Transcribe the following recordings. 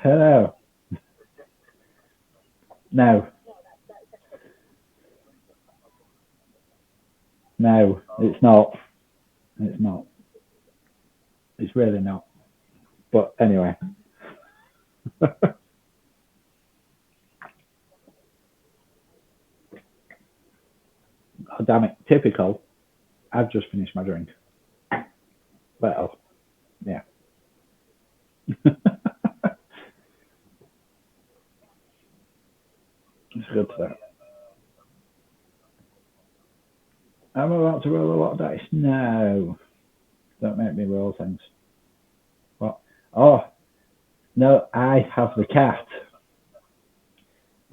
Hello. No, no, it's not. It's not. It's really not. But anyway. Oh, damn it. Typical. I've just finished my drink. Well, yeah. It's good to that. I'm about to roll a lot of dice. No. Don't make me roll things. What? Oh, no, I have the cat.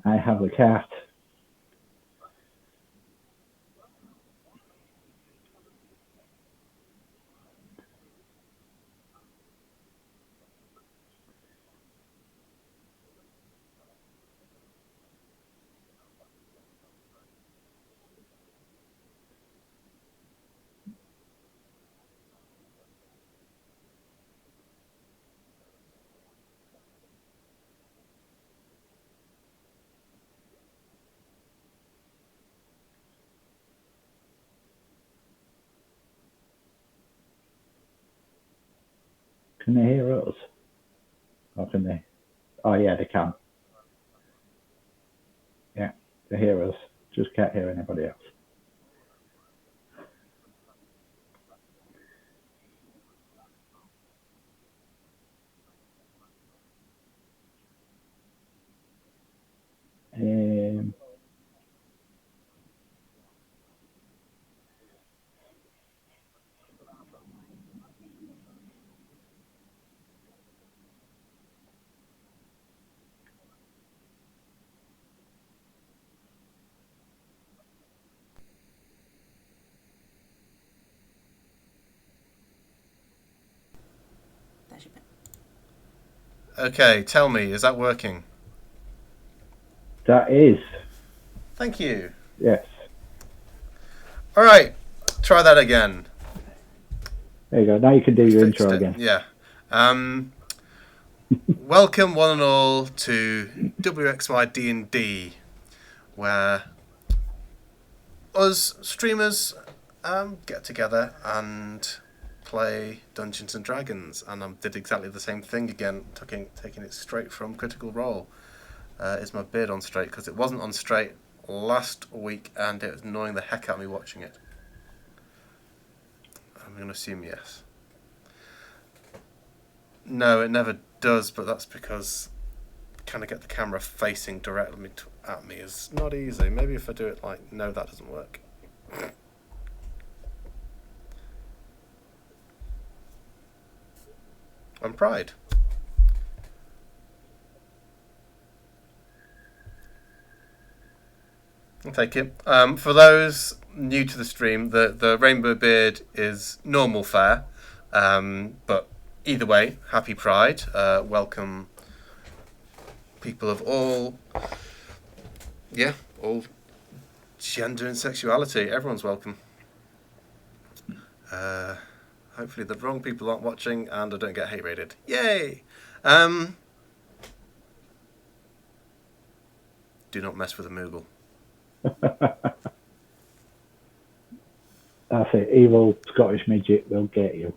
I have the cat. Can they hear us? Or can they? Oh, yeah, they can. Yeah, they hear us. Just can't hear anybody else. Um, There's your bit. Okay, tell me, is that working? that is. Thank you. Yes. All right, try that again. There you go. Now you can do We your fixed intro it. again. Yeah. Welcome one and all to WXY D&D, where us streamers get together and play Dungeons and Dragons, and I did exactly the same thing again, taking it straight from Critical Role. Is my beard on straight? Because it wasn't on straight last week, and it was annoying the heck out of me watching it. I'm going to assume yes. No, it never does, but that's because trying to get the camera facing directly at me is not easy. Maybe if I do it like, no, that doesn't work. And Pride. I'll take it. For those new to the stream, the rainbow beard is normal fare, but either way, happy Pride. Welcome people of all gender and sexuality. Everyone's welcome. Hopefully the wrong people aren't watching and I don't get hate rated. Yay! Do not mess with a Moogle. That's it. Evil Scottish midget will get you.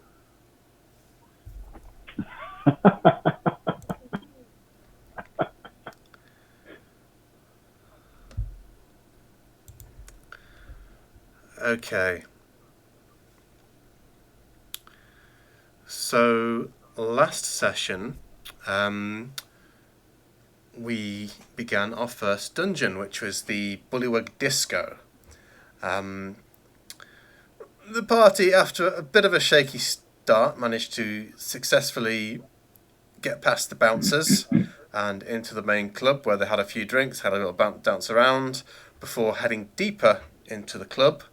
Okay. So last session, we began our first dungeon, which was the Bullywug Disco. The party, after a bit of a shaky start, managed to successfully get past the bouncers and into the main club, where they had a few drinks, had a little bounce around before heading deeper into the club,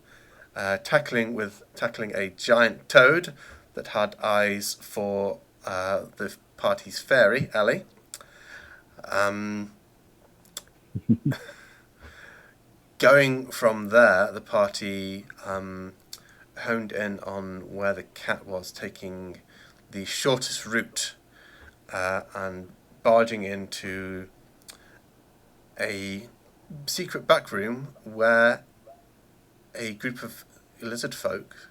tackling a giant toad that had eyes for the party's fairy, Ellie. Going from there, the party honed in on where the cat was, taking the shortest route and barging into a secret back room where a group of lizard folk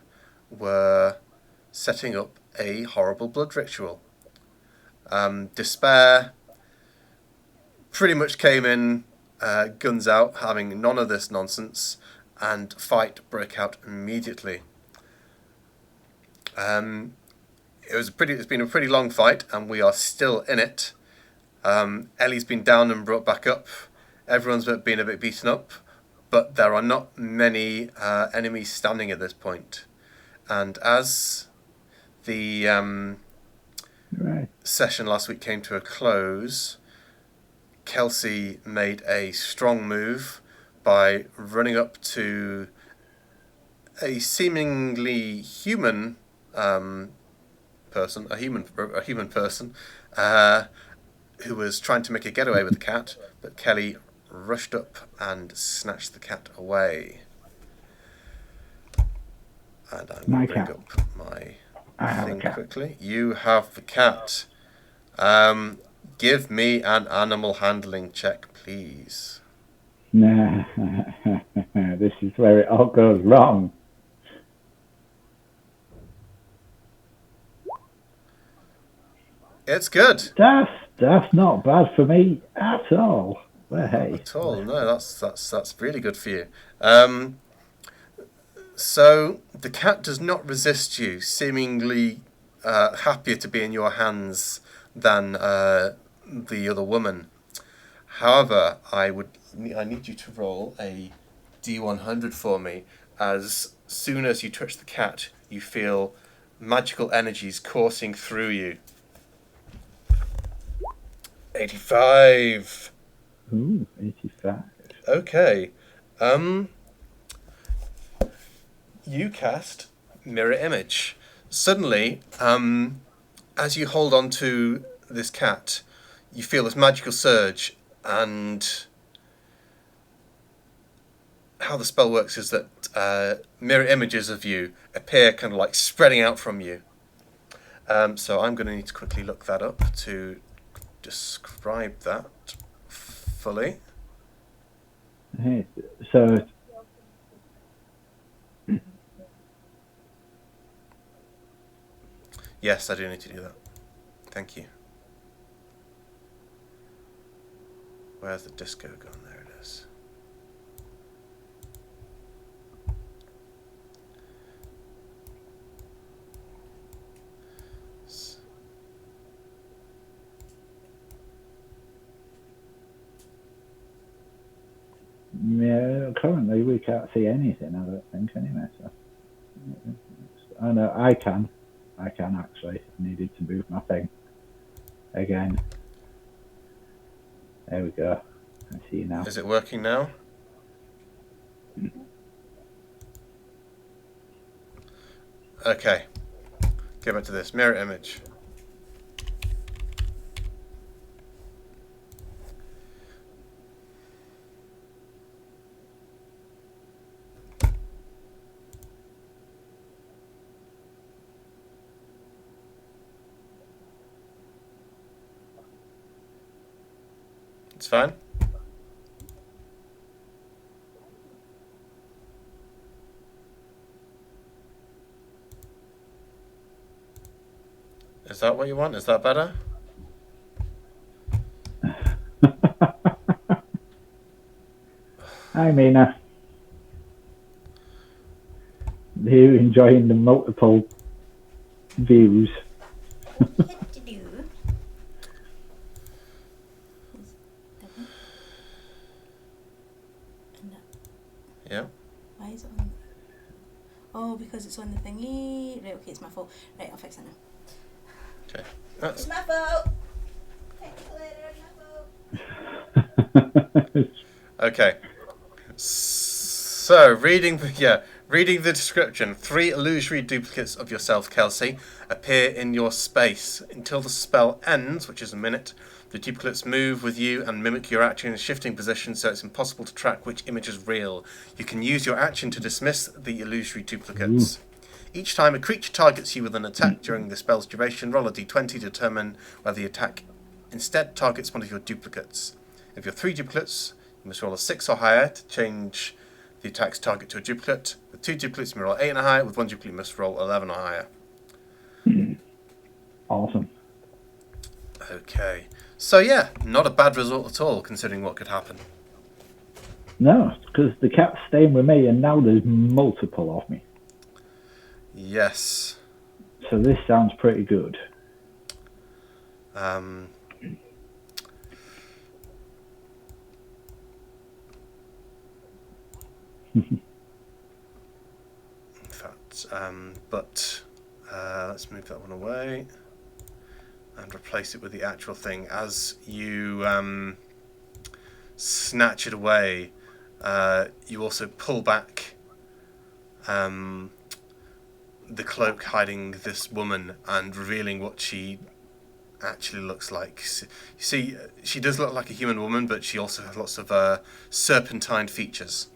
were setting up a horrible blood ritual. Despair pretty much came in guns out, having none of this nonsense, and fight broke out immediately. It's been a pretty long fight, and we are still in it. Ellie's been down and brought back up. Everyone's been a bit beaten up, but there are not many enemies standing at this point. And as the session last week came to a close, Kelsey made a strong move by running up to a seemingly human person, a human person, who was trying to make a getaway with the cat, but Kelly rushed up and snatched the cat away. And I'm going to bring up my thing quickly. You have the cat. Give me an animal handling check, please. Nah, this is where it all goes wrong. It's good. That's not bad for me at all. Well, hey. Not at all. No, that's really good for you. So the cat does not resist you, seemingly happier to be in your hands than the other woman. However, I need you to roll a D100 for me. As soon as you touch the cat, you feel magical energies coursing through you. 85. Ooh, 85. Okay. You cast Mirror Image. Suddenly, as you hold on to this cat, you feel this magical surge, and how the spell works is that mirror images of you appear kind of like spreading out from you. So I'm going to need to quickly look that up to describe that fully. Hey, so Yes, I do need to do that. Thank you. Where's the disco gone? There it is. yeah, currently we can't see anything, I don't think, anyway. So. I know, I can actually. I needed to move my thing again. There we go. I see you now. Is it working now? Okay. Go back to this. Mirror image. It's fine. Is that what you want? Is that better? Hi, Mina. Are you enjoying the multiple views? What do you have to do? Yeah. Why is it on? Oh, because it's on the thingy. Right, okay, it's my fault. Right, I'll fix it now. Okay. It's my fault. Technically, it's my fault. Okay. So, reading the description, 3 illusory duplicates of yourself, Kelsey, appear in your space. Until the spell ends, which is a minute, the duplicates move with you and mimic your action in a shifting position, so it's impossible to track which image is real. You can use your action to dismiss the illusory duplicates. Each time a creature targets you with an attack during the spell's duration, roll a d20 to determine whether the attack instead targets one of your duplicates. If you have 3 duplicates, you must roll a 6 or higher to change the attack's target to a duplicate. With 2 duplicates, you must roll 8 or higher. With 1 duplicate, you must roll 11 or higher. Awesome. Okay. So yeah, not a bad result at all, considering what could happen. No, because the cat's staying with me, and now there's multiple of me. Yes. So this sounds pretty good. In fact, but let's move that one away and replace it with the actual thing. As you snatch it away, you also pull back the cloak hiding this woman and revealing what she actually looks like. You see, she does look like a human woman, but she also has lots of serpentine features.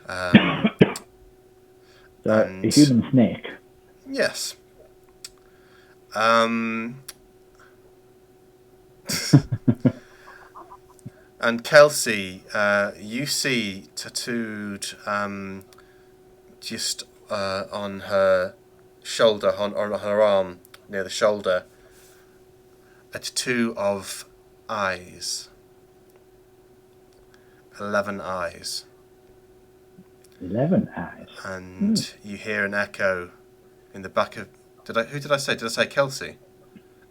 A human snake. Yes. And Kelsey, you see tattooed just on her shoulder, on her arm, near the shoulder, a tattoo of eyes. 11 eyes. 11 eyes. And you hear an echo in the back of... Who did I say? Did I say Kelsey?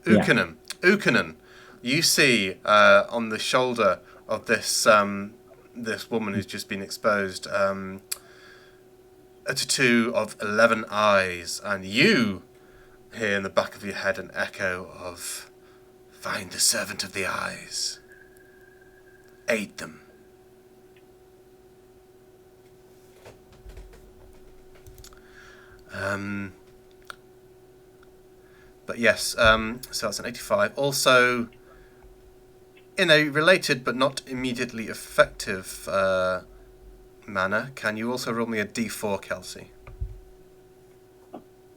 Ukanen. Yeah. Ukanen. You see on the shoulder of this this woman who's just been exposed a tattoo of 11 eyes, and you hear in the back of your head an echo of "Find the servant of the eyes. Aid them." But yes, so that's an 85. Also, in a related but not immediately effective manner, can you also roll me a D4, Kelsey?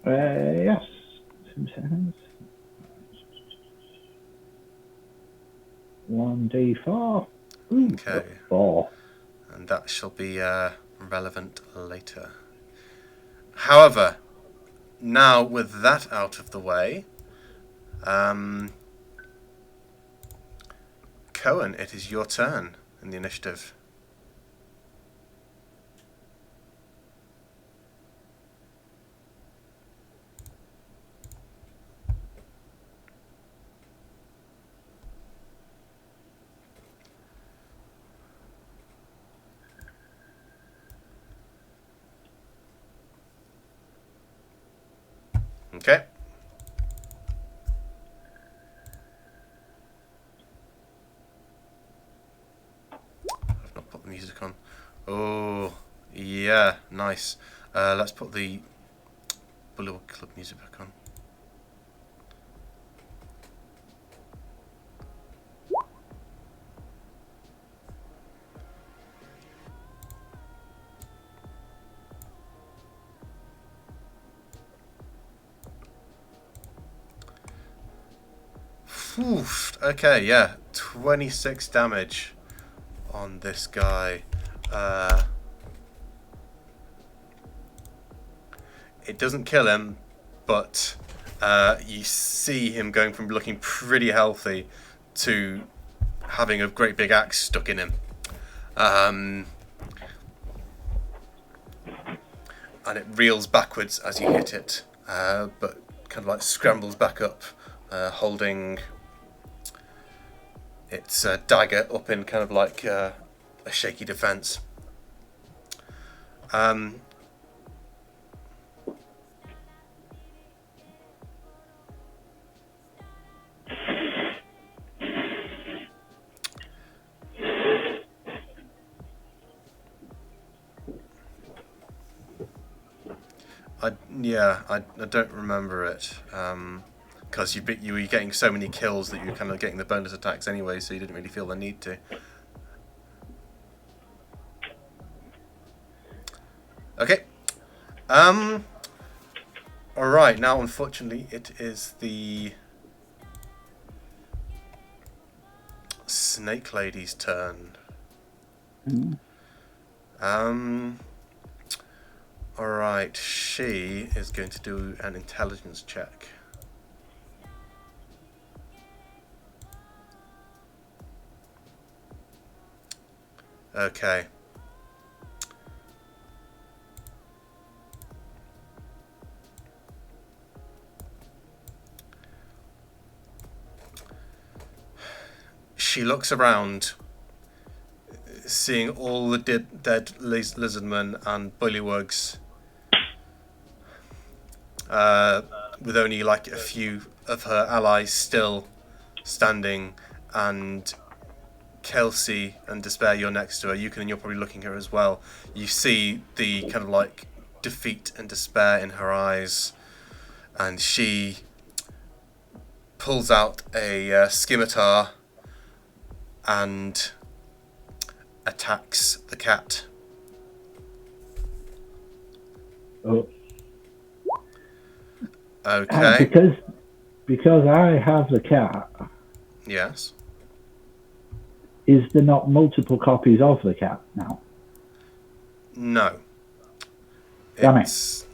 Yes. 2 seconds. 1d4. Okay. 4. And that shall be relevant later. However, now with that out of the way, Cohen, it is your turn in the initiative. Okay. I've not put the music on. Oh, yeah, nice. Let's put the Bullywug Club music back on. Oof. Okay, yeah, 26 damage on this guy. It doesn't kill him, but you see him going from looking pretty healthy to having a great big axe stuck in him. And it reels backwards as you hit it, but kind of like scrambles back up, holding its dagger up in kind of like a shaky defense. I don't remember it, because you were getting so many kills that you were kind of getting the bonus attacks anyway, so you didn't really feel the need to. Okay. Alright, now unfortunately it is the Snake Lady's turn. Mm. Alright, she is going to do an intelligence check. Okay. She looks around, seeing all the dead lizardmen and bullywugs, with only like a few of her allies still standing, and Kelsey and Despair, you're next to her. You're probably looking at her as well. You see the kind of like defeat and despair in her eyes, and she pulls out a scimitar and attacks the cat. Oh. Okay. Because I have the cat, Yes. is there not multiple copies of the cat now? No. Damn It's...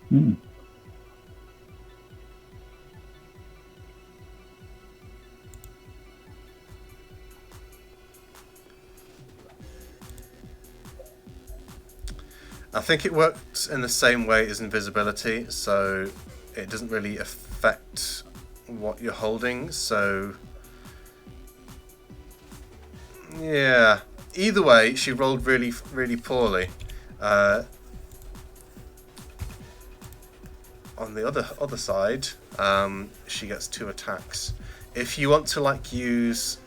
Hmm. I think it works in the same way as invisibility, so it doesn't really affect what you're holding, so... Yeah. Either way, she rolled really, really poorly. On the other side, she gets 2 attacks. If you want to like use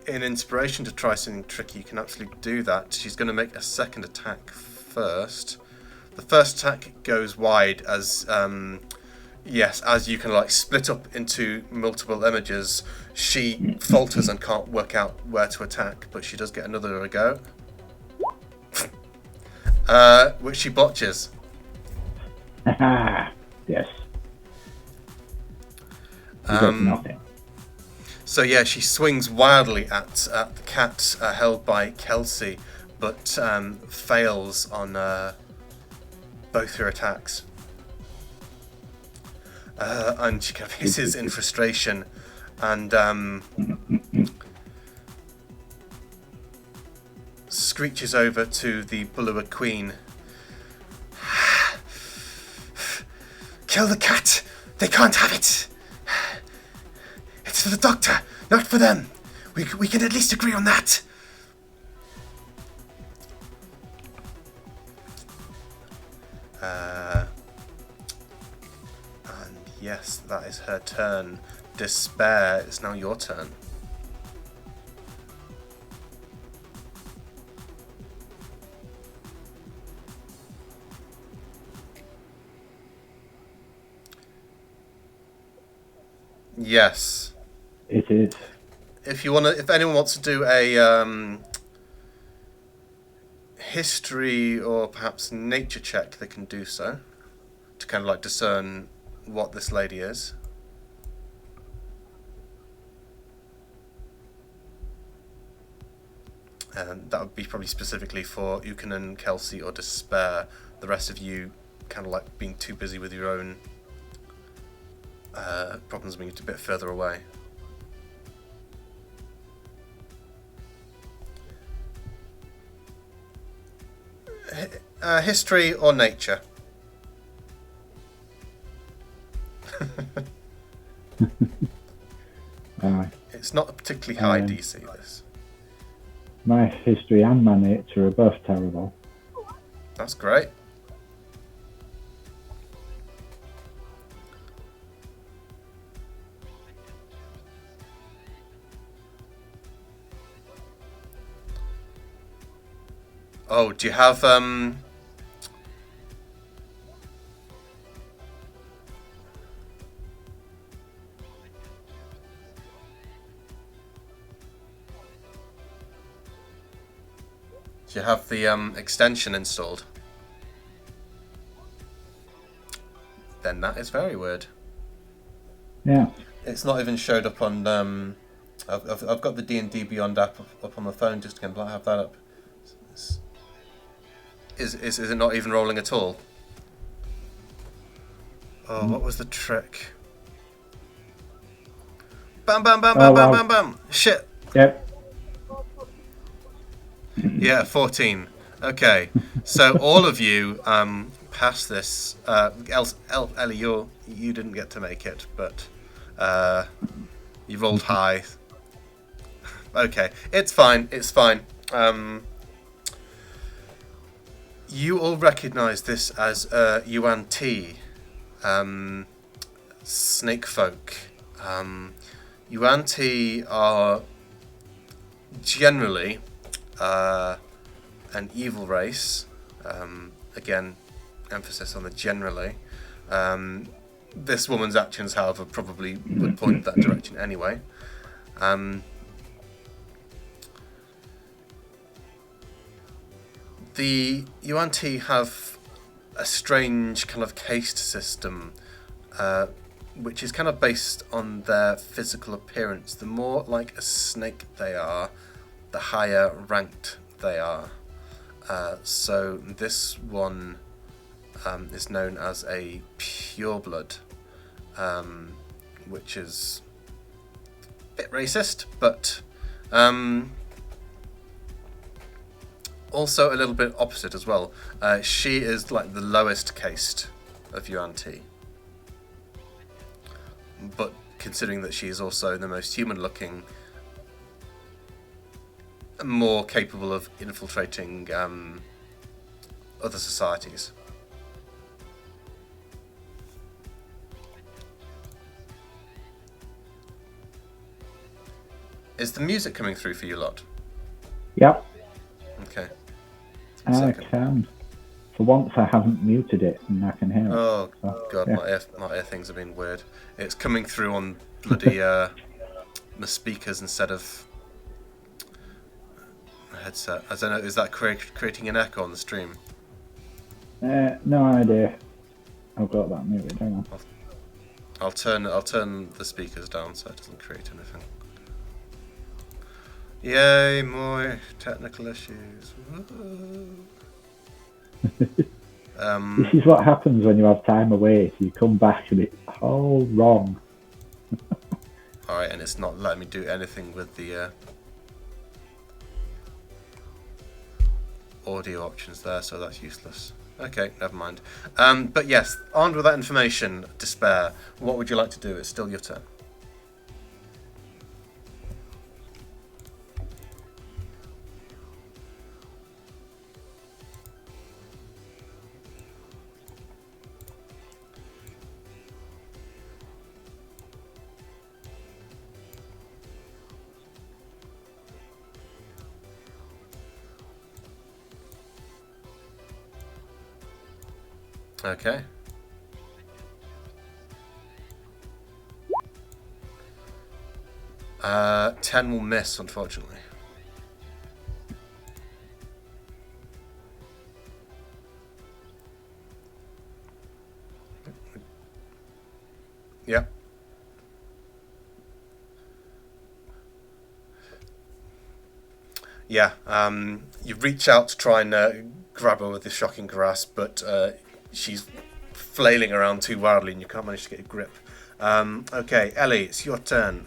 an inspiration to try something tricky, you can absolutely do that. She's going to make a second attack first. The first attack goes wide as as you can like split up into multiple images. She falters and can't work out where to attack, but she does get another go, which she botches. Yes. You got nothing. So yeah, she swings wildly at the cat held by Kelsey, but fails on both her attacks. And she kind of hisses in frustration and screeches over to the Bullywug Queen. Kill the cat! They can't have it! It's for the doctor, not for them. We can at least agree on that. And yes, that is her turn. Despair, it's now your turn. Yes. It is. If anyone wants to do a history or perhaps nature check, they can do so to kind of like discern what this lady is. And that would be probably specifically for Ukanon, Kelsey, or Despair. The rest of you kind of like being too busy with your own problems being a bit further away. History or nature? It's not a particularly high DC, this. My history and my nature are both terrible. That's great. Oh, do you have the extension installed? then that is very weird. Yeah. It's not even showed up on. I've got the D&D Beyond app up on my phone just to have that up. Is it not even rolling at all? Oh, what was the trick? Bam, bam, bam, bam, bam, bam, bam. Shit. Yep. Yeah, 14. Okay, so all of you pass this. Ellie, you didn't get to make it, but you rolled high. Okay, it's fine. It's fine. You all recognise this as Yuan Ti, snake folk. Yuan Ti are generally an evil race. Again, emphasis on the generally. This woman's actions, however, probably would point that direction anyway. The Yuan Ti have a strange kind of caste system, which is kind of based on their physical appearance. The more like a snake they are, the higher ranked they are. So this one is known as a pureblood, which is a bit racist, but also a little bit opposite as well. She is like the lowest caste of Yuan Ti. But considering that she is also the most human-looking, more capable of infiltrating other societies. Is the music coming through for you lot? Yep. Okay. I can. For once, I haven't muted it, and I can hear it. Oh god, yeah. my ear things have been weird. It's coming through on bloody my speakers instead of my headset. I don't know. Is that creating an echo on the stream? No idea. I've got that muted. Hang on. I'll turn the speakers down so it doesn't create anything. Yay, more technical issues. This is what happens when you have time away. You come back and it's all wrong. Alright, and it's not letting me do anything with the audio options there, so that's useless. Okay, never mind. But yes, armed with that information, Despair, what would you like to do? It's still your turn. Okay. Uh, 10 will miss, unfortunately. Yep. Yeah, you reach out to try and grab her with the shocking grasp, but she's flailing around too wildly and you can't manage to get a grip. Okay, Ellie, it's your turn.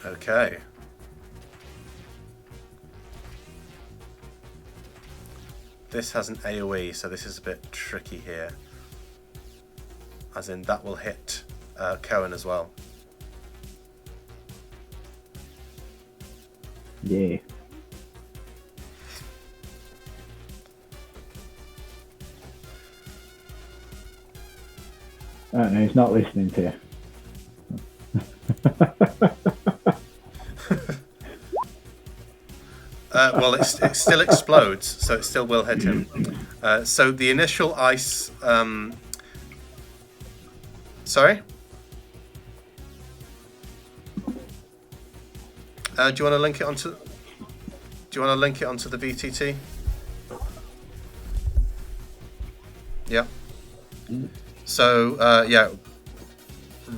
Okay. This has an AoE, so this is a bit tricky here. As in, that will hit Cohen as well. Yeah. I don't know, he's not listening to you. Well, it still explodes, so it still will hit him. So the initial ice Sorry? Do you want to link it onto? Do you want to link it onto the VTT? Yeah. So yeah,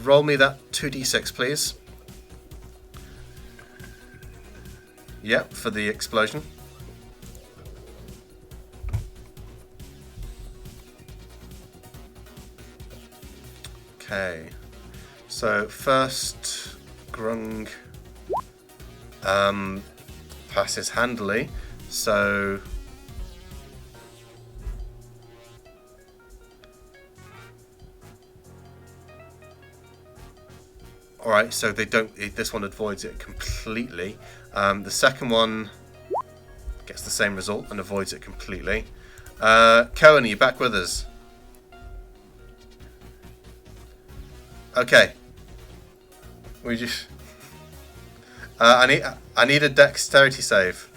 roll me that 2d6, please. Yeah, for the explosion. Okay. So first, Grung passes handily. So all right. So they don't. This one avoids it completely. The second one gets the same result and avoids it completely. Cohen, are you back with us? Okay. We just. I need a dexterity save.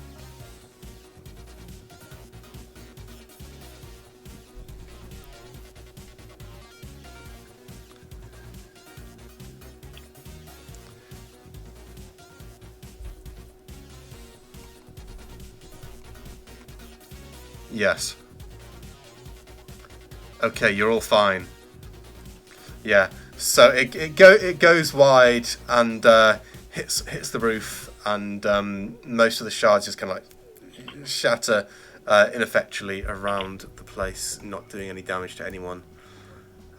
Yes. Okay, you're all fine. Yeah. So it goes wide and hits the roof, and most of the shards just kind of like shatter ineffectually around the place, not doing any damage to anyone.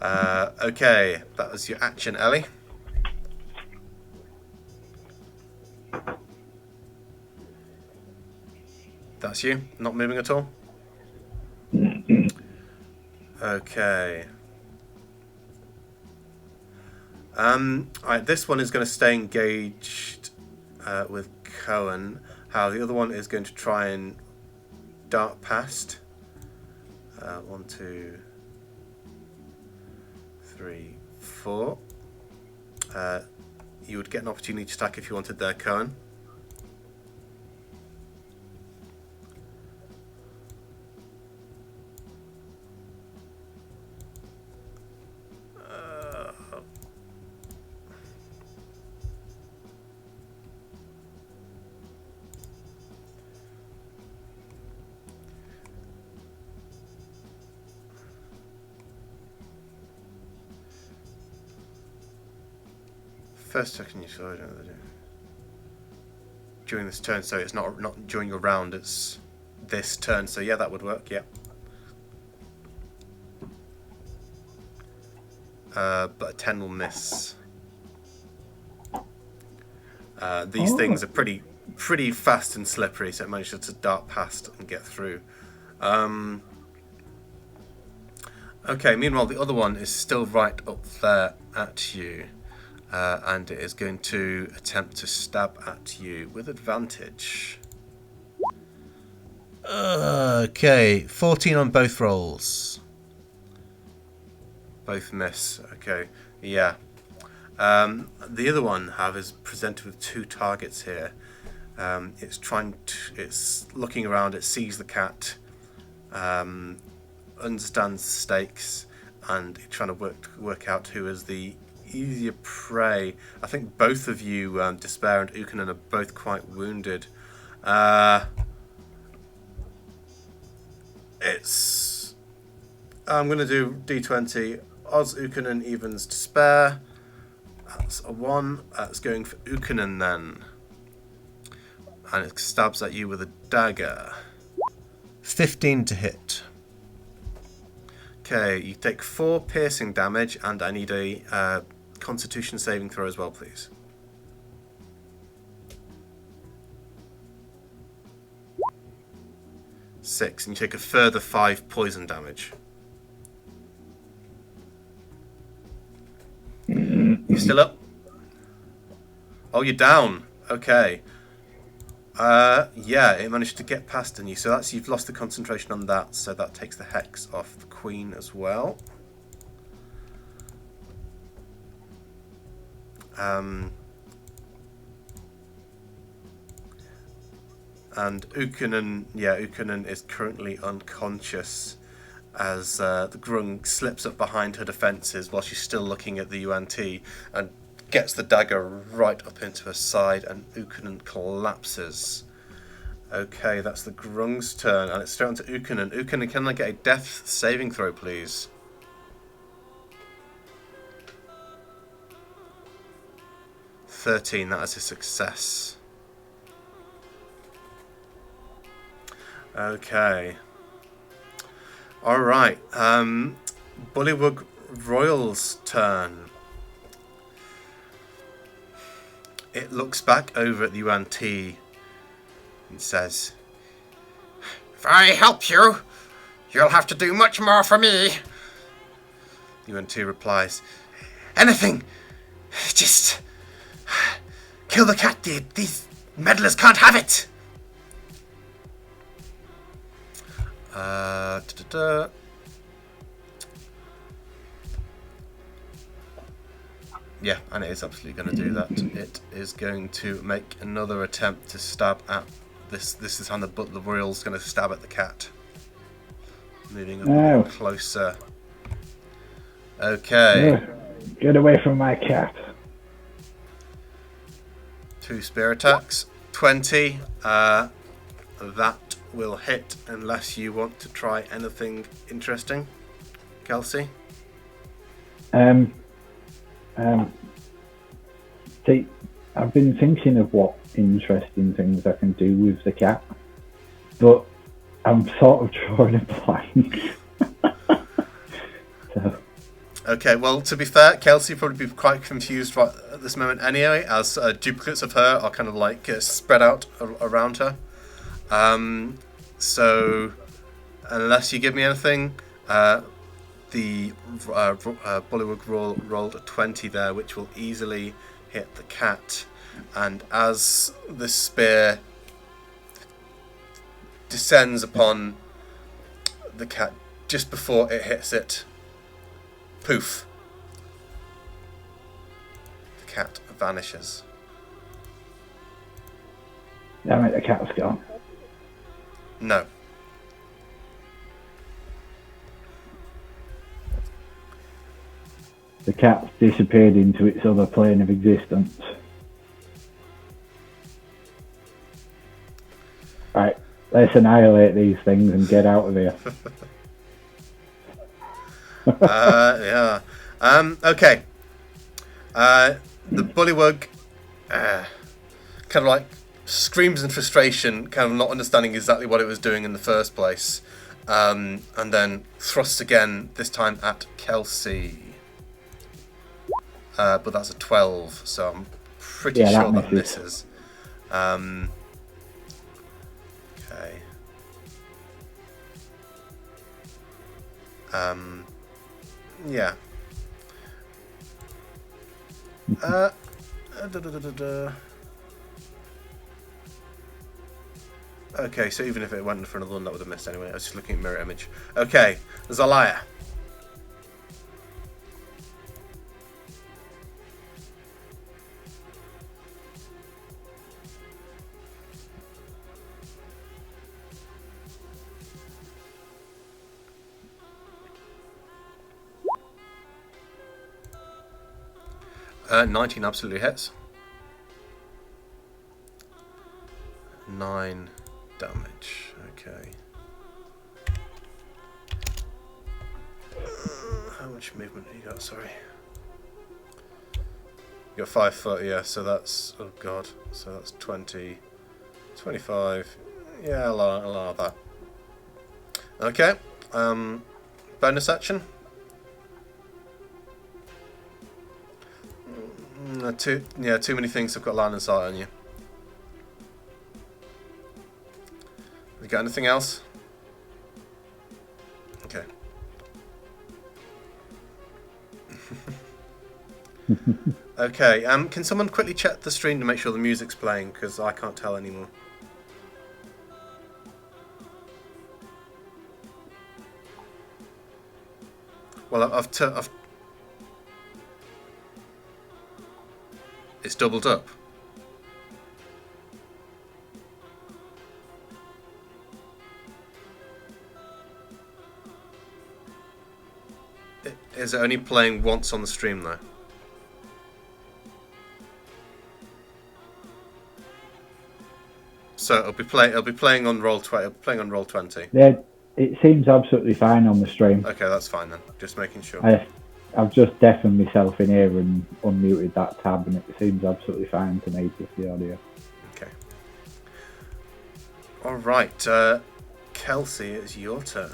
Okay, that was your action, Ellie. That's you, not moving at all. Okay. Alright, this one is going to stay engaged with Cohen. How the other one is going to try and dart past. 1, 2, 3, 4. You would get an opportunity to attack if you wanted there, Cohen. First second you saw it during this turn, so it's not during your round, it's this turn, so yeah, that would work, yeah. But a 10 will miss. These things are pretty fast and slippery, so it manages to dart past and get through. Okay, meanwhile the other one is still right up there at you. And it is going to attempt to stab at you with advantage. Okay, 14 on both rolls. Both miss. Okay, yeah. The other one is presented with two targets here. It's looking around. It sees the cat, understands the stakes, and it's trying to work out who is the easier prey. I think both of you, Despair and Ukanen, are both quite wounded. I'm going to do D20. Oz, Ukanen, evens, Despair. That's a 1. That's going for Ukanen then. And it stabs at you with a dagger. 15 to hit. Okay, you take 4 piercing damage, and I need a Constitution saving throw as well, please. Six, and you take a further 5 poison damage. You still up? Oh, you're down. Okay. Yeah, it managed to get past on you, so you've lost the concentration on that, so that takes the hex off the queen as well. And Ukanen is currently unconscious. as the grung slips up behind her defences while she's still looking at the UNT and gets the dagger right up into her side, and Ukunen collapses. Okay, that's the grung's turn, and it's straight on to Ukunen. Ukunen, can I get a death saving throw, please? That is a success. Okay. Alright. Bullywug Royal's turn. It looks back over at the UNT and says, "If I help you, you'll have to do much more for me." UNT replies, "Anything. Just kill the cat. These meddlers can't have it." Yeah, and it is absolutely going to do that. It is going to make another attempt to stab at this. This is how the royal's going to stab at the cat. Moving a bit closer. Okay. Get away from my cat. 2 spear attacks. 20. That will hit unless you want to try anything interesting. Kelsey? See, I've been thinking of what interesting things I can do with the cat, but I'm sort of drawing a blank. So. Okay, well, to be fair, Kelsey would probably be quite confused right at this moment anyway, as duplicates of her are kind of like spread out around her. So, unless you give me anything, the Bullywug rolled a 20 there, which will easily hit the cat. And as the spear descends upon the cat just before it hits it, poof, the cat vanishes. Damn it, the cat's gone. No. The cat's disappeared into its other plane of existence. Right, let's annihilate these things and get out of here. Yeah. Okay. The Bullywug kind of like screams in frustration, kind of not understanding exactly what it was doing in the first place, and then thrusts again, this time at Kelsey. But that's a 12, so I'm pretty sure that misses. Okay. Yeah. Okay, so even if it went for another one, that would have missed anyway. I was just looking at mirror image. Okay, Zalaya. Uh, 19 absolutely hits. 9 damage. Okay. How much movement have you got? Sorry. You got 5 foot, yeah, so that's, oh god, so that's 20, 25, yeah, allow that. Okay, bonus action. Too many things have got line of sight on you. You got anything else? Okay. Okay, can someone quickly check the stream to make sure the music's playing, because I can't tell anymore. Well, I've it's doubled up. is it only playing once on the stream though? So it'll be playing on roll 20. Yeah, it seems absolutely fine on the stream. Okay, that's fine then. Just making sure. I've just deafened myself in here and unmuted that tab, and it seems absolutely fine to me, just the audio. Okay. All right, Kelsey, it's your turn.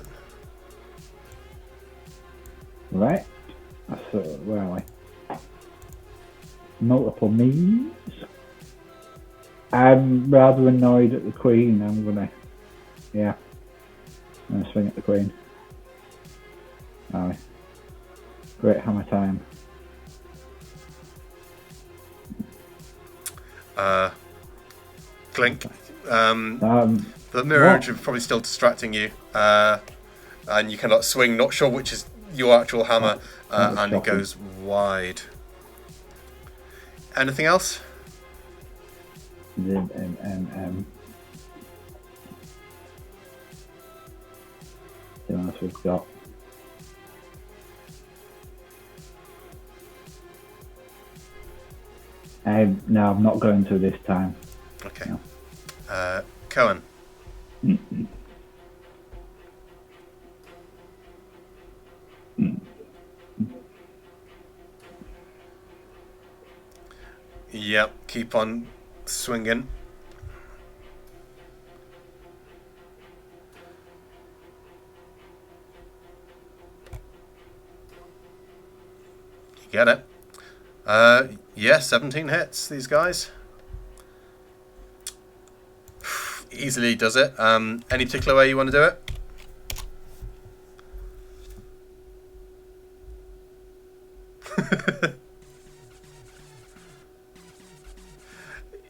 Right. Where are we? Multiple means. I'm rather annoyed at the Queen. I'm gonna swing at the Queen. Aye. Great hammer time. Clink. The mirror image is probably still distracting you, and you cannot swing. Not sure which is your actual hammer, and it goes wide. Anything else? What else we've got? No, I'm not going to this time. Okay. No. Cohen. Yep, keep on swinging. You get it. Yeah, 17 hits, these guys. Easily does it. Any particular way you want to do it?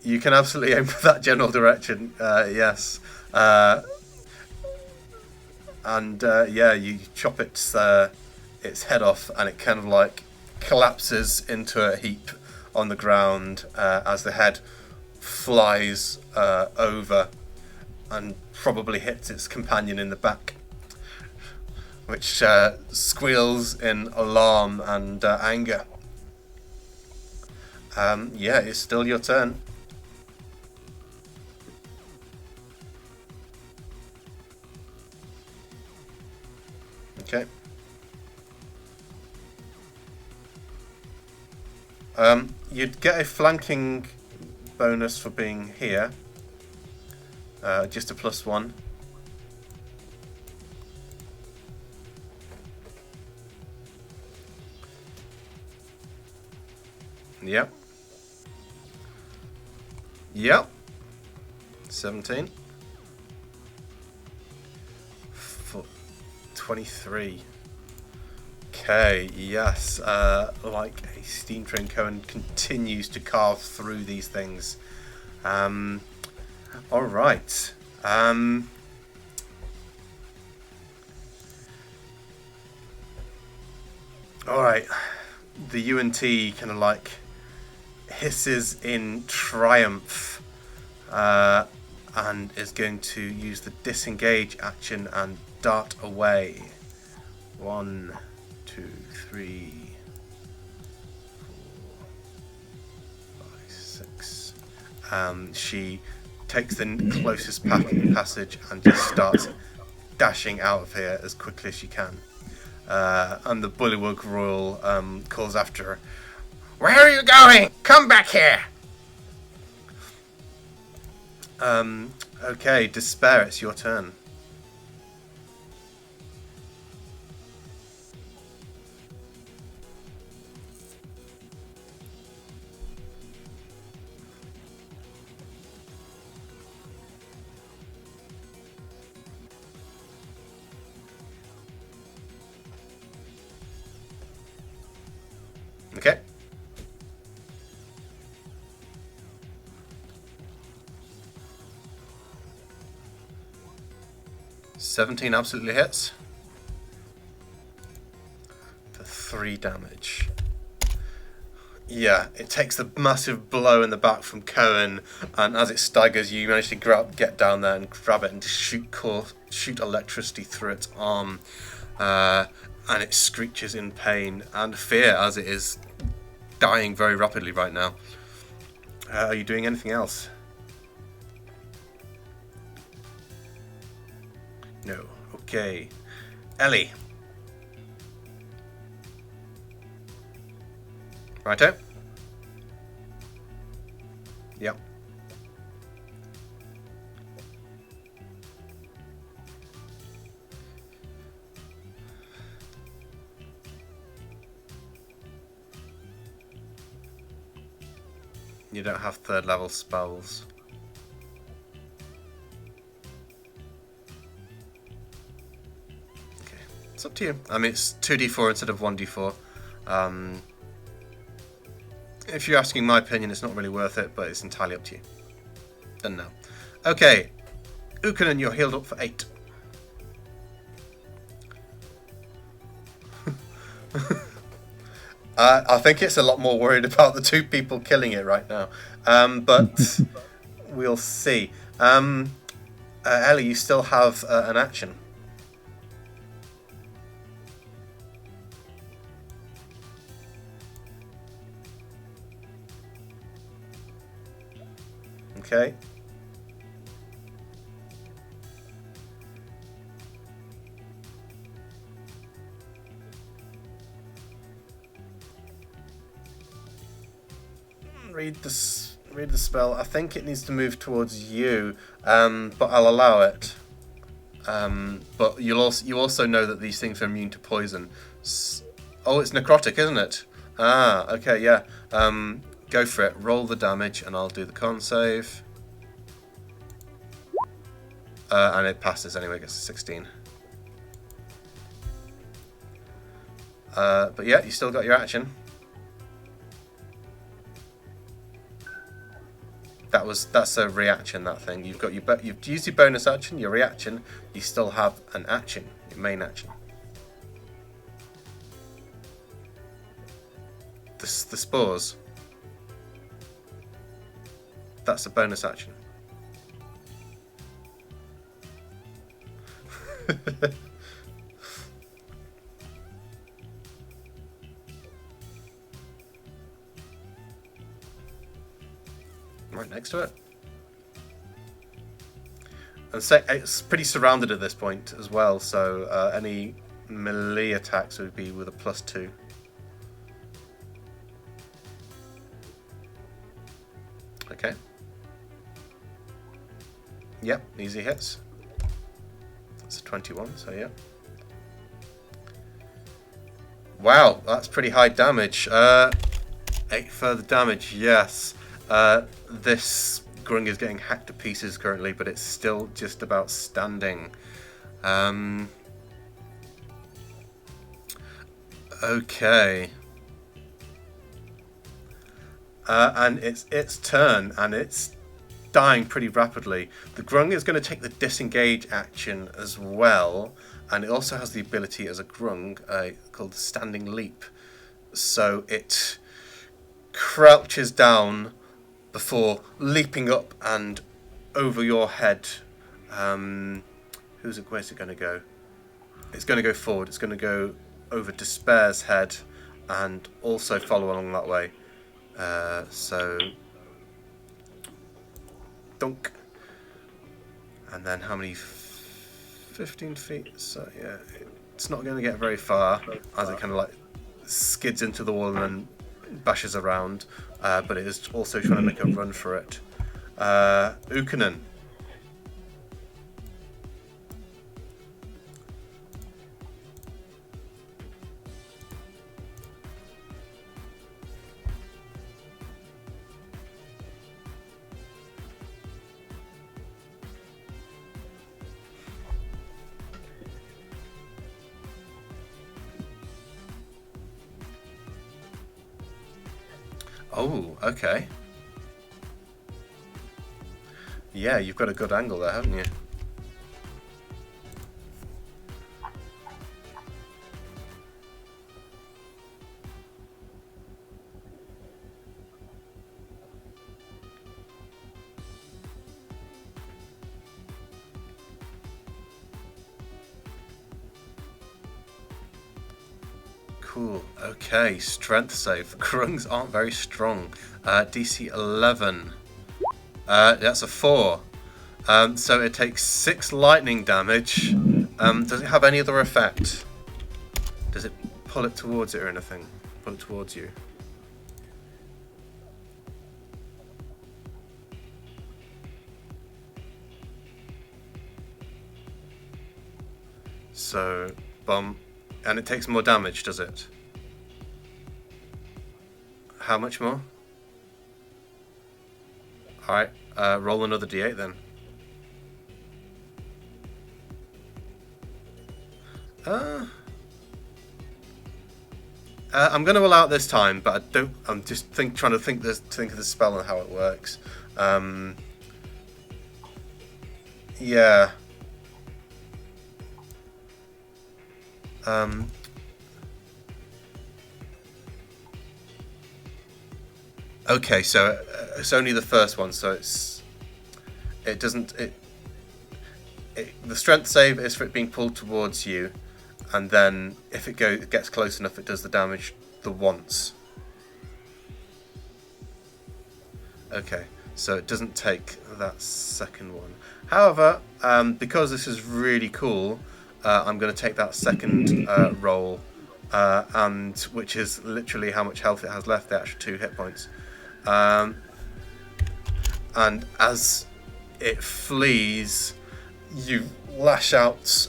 You can absolutely aim for that general direction, yes. Yeah, you chop its head off, and it kind of like collapses into a heap on the ground as the head flies over and probably hits its companion in the back, which squeals in alarm and anger. Yeah, it's still your turn. Okay. You'd get a flanking bonus for being here. Just a +1. Yep. Yep. 17. 23. Okay, yes. Like a steam train, Cohen continues to carve through these things. All right. All right. The UNT kind of like hisses in triumph and is going to use the disengage action and dart away. 1, 2, 3, 4, 5, 6. She takes the closest passage and just starts dashing out of here as quickly as she can. And the Bullywug Royal calls after her. Where are you going? Come back here! Okay, Despair, it's your turn. Okay. $17 absolutely hits. For 3 damage. Yeah, it takes the massive blow in the back from Cohen, and as it staggers, you manage to get down there and grab it and just shoot electricity through its arm. and it screeches in pain and fear as it is dying very rapidly right now. Are you doing anything else? No. Okay. Ellie. Righto. Yep. You don't have third level spells. Okay, it's up to you. I mean, it's 2d4 instead of 1d4. If you're asking my opinion, it's not really worth it, but it's entirely up to you. Done now. Okay, Ukanen, you're healed up for 8. I think it's a lot more worried about the 2 people killing it right now. But we'll see. Ellie, you still have an action. Okay. Read the spell. I think it needs to move towards you, but I'll allow it. But you also know that these things are immune to poison. Oh, it's necrotic, isn't it? Ah, okay, yeah. Go for it. Roll the damage, and I'll do the con save. And it passes anyway. Gets a 16. But yeah, you still got your action. That's a reaction. That thing you've used your bonus action, your reaction. You still have an action, your main action. The spores. That's a bonus action. Right next to it. And it's pretty surrounded at this point as well, so any melee attacks would be with a +2. Okay. Yep, easy hits. That's a 21, so yeah. Wow, that's pretty high damage. 8 further damage, yes. This grung is getting hacked to pieces currently, but it's still just about standing. Okay. And it's its turn, and it's dying pretty rapidly. The grung is going to take the disengage action as well, and it also has the ability as a grung called the standing leap. So it crouches down before leaping up and over your head. Where's it going to go? It's going to go forward. It's going to go over Despair's head and also follow along that way. So dunk. And then how many? 15 feet. So yeah, it's not going to get very far as it kind of like skids into the wall and then bashes around, but it is also trying to make a run for it. Ukanen. Oh, okay. Yeah, you've got a good angle there, haven't you? Cool. Okay, strength save. Grungs aren't very strong. DC 11. That's a 4. So it takes 6 lightning damage. Does it have any other effect? Does it pull it towards it or anything? Pull it towards you? So, and it takes more damage, does it? How much more? Alright, roll another d8 then. I'm going to allow it this time, but I don't. I'm just trying to think of the spell and how it works. Yeah. Okay, so it's only the first one, so it doesn't. The strength save is for it being pulled towards you, and then if it gets close enough, it does the damage the once. Okay, so it doesn't take that second one. However, because this is really cool, I'm going to take that second roll, and which is literally how much health it has left, the actual 2 hit points. And as it flees, you lash out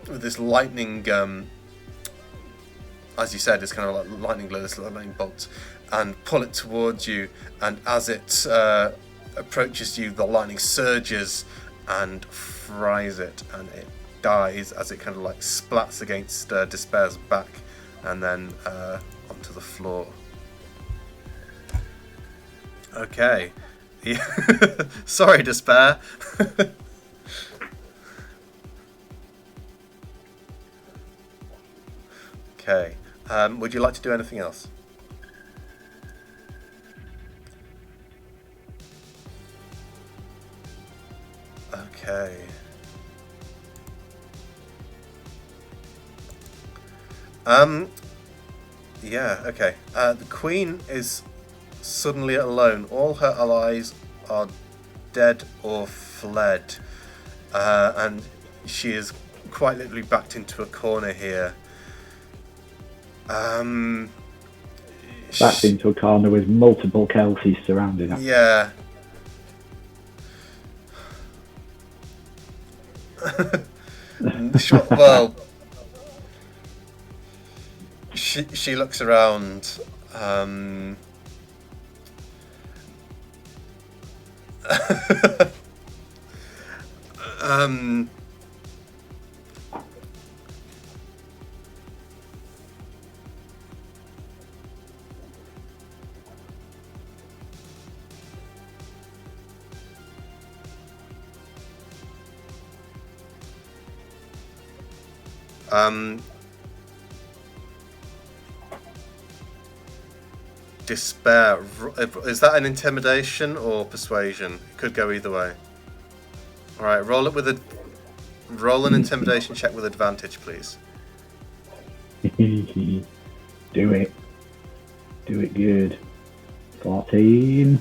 with this lightning, as you said, it's kind of like lightning blow, this lightning bolt, and pull it towards you. And as it approaches you, the lightning surges and fries it, and it dies as it kind of like splats against Despair's back and then onto the floor. Okay. Yeah. Sorry, Despair. Okay. Would you like to do anything else? Okay. Yeah, okay. The Queen is suddenly alone. All her allies are dead or fled. And she is quite literally backed into a corner here. Backed into a corner with multiple Kelseys surrounding her. Yeah. Well, she looks around. Despair. Is that an intimidation or persuasion? It could go either way. All right, roll an intimidation check with advantage, please. Do it. Do it good. 14.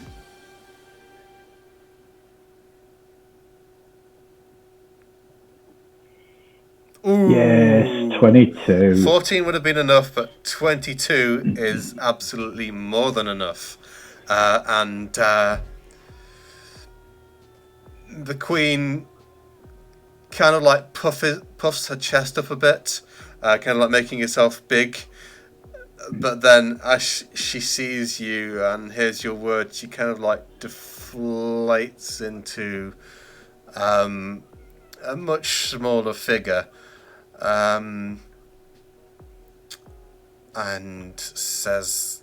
Ooh. Yes, 22. 14 would have been enough, but 22 is absolutely more than enough. And the Queen kind of like puffs her chest up a bit, kind of like making herself big. But then as she sees you and hears your words, she kind of like deflates into a much smaller figure. And says,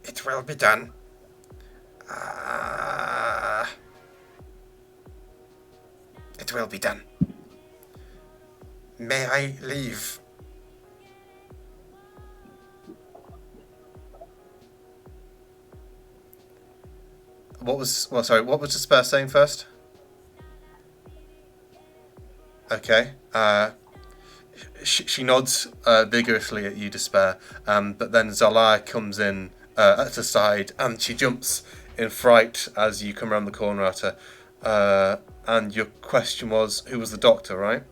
"It will be done. It will be done. May I leave?" What was Despair saying first? Okay. She nods vigorously at you, Despair. But then Zalai comes in at her side, and she jumps in fright as you come around the corner at her. And your question was, who was the doctor, right?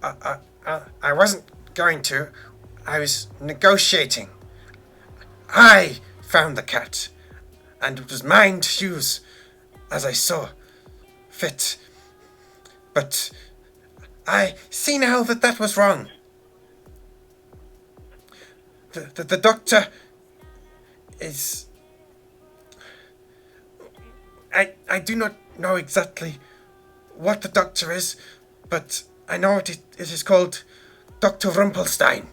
I wasn't going to. I was negotiating. I found the cat, and it was mine to use as I saw fit. But I see now that was wrong. The doctor is... I do not know exactly what the doctor is, but I know it is called Dr. Rumpelstein.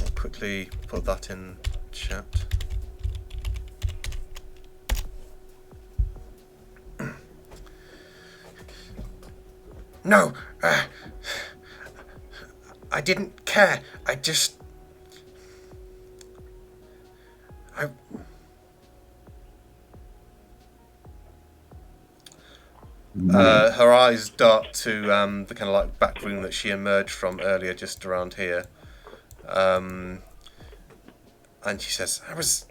I'll quickly put that in chat. No, I didn't care. I just... her eyes dart to the kind of like back room that she emerged from earlier, just around here. And she says, I was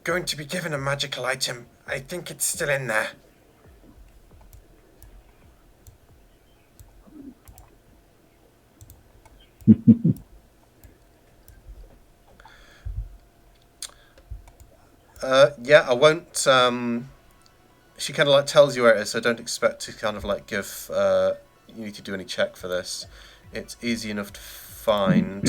going to be given a magical item. I think it's still in there. Yeah, I won't. She kind of like tells you where it is, so don't expect to kind of like give. You need to do any check for this. It's easy enough to find.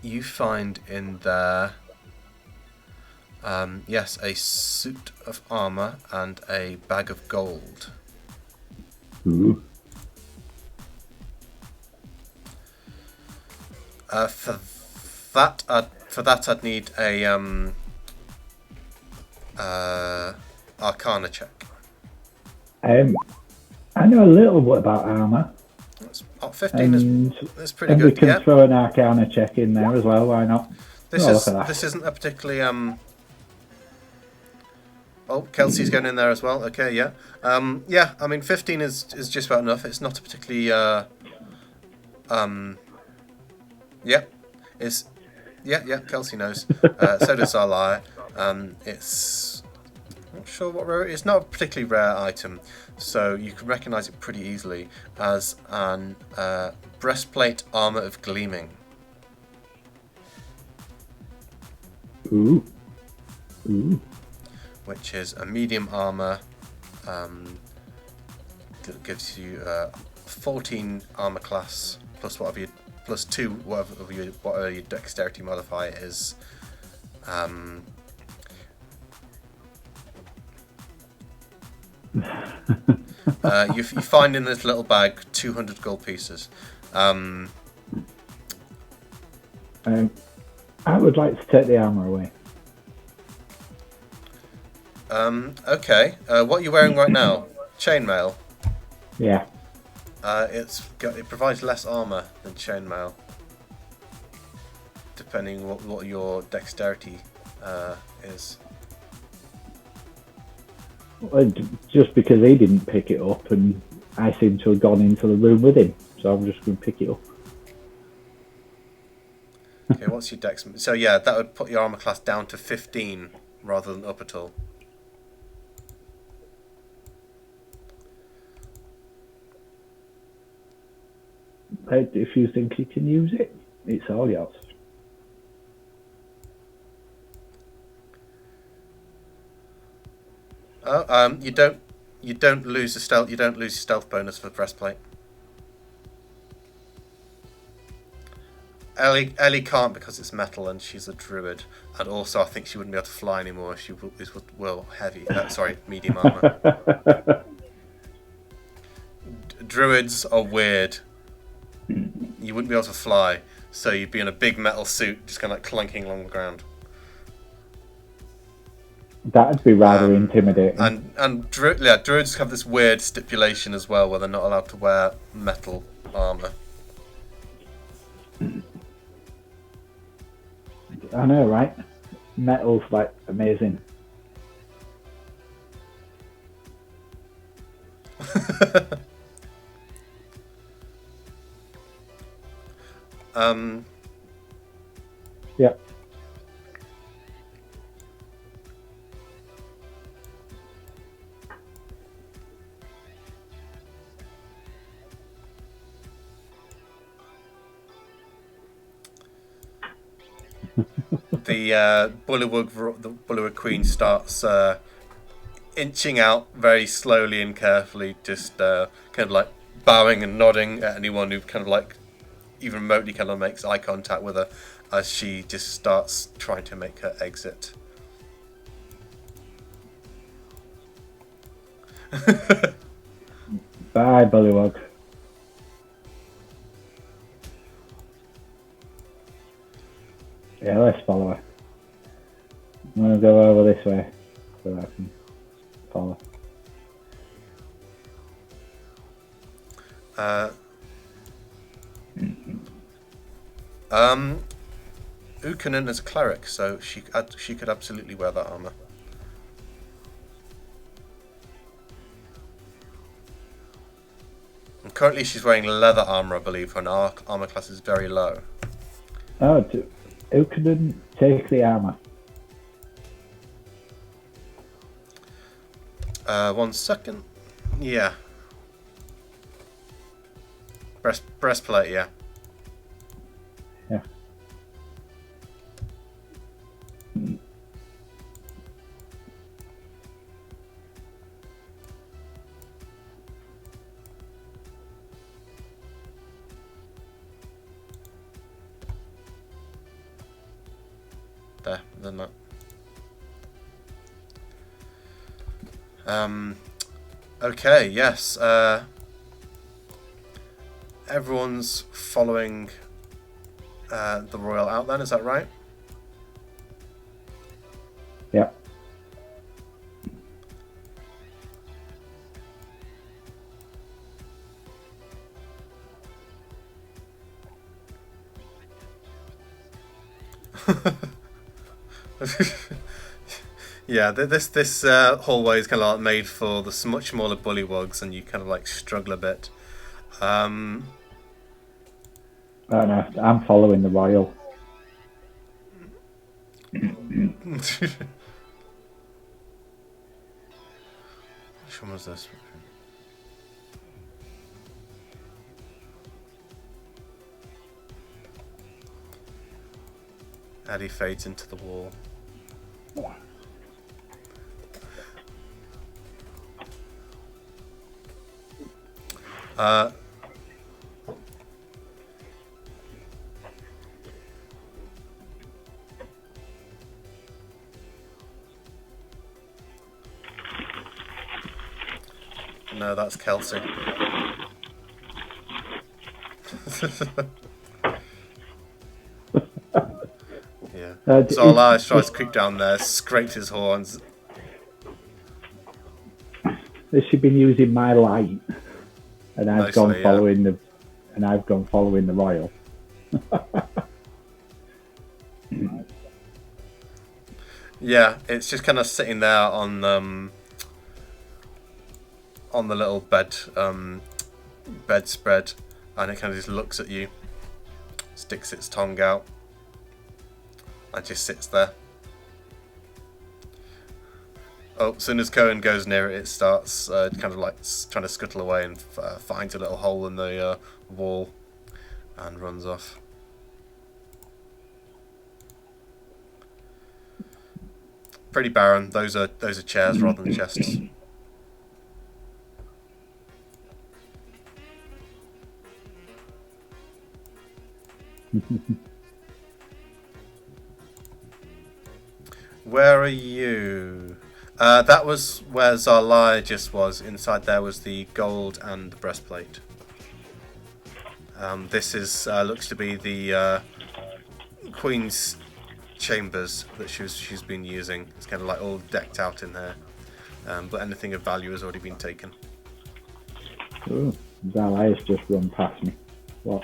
You find in there. Yes, a suit of armor and a bag of gold. Ooh. For that, I'd need a Arcana check. I know a little bit about armor. That's, 15 is pretty and good. we can Yeah. throw an Arcana check in there as well. Why not? This isn't a particularly Oh, Kelsey's going in there as well. Okay, yeah. Yeah, I mean 15 is just about enough. It's not a particularly yeah. Yeah, Kelsey knows. So does Zalai. It's not sure what rare it is. It's not a particularly rare item, so you can recognise it pretty easily as an breastplate armour of gleaming. Ooh. Which is a medium armour that gives you 14 armour class plus whatever you plus 2 whatever your dexterity modifier is. You find in this little bag 200 gold pieces. I would like to take the armor away. Okay. What are you wearing right now? Chainmail. Yeah. It provides less armor than chainmail, depending what your dexterity is. Well, just because he didn't pick it up, and I seem to have gone into the room with him, so I'm just going to pick it up. Okay, what's your dex? So yeah, that would put your armor class down to 15 rather than up at all. If you think you can use it, it's all yours. Oh, you don't lose the stealth. You don't lose your stealth bonus for the breastplate. Ellie can't because it's metal and she's a druid, and also I think she wouldn't be able to fly anymore if she is heavy. Medium armor. Druids are weird. You wouldn't be able to fly, so you'd be in a big metal suit, just kind of like clunking along the ground. That'd be rather intimidating. And druids have this weird stipulation as well, where they're not allowed to wear metal armor. I know, right? Metal's like amazing. Yep. The Bullywug Queen starts inching out very slowly and carefully, just kind of like bowing and nodding at anyone who kind of like even remotely kind of makes eye contact with her, as she just starts trying to make her exit. Bye, Bullywug. Yeah, let's follow her. I'm gonna go over this way so I can follow. Ukanen is a cleric, so she could absolutely wear that armor. And currently she's wearing leather armor, I believe. Her armor class is very low. Oh, who couldn't take the armor? 1 second. Yeah. Breastplate, yeah. Yeah. There, then that. Okay, yes. Everyone's following the royal out then, is that right? Yeah. Yeah, this hallway is kind of like made for the much smaller bullywugs, and you kind of like struggle a bit. Oh no, I'm following the royal. Which one was this? Addy fades into the wall. No, that's Kelsey. Yeah. So Elias tries to creep down there, scraped his horns. Has she been using my light? And I've gone following the royal. Yeah, it's just kind of sitting there on the little bedspread, and it kind of just looks at you, sticks its tongue out, and just sits there. Oh, as soon as Cohen goes near it, it starts kind of like trying to scuttle away and finds a little hole in the wall and runs off. Pretty barren. Those are chairs rather than chests. Where are you? That was where Zarlaya just was. Inside there was the gold and the breastplate. This is looks to be the Queen's chambers that she's been using. It's kind of like all decked out in there, but anything of value has already been taken. Oh, Zalia's just run past me. What?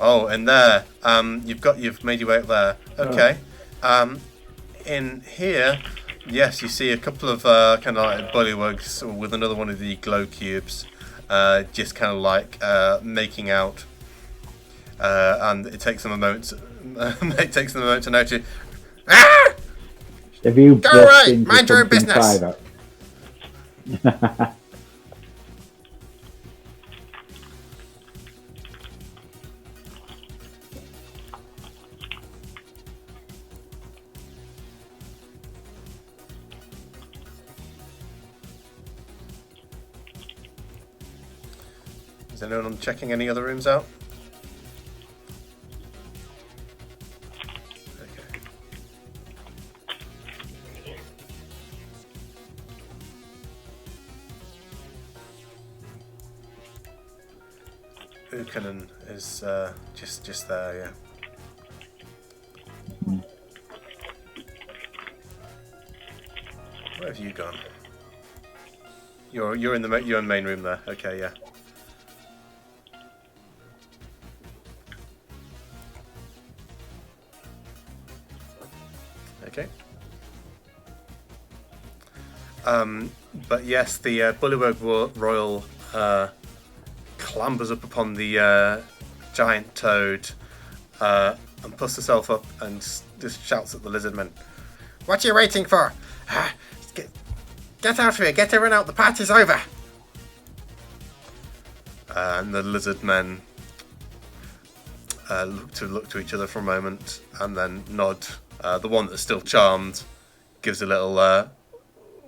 Oh, and there, you've made your way up there. Okay. In here, yes, you see a couple of kind of like bullywugs with another one of the glow cubes, just kind of like making out, and it takes them a moment. It takes them a moment to notice. Ah! Have you Go burst away! into Mind your own something business! private? Is anyone checking any other rooms out? Okay. Ukanen is just there, yeah. Where have you gone? You're in the main room there. Okay, yeah. Okay. But yes, the Bullywug Royal clambers up upon the giant toad and puts herself up and just shouts at the lizardmen. What are you waiting for? Get out of here! Get everyone out! The party's over! And the lizardmen look to each other for a moment and then nod. The one that's still charmed gives a little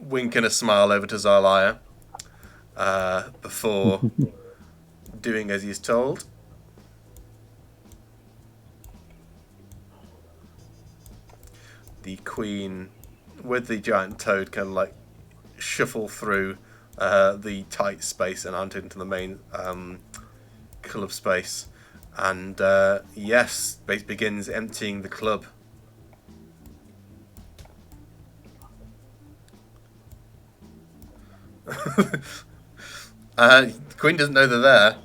wink and a smile over to Zalia before doing as he's told. The queen, with the giant toad, can like shuffle through the tight space and out into the main club space, and yes, begins emptying the club. The Queen doesn't know they're there.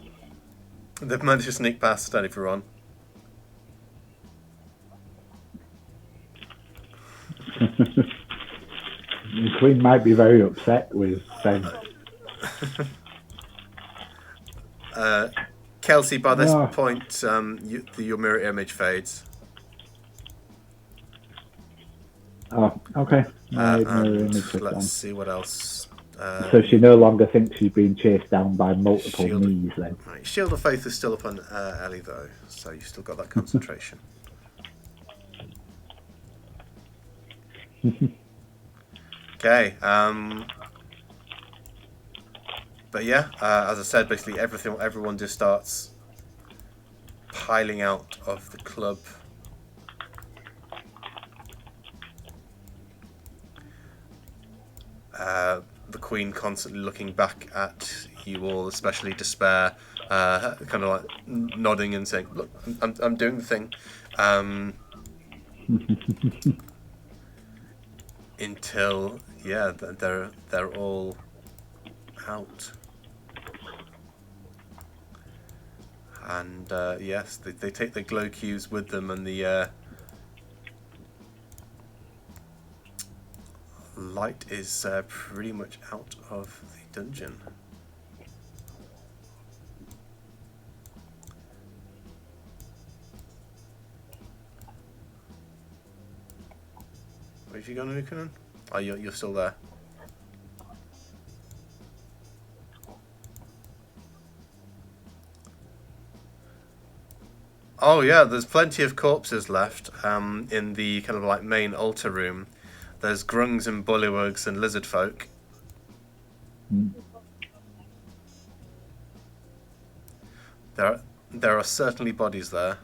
They've managed to sneak past everyone. The Queen might be very upset with them. Kelsey, by this point, your mirror image fades. Oh, okay. My mirror image is Let's on. see what else. So she no longer thinks she's being chased down by multiple Shield- knees then. Right, Shield of Faith is still up on Ellie though, so you've still got that concentration. Okay. But yeah, as I said, basically everyone just starts piling out of the club. The Queen constantly looking back at you all, especially Despair, kind of like nodding and saying, "Look, I'm doing the thing." Until they're all out, and yes, they take the glow cubes with them, and the light is pretty much out of the dungeon. Where have you gone, Nukanen? Oh, you're still there. Oh yeah, there's plenty of corpses left in the kind of like main altar room. There's grungs and bullywugs and lizard folk. There are certainly bodies there.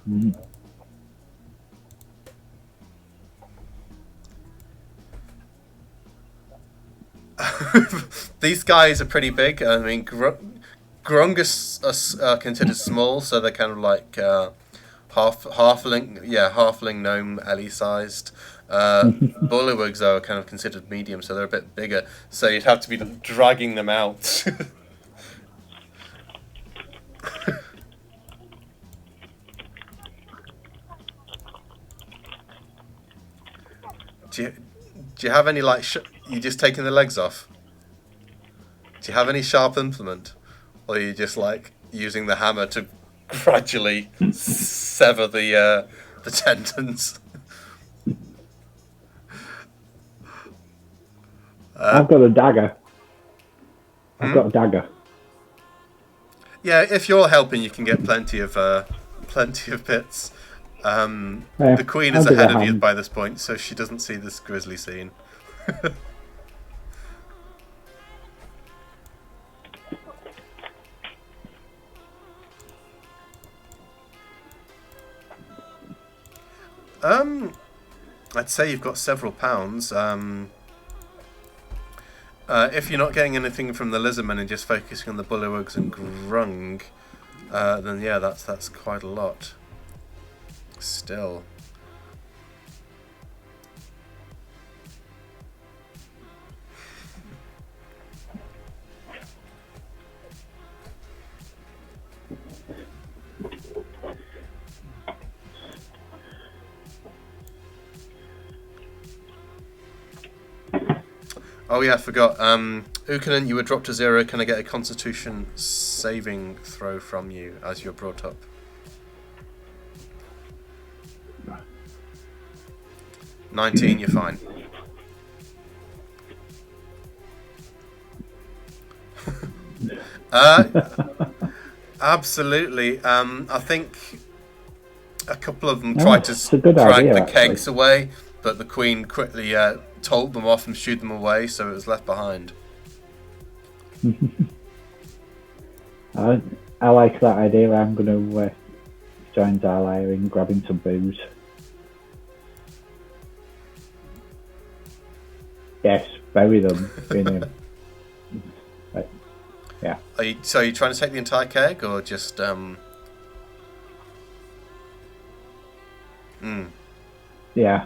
These guys are pretty big. I mean, Grungus are considered small, so they're kind of like halfling gnome Ellie sized. Bullywugs are kind of considered medium, so they're a bit bigger. So you'd have to be dragging them out. Do you have any like you just taking the legs off? Do you have any sharp implement, or are you just like using the hammer to gradually sever the tendons? I've got a dagger. I've got a dagger. Yeah, if you're helping, you can get plenty of bits. The queen is ahead of you by this point, so she doesn't see this grisly scene. I'd say you've got several pounds. If you're not getting anything from the lizardmen and just focusing on the bullywugs and grung, then yeah, that's quite a lot. Still. Oh yeah, I forgot. Ukanen, you were dropped to 0. Can I get a Constitution saving throw from you as you're brought up? No. 19, you're fine. Absolutely. I think a couple of them tried to drag the kegs away, but the Queen quickly told them off and shooed them away, so it was left behind. I like that idea. I'm going to join Zarlair in grabbing some booze. Yes, bury them. Right. Yeah. Are you trying to take the entire keg, or just Yeah,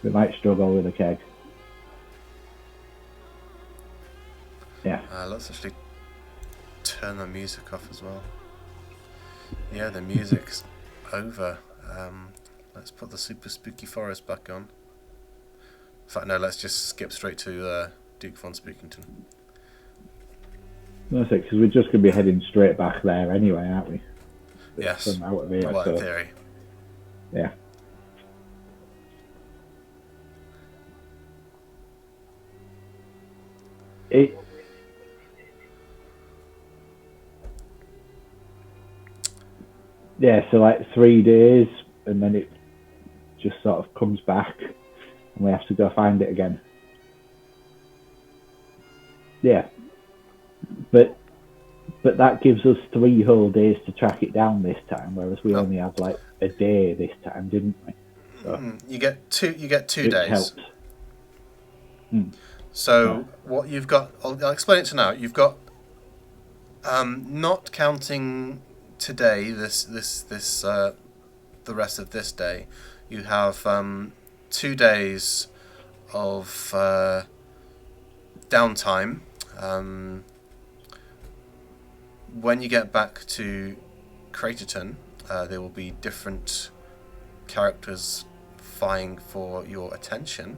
we might struggle with the keg. Yeah. Let's actually turn the music off as well. Yeah, the music's over. Let's put the super spooky forest back on. In fact, no, let's just skip straight to Duke von Spookington. That's it, because we're just going to be heading straight back there anyway, aren't we? Yes. Out of here, well, in theory. Yeah. Yeah, so like 3 days, and then it just sort of comes back, and we have to go find it again. Yeah, but that gives us 3 whole days to track it down this time, whereas we only had like a day this time, didn't we? So you get 2 days. Helps. So what you've got, I'll explain it to now. You've got, not counting today, the rest of this day, you have 2 days of downtime. When you get back to Craterton, there will be different characters vying for your attention,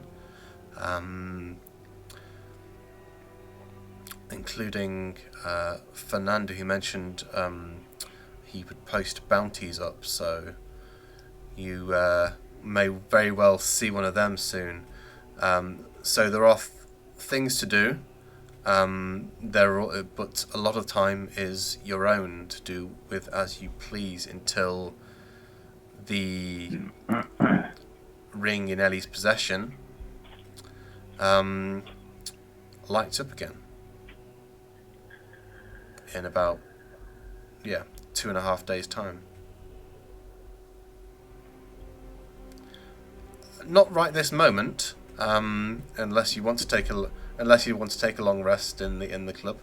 including Fernando, who mentioned he would post bounties up, so you may very well see one of them soon. So there are things to do. But a lot of time is your own to do with as you please until the ring in Ellie's possession lights up again in about 2.5 days time. Not right this moment, unless you want to take unless you want to take a long rest in the club.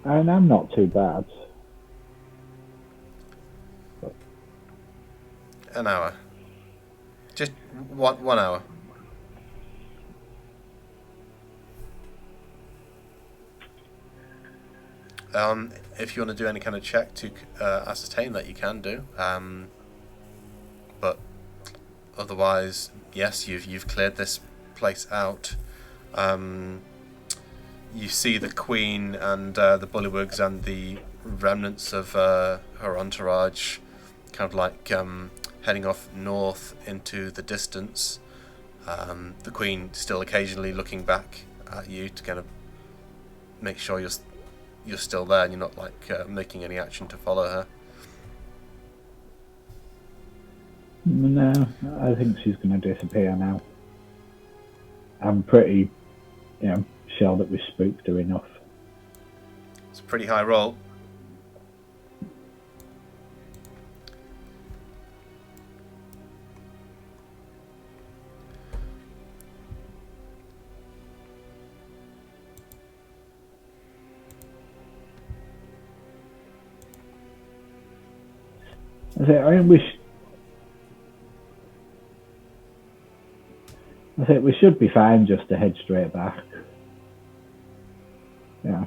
And I'm not too bad. An hour. Just 1 hour. If you want to do any kind of check to ascertain that, you can do. But otherwise, yes, you've cleared this place out. You see the Queen and the Bullywugs and the remnants of her entourage, kind of like heading off north into the distance. The Queen still occasionally looking back at you to kind of make sure you're still there and you're not like making any action to follow her. No, I think she's going to disappear now. I'm pretty, sure that we spooked her enough. It's a pretty high roll. I think we should be fine just to head straight back. Yeah.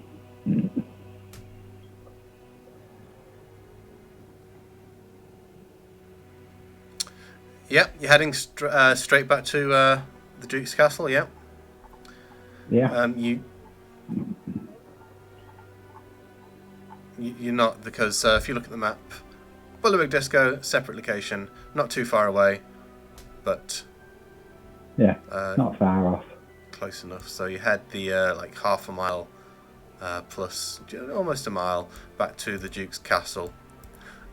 Yeah, you're heading straight back to the Duke's Castle. Yeah. Yeah. You're not, because if you look at the map, Bullywug Disco, separate location, not too far away, but Yeah. Not far off. Close enough. So you head the like half a mile plus almost a mile back to the Duke's Castle.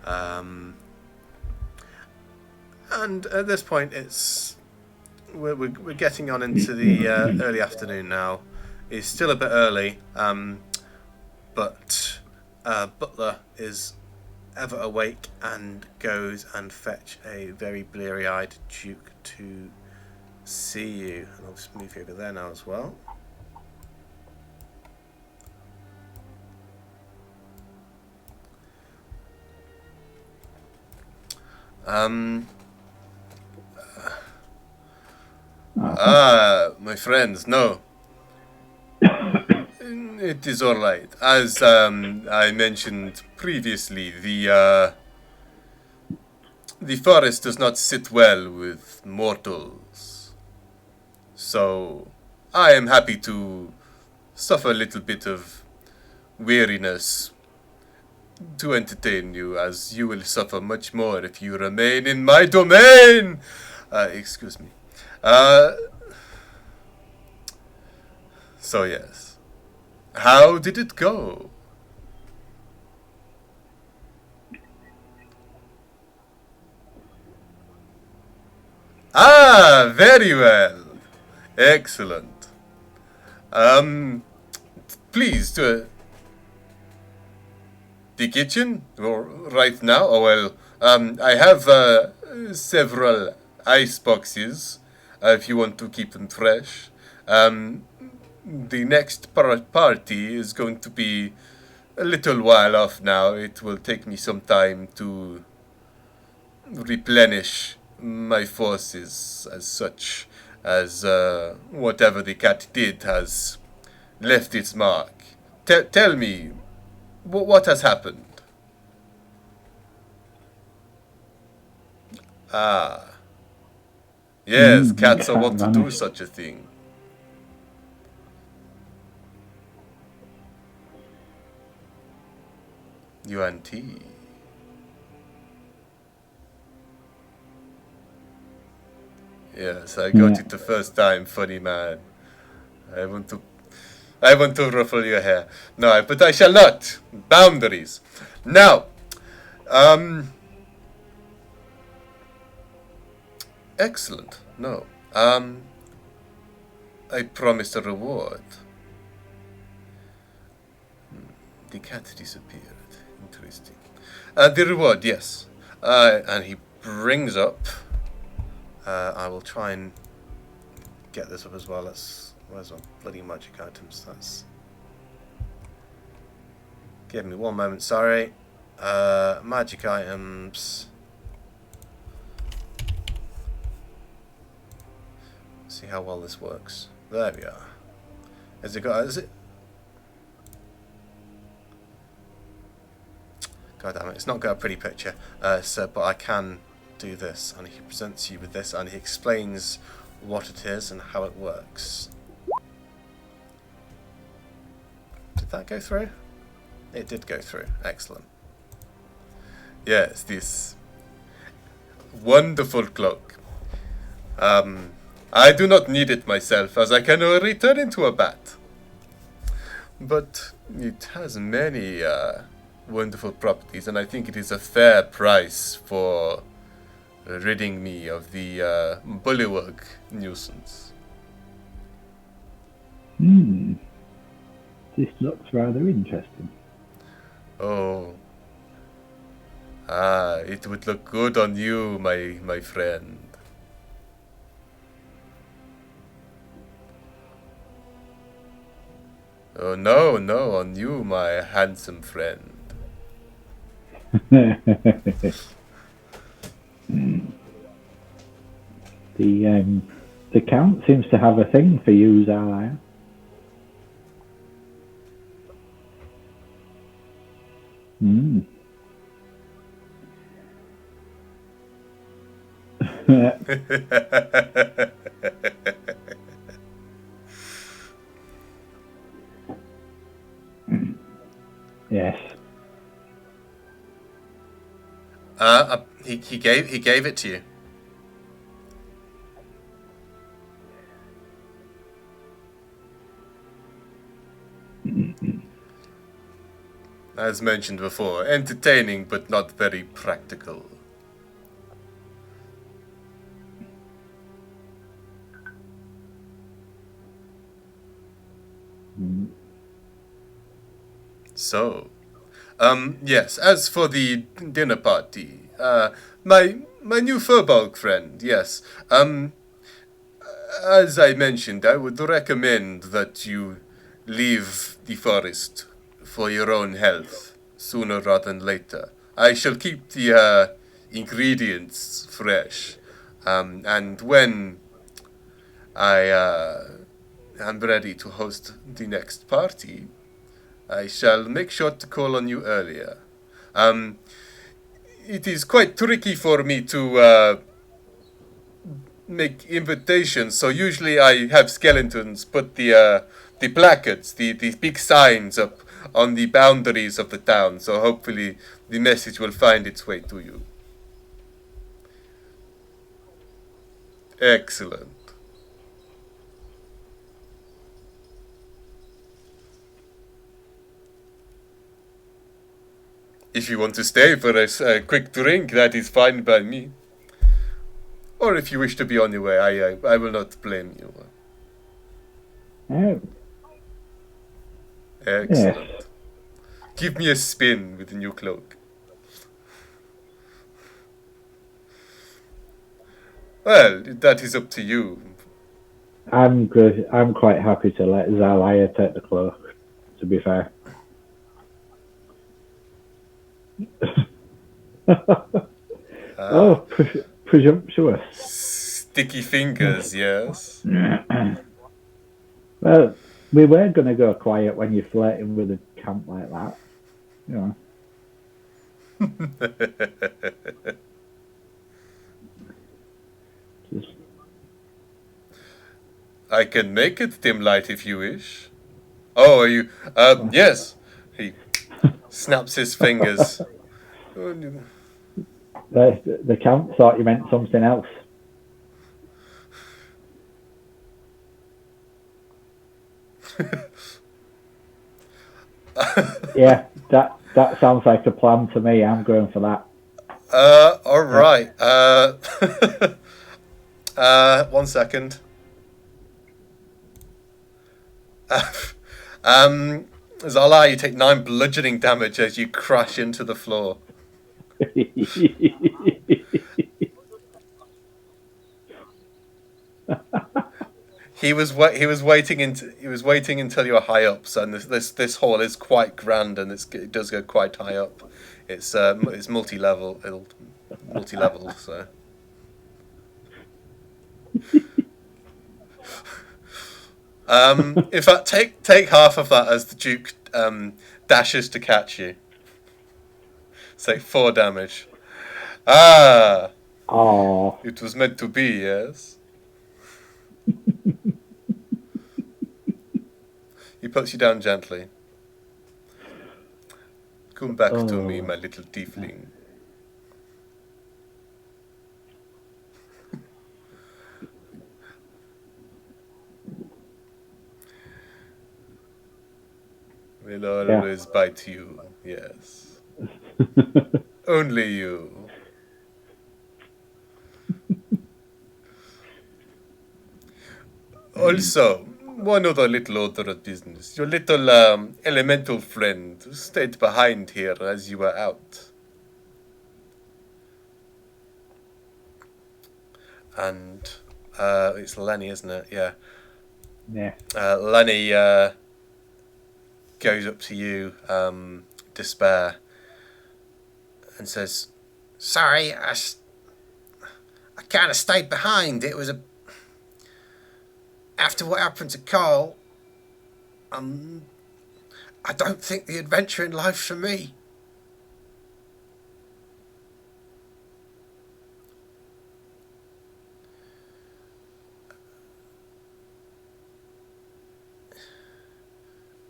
And at this point, we're getting on into the early afternoon now. It's still a bit early, but Butler is ever awake and goes and fetch a very bleary-eyed Duke to see you. And I'll just move you over there now as well. My friends, no. It is all right. As I mentioned previously, the forest does not sit well with mortals. So I am happy to suffer a little bit of weariness to entertain you, as you will suffer much more if you remain in my domain. Excuse me. So yes. How did it go? Ah, very well. Excellent. Please, the kitchen or right now? Oh well, I have several ice boxes if you want to keep them fresh. The next party is going to be a little while off now. It will take me some time to replenish my forces, as such as whatever the cat did has left its mark. Tell me, what has happened? Ah, yes, cats are wont to do such a thing. UNT. Yes, I got it the first time, funny man. I want to ruffle your hair. No, but I shall not. Boundaries. Now, excellent. No. I promised a reward. The cat disappeared. Interesting. The reward, yes. And he brings up. I will try and get this up as well. Where's my bloody magic items? Give me one moment, sorry. Magic items. See how well this works. There we are. Is it? God damn it, it's not got a pretty picture. But I can do this, and he presents you with this, and he explains what it is and how it works. Did that go through? It did go through. Excellent. Yes, this wonderful cloak. I do not need it myself, as I can return into a bat. But it has many wonderful properties, and I think it is a fair price for ridding me of the bullywug nuisance. This looks rather interesting. Oh. It would look good on you, my friend. Oh, no, on you, my handsome friend. The Count seems to have a thing for you, Zalaya. Yes. He gave it to you. As mentioned before, entertaining but not very practical. So, yes, as for the dinner party, my new furball friend, yes, as I mentioned, I would recommend that you leave the forest for your own health sooner rather than later. I shall keep the ingredients fresh, and when I am ready to host the next party, I shall make sure to call on you earlier. It is quite tricky for me to make invitations, so usually I have skeletons put the placards, the big signs up on the boundaries of the town, so hopefully the message will find its way to you. Excellent. If you want to stay for a quick drink, that is fine by me. Or if you wish to be on your way, I will not blame you. Oh. Excellent. Yes. Give me a spin with the new cloak. Well, that is up to you. I'm good. I'm quite happy to let Zalaya take the cloak, to be fair. Oh, presumptuous. Sticky fingers, yes. Well, we were going to go quiet when you're flirting with a camp like that. You know. Just, I can make it dim light if you wish. Oh, are you? Yes. He snaps his fingers. the camp thought you meant something else. Yeah, that sounds like a plan to me. I'm going for that. All right. 1 second. Zala, you take 9 bludgeoning damage as you crash into the floor. He was waiting until you were high up. So this hall is quite grand, and it does go quite high up. It's multi-level, so. In fact, take half of that as the Duke dashes to catch you. Say 4 damage. Ah, Oh, it was meant to be, yes. He puts you down gently. Come back to me, my little tiefling. Will always bite you, yes. Only you. Also, one other little order of business. Your little elemental friend stayed behind here as you were out. And it's Lenny, isn't it? Yeah. yeah. Lenny goes up to you, Despair, and says, "Sorry, I kind of stayed behind. It was after what happened to Carl. I don't think the adventure in life's for me."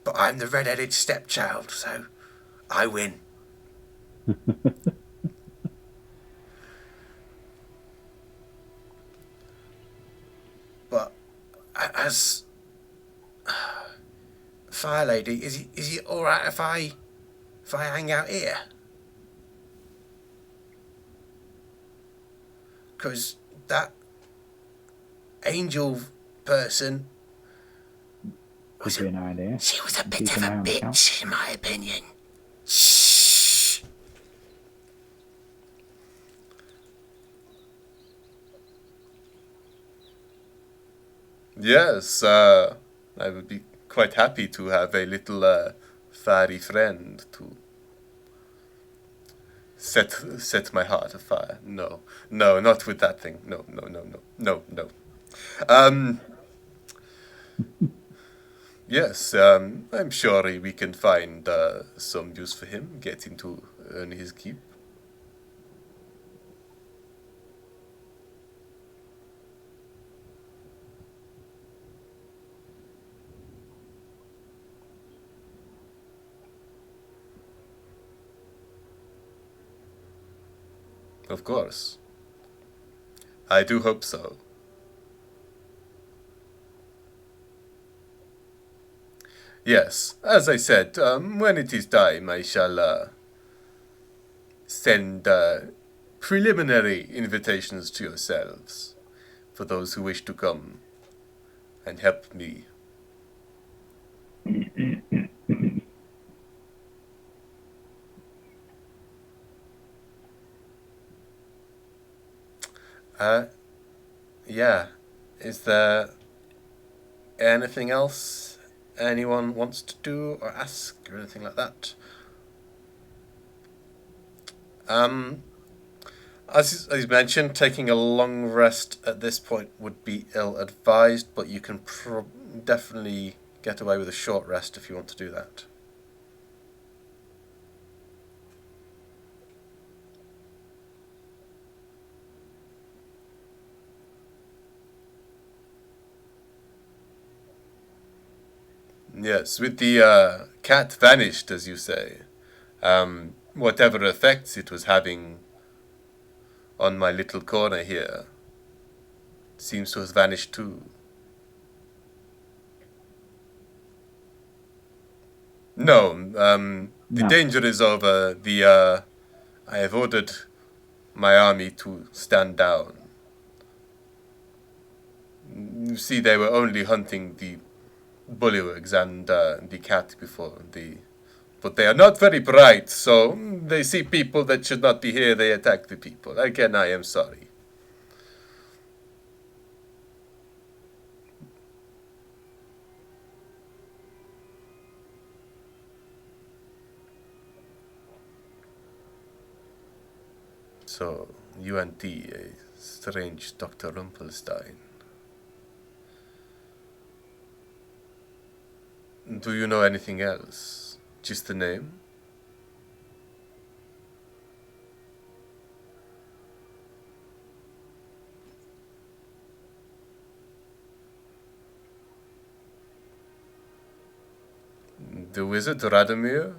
But I'm the red-headed stepchild, so I win. But as Fire Lady, is it all right if I hang out here? Because that angel person Could be an idea. she was a bit Keep of an a eye on the count. bitch, in my opinion. Shh. Yes, I would be quite happy to have a little fairy friend to set my heart afire. No, not with that thing. No. Um, yes, I'm sure we can find some use for him, get him to earn his keep. Of course. I do hope so. Yes, as I said, when it is time, I shall send preliminary invitations to yourselves for those who wish to come and help me. Yeah. Is there anything else anyone wants to do or ask or anything like that? As mentioned, taking a long rest at this point would be ill-advised, but you can definitely get away with a short rest if you want to do that. Yes, with the cat vanished, as you say. Whatever effects it was having on my little corner here seems to have vanished too. No, the No. danger is over. I have ordered my army to stand down. You see, they were only hunting the bullywugs and the cat before. But they are not very bright, so they see people that should not be here, they attack the people. Again, I am sorry. So, you and the strange Dr. Rumpelstein. Do you know anything else? Just the name? The wizard Radomir?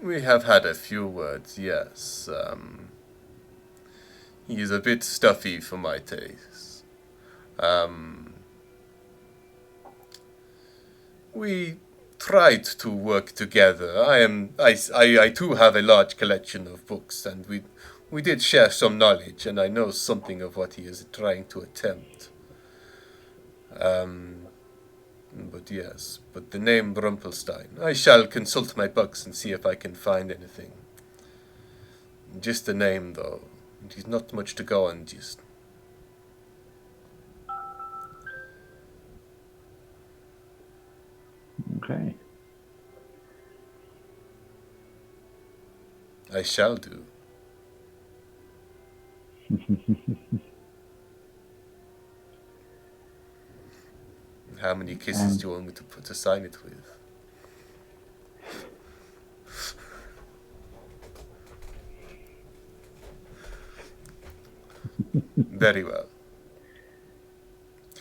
We have had a few words, yes. He is a bit stuffy for my taste. We tried to work together. I too have a large collection of books, and we did share some knowledge, and I know something of what he is trying to attempt. But the name Rumpelstein. I shall consult my books and see if I can find anything. Just the name, though. It is not much to go on, just. Okay. I shall do. How many kisses do you want me to sign it with? Very well.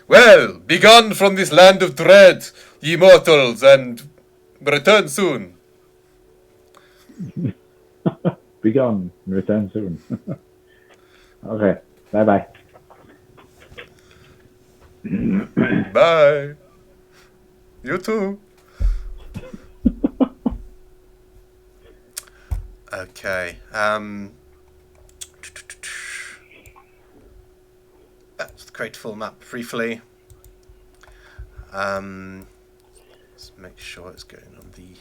Well, begone from this land of dread, ye mortals, and return soon. Be gone and return soon. Okay. Bye-bye. Bye. You too. Okay. Let's create a full map briefly. Let's make sure it's going on the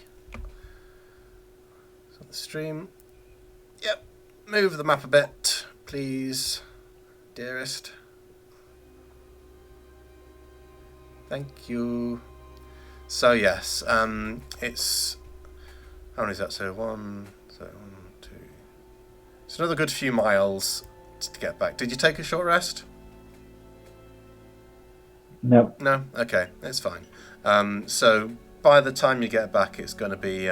stream. Yep. Move the map a bit, please, dearest. Thank you. So yes, it's how many is that? So one, two. It's another good few miles to get back. Did you take a short rest? No. No? Okay, it's fine. So by the time you get back, it's going to be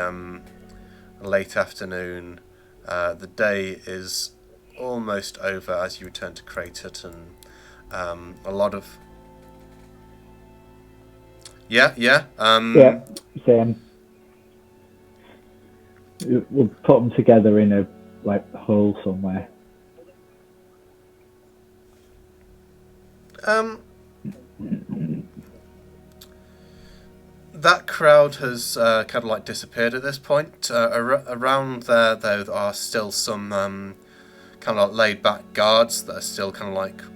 late afternoon. The day is almost over as you return to Creighton. A lot of... Yeah. Yeah, same. We'll put them together in a hole somewhere. That crowd has kind of disappeared at this point. Around there, though, there are still some kind of laid back guards that are still kind of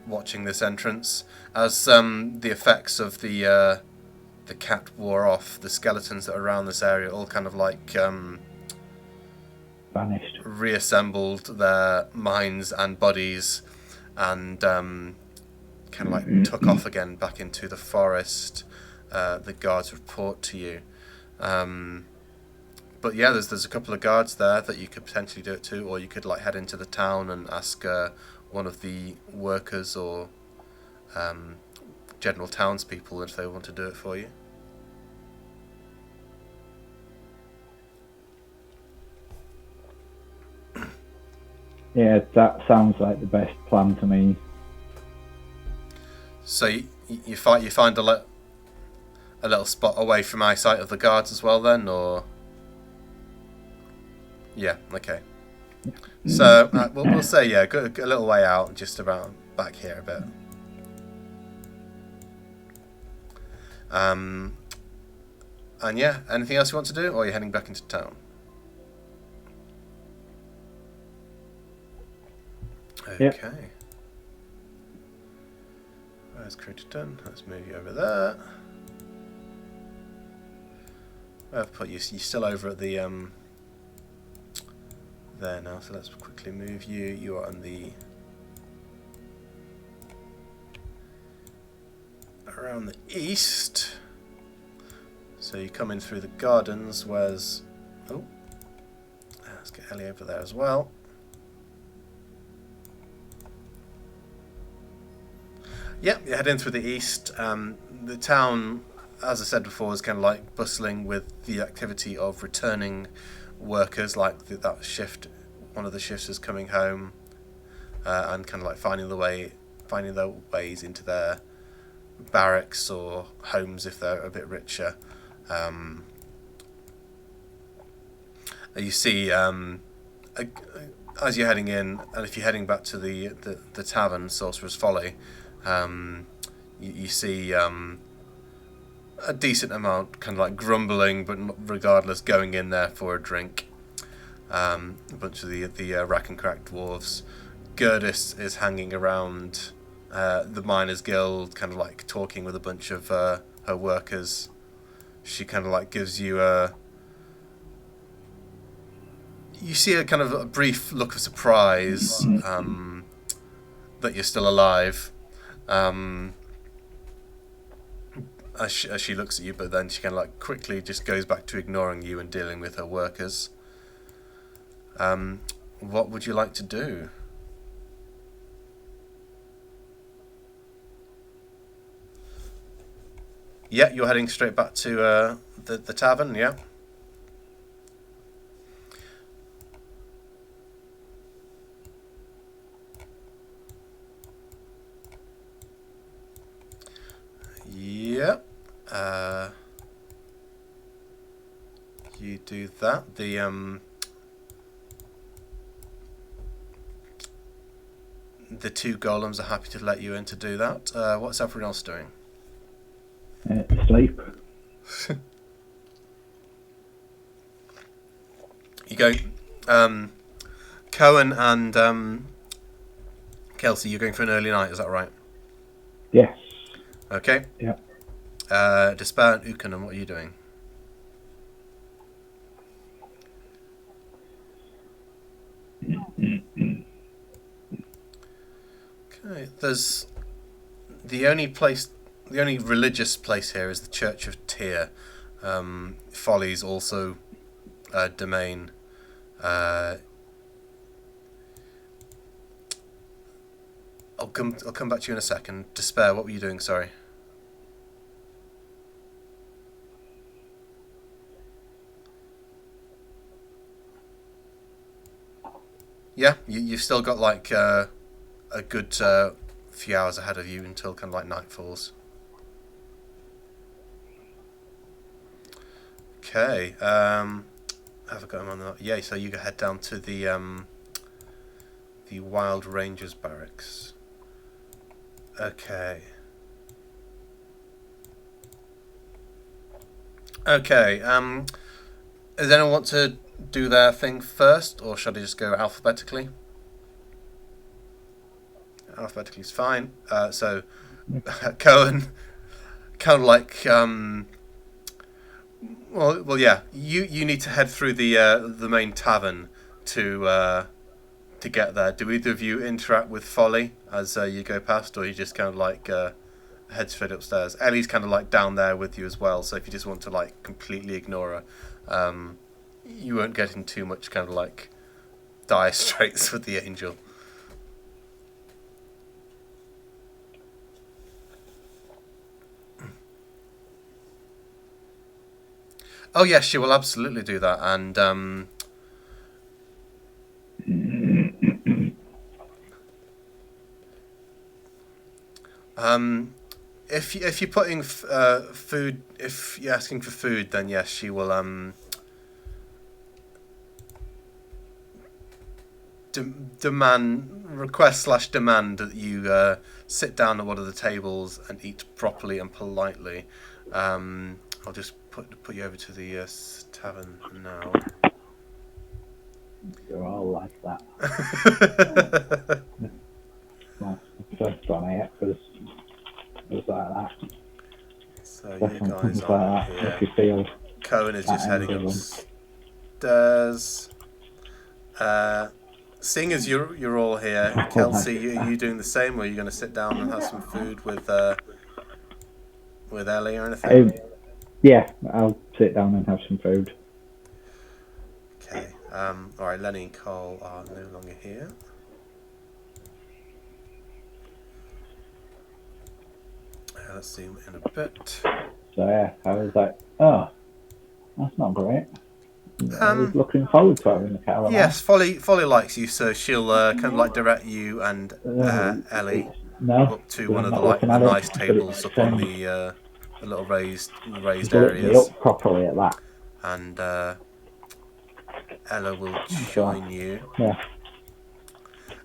watching this entrance. As the effects of the cat wore off, the skeletons that are around this area all kind of vanished, reassembled their minds and bodies, and kind of took off again back into the forest. The guards report to you. But yeah, there's a couple of guards there that you could potentially do it to, or you could head into the town and ask one of the workers or general townspeople if they want to do it for you. Yeah, that sounds like the best plan to me. So you find a little spot away from eyesight of the guards as well, then, or yeah, okay. So we'll say go a little way out, just around back here a bit. And yeah, anything else you want to do, or are you heading back into town? Okay. Yep. Where's created done? Let's move you over there. I've put you. You're still over at the there now. So let's quickly move you. You are on the around the east. So you come in through the gardens. Where's let's get Ellie over there as well. Yep, you head in through the east. The town, as I said before, is kind of like bustling with the activity of returning workers. Like that shift, one of the shifts is coming home, and kind of like finding their ways into their barracks or homes if they're a bit richer. You see, as you're heading in, and if you're heading back to the tavern, Sorcerer's Folly. You see a decent amount, kind of like grumbling, but regardless, going in there for a drink. A bunch of the rack and crack dwarves. Gerdis is hanging around the Miners' Guild, kind of like talking with a bunch of her workers. She kind of like gives you you see a kind of a brief look of surprise that you're still alive. As she looks at you, but then she kind of like quickly just goes back to ignoring you and dealing with her workers. What would you like to do? Yeah, you're heading straight back to the tavern, yeah? Yep. You do that. The two golems are happy to let you in to do that. What's everyone else doing? Sleep. You go. Cohen and Kelsey, you're going for an early night, is that right? Yes. Okay. Yeah. Despair and Ukanon, what are you doing? Okay. There's the only religious place here is the Church of Tyr. Folly's also a domain. I'll come back to you in a second. Despair, what were you doing? Sorry. Yeah, you've still got like a good few hours ahead of you until kind of like night falls. Okay. Have I got him on the? Yeah. So you head down to the Wild Rangers barracks. Okay. Okay. Does anyone want to do their thing first, or should I just go alphabetically? Alphabetically is fine. So, Cohen, kind of like, well, yeah. You need to head through the main tavern to get there. Do either of you interact with Folly as you go past, or you just kind of like head straight upstairs? Ellie's kind of like down there with you as well. So if you just want to like completely ignore her, you won't get in too much kind of like dire straits with the angel. Oh yes, she will absolutely do that, and if you're putting food, if you're asking for food, then yes, she will request/demand that you sit down at one of the tables and eat properly and politely. I'll just put you over to the tavern now. You're all like that. Well, the first one I ate was like that. So you Second one guys was like are that. here. If you feel Cohen is just that heading end of upstairs. Seeing as you're all here, Kelsey, are you doing the same, or are you going to sit down and have some food with Ellie or anything? Yeah, I'll sit down and have some food. Okay. All right. Lenny and Cole are no longer here. Let's see in a bit. So yeah, I was like, oh, that's not great. I was looking forward to having the calamari. Yes, Folly likes you, so she'll kind of like direct you and Ellie up to one of the nice tables up on the little raised Me areas, up properly at that. and Ella will join you. Yeah.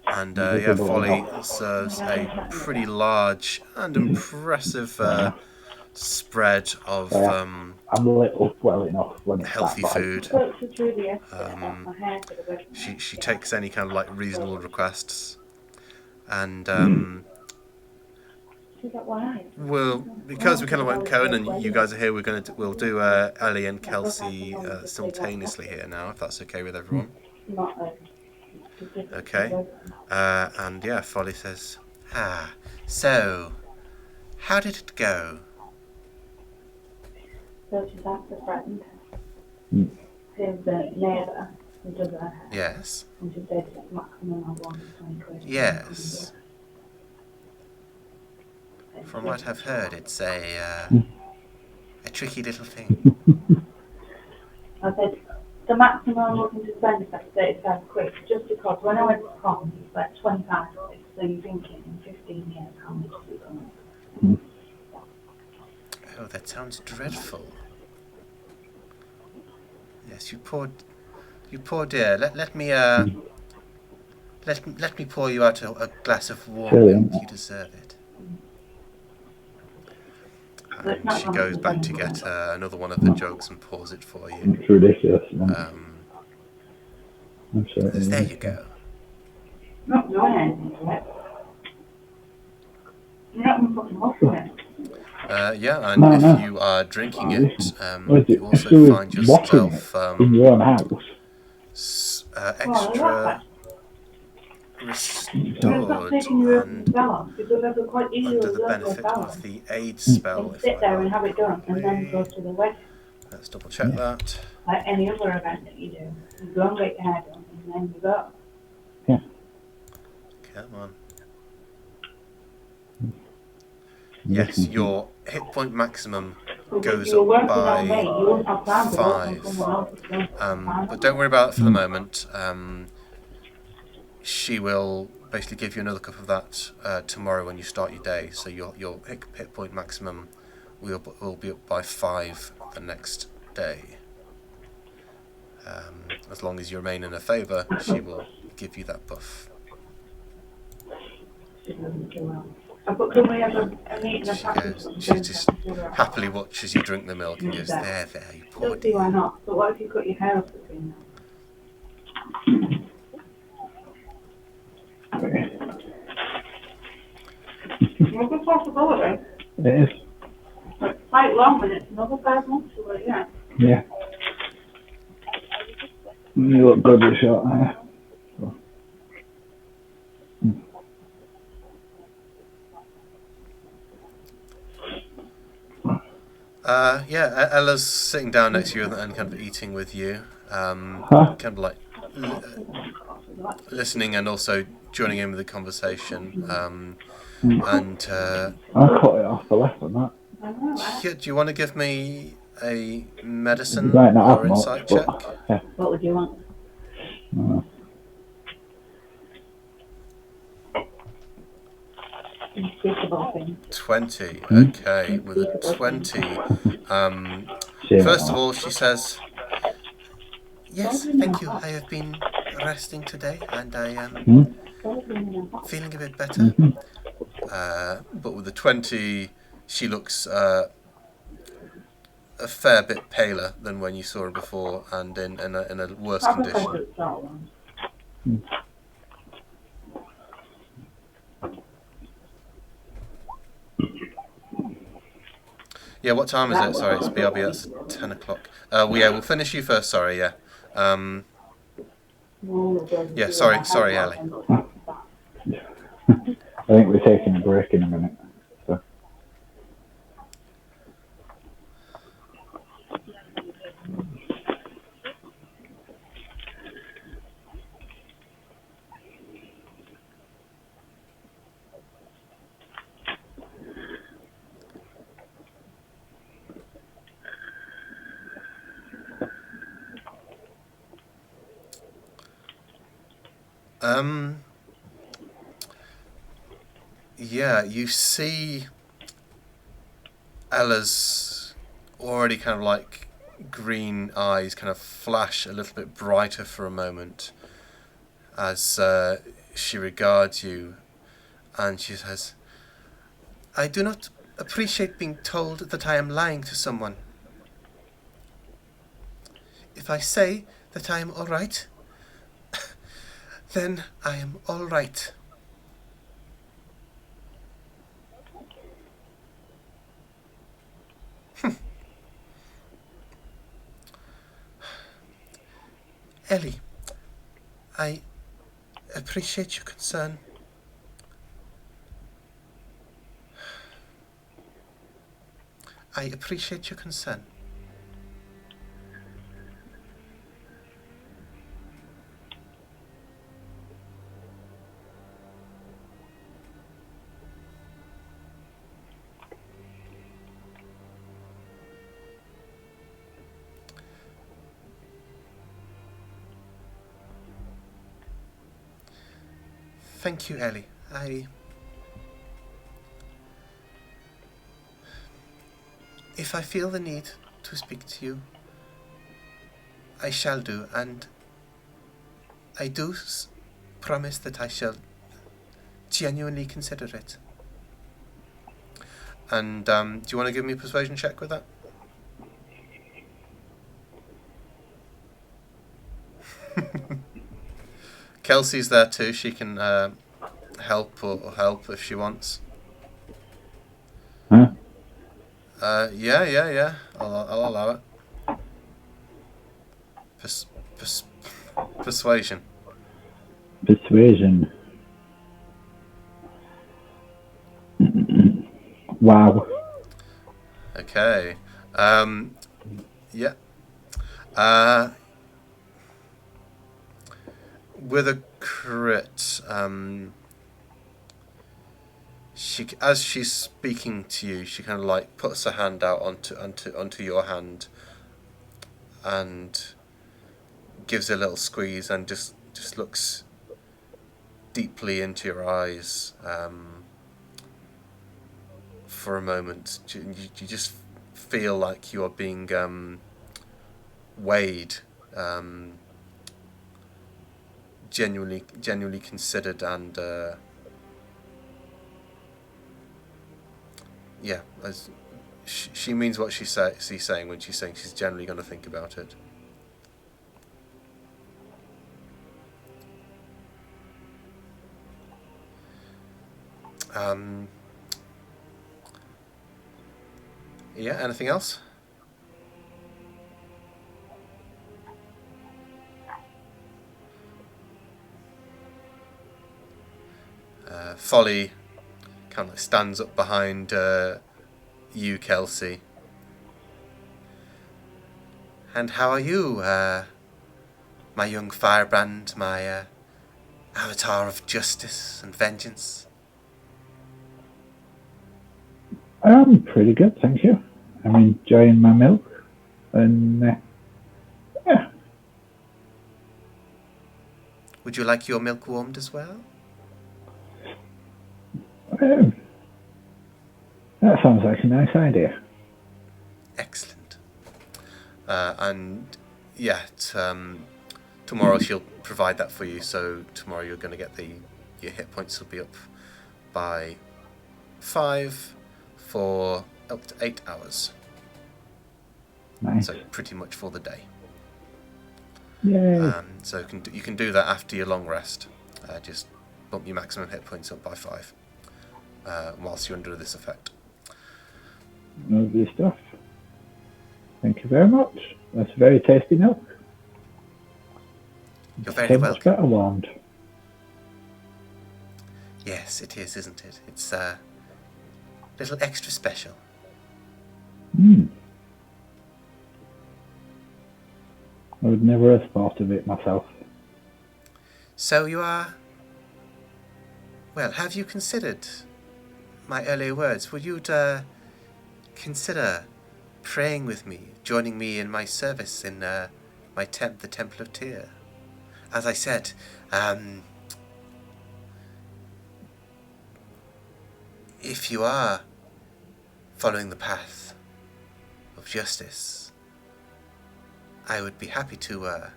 And Folly serves a pretty large and impressive spread of I'm lit up well enough when it's healthy that food. She takes any kind of like reasonable requests, and well, because we kind of went Cohen and you guys are here, we'll do Ellie and Kelsey simultaneously here now, if that's okay with everyone. Okay, and yeah, Folly says, so how did it go? So she's asked a friend who's a neighbour who does her hair. Yes. And she said it's maximum of 120 quid. Yes. From what I've heard, it's a tricky little thing. I said, the maximum I'm looking to spend is like 35 quid, just because when I went to prom, it's like 25 quid, so you're thinking in 15 years how much is it going to be? Oh, that sounds dreadful. Yes, you poor dear. Let me pour you out a glass of warm milk. You deserve it. And she goes back to get another one of the jugs and pours it for you. It's ridiculous. There you go. Not doing anything to it. You're not even putting off with it. Yeah, and if you are drinking it, you also find yourself in your own house. Extra restored and under the benefit of the aid spell. Sit there and have it done, and then go to the wedding. Let's double check that. Like any other event that you do, you go and get your hair done, and then you go. Yeah. Come on. Yes, your hit point maximum goes up by 5. But don't worry about it for the moment. She will basically give you another cup of that tomorrow when you start your day. So your hit point maximum will be up by 5 the next day. As long as you remain in her favour, she will give you that buff. She just happily watches you drink the milk and goes, there, you poor dear. Why not? But what if you cut your hair off between them? It's a possibility. It is. It's quite long, but it's another 5 months away, yeah. Yeah. You look good with short hair. Yeah, Ella's sitting down next to you and kind of eating with you, kind of like listening and also joining in with the conversation. And I'll cut it off the left on that. yeah, do you want to give me a medicine Right, not or have insight much, check? but, yeah. What would you want? Unspeakable things. 20. Okay, with a 20. First of all, she says, yes, thank you. I have been resting today and I am feeling a bit better. But with the 20, she looks a fair bit paler than when you saw her before, and in a worse Have a look condition. at that one. Yeah, what time is it? Sorry, it's BRB. That's 10 o'clock. We'll finish you first. Sorry, yeah. Yeah, sorry, Ali. I think we're taking a break in a minute. So. Yeah, you see Ella's already kind of like green eyes kind of flash a little bit brighter for a moment as she regards you, and she says, "I do not appreciate being told that I am lying to someone. If I say that I am all right, then I am all right." Ellie, I appreciate your concern. I appreciate your concern. Thank you, Ellie. If I feel the need to speak to you, I shall do, and I do promise that I shall genuinely consider it. And do you want to give me a persuasion check with that? Kelsey's there too. She can help or help if she wants. Huh? Yeah. I'll allow it. Persuasion. Persuasion. Wow. Okay. Yeah. With a crit, as she's speaking to you, she kind of like puts her hand out onto your hand, and gives a little squeeze, and just looks deeply into your eyes for a moment. You just feel like you are being weighed, genuinely considered, and yeah, as she means what she's saying when she's saying she's generally going to think about it. Yeah, anything else? Folly kind of stands up behind you, Kelsey. And how are you, my young firebrand, my avatar of justice and vengeance? I'm pretty good, thank you. I'm enjoying my milk, and yeah. Would you like your milk warmed as well? That sounds like a nice idea. Excellent. And yeah, tomorrow she'll provide that for you. So tomorrow you're going to get your hit points will be up by 5 for up to 8 hours. Nice. So pretty much for the day. Yay. So you can do that after your long rest. Just bump your maximum hit points up by 5 whilst you're under this effect. Lovely stuff. Thank you very much. That's a very tasty milk. You're very So much welcome. better wand. Yes, it is, isn't it? It's a little extra special. I would never have thought of it myself. So you are... Well, have you considered my earlier words? Would you consider praying with me, joining me in my service in my the Temple of Tyr? As I said, if you are following the path of justice, I would be happy to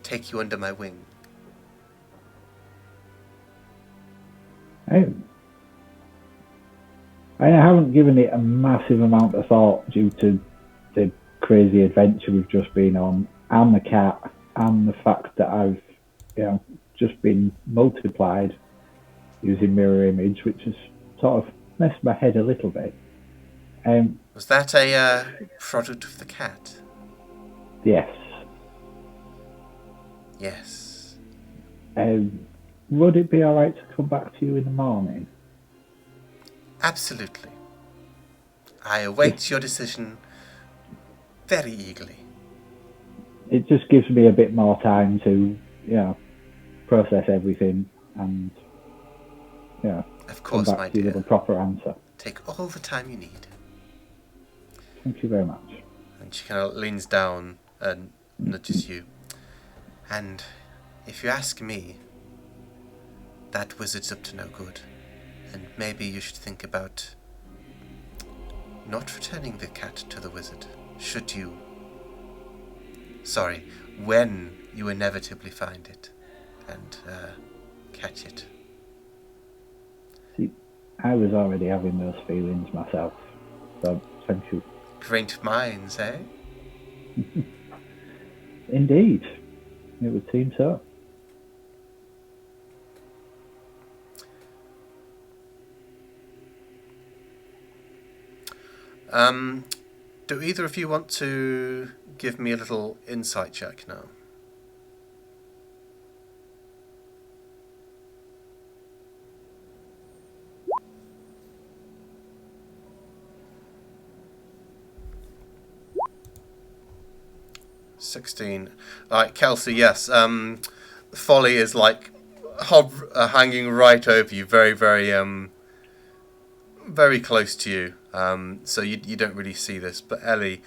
take you under my wing. I haven't given it a massive amount of thought due to the crazy adventure we've just been on, and the cat, and the fact that I've, just been multiplied using mirror image, which has sort of messed my head a little bit. Was that a product of the cat? Yes. Yes. Would it be alright to come back to you in the morning? Absolutely. I await your decision very eagerly. It just gives me a bit more time to, process everything and, Of come course, back my to you dear. with a proper answer. Take all the time you need. Thank you very much. And she kind of leans down and nudges you. And if you ask me, that wizard's up to no good. And maybe you should think about not returning the cat to the wizard. When you inevitably find it and catch it. See, I was already having those feelings myself, so thank you. Great minds, eh? Indeed, it would seem so. Do either of you want to give me a little insight check now? $16. Alright, Kelsey, yes. Folly is like hanging right over you, very, very, very close to you. So you don't really see this. But Ellie,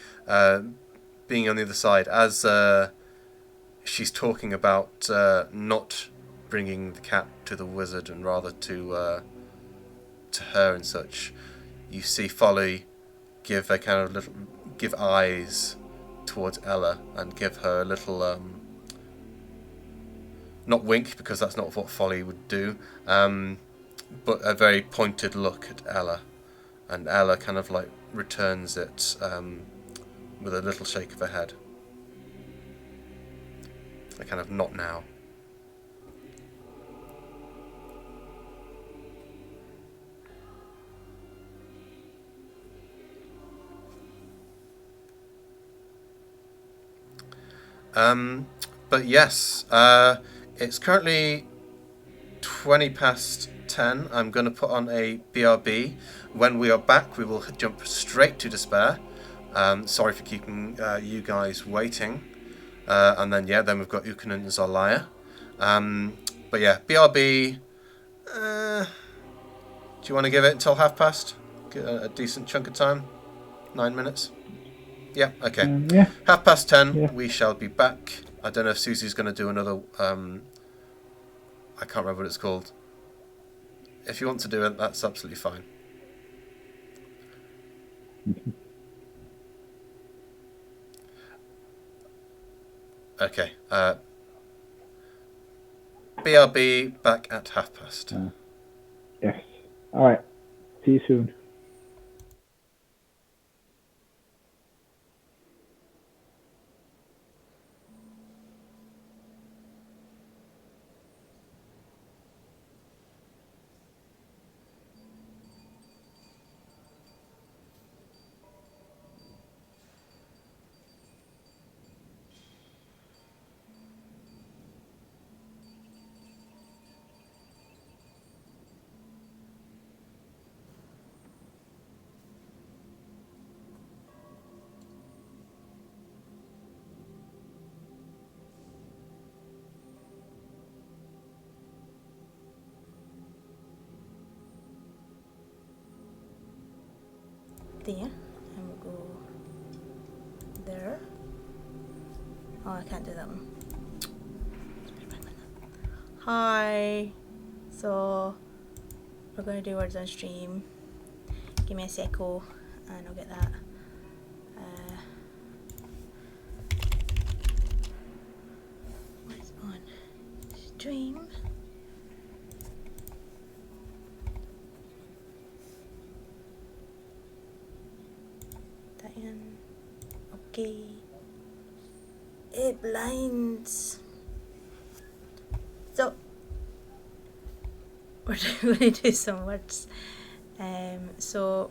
being on the other side, as she's talking about not bringing the cat to the wizard and rather to her and such, you see Folly give a kind of little, give eyes towards Ella and give her a little, not wink because that's not what Folly would do, but a very pointed look at Ella, and Ella kind of like returns it with a little shake of her head. A kind of not now. But yes, it's currently 20 past 10. I'm going to put on a BRB. When we are back, we will jump straight to Despair. Sorry for keeping you guys waiting. And then we've got Ukon and Zolaya. But yeah, BRB. Do you want to give it until past? Get a decent chunk of time? 9 minutes? Yeah, okay. Yeah. 10:30, Yeah. we shall be back. I don't know if Susie's going to do another, I can't remember what it's called. If you want to do it, that's absolutely fine. Okay. BRB back at 30:30. Yes. All right. See you soon. there, and we'll go there. Oh, I can't do that one. Hi. So we're going to do words on stream. Give me a secco, and I'll get that. What's on stream? Diane. Okay. It blinds. So we're going to do some words. So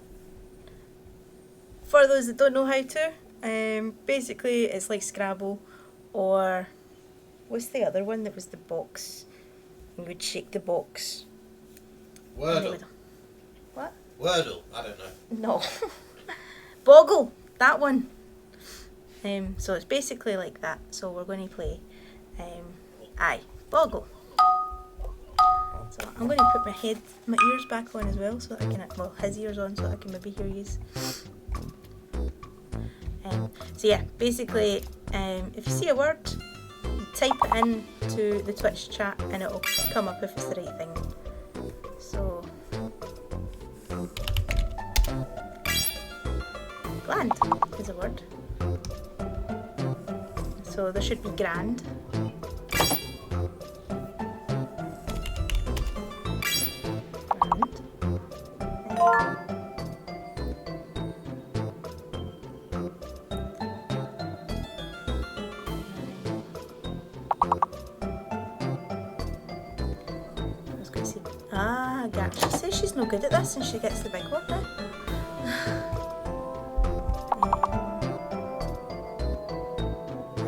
for those that don't know how to, basically it's like Scrabble, or what's the other one that was the box? You would shake the box. Wordle. What? Wordle. I don't know. No. Boggle. That one. So it's basically like that. So we're going to play. Boggle. So I'm going to put my ears back on as well, so that I can, well, his ears on, so I can maybe hear you. So yeah, basically, if you see a word, you type it into the Twitch chat, and it'll come up if it's the right thing. So, bland is a word. So there should be grand. She says she's no good at this, and she gets the big one now.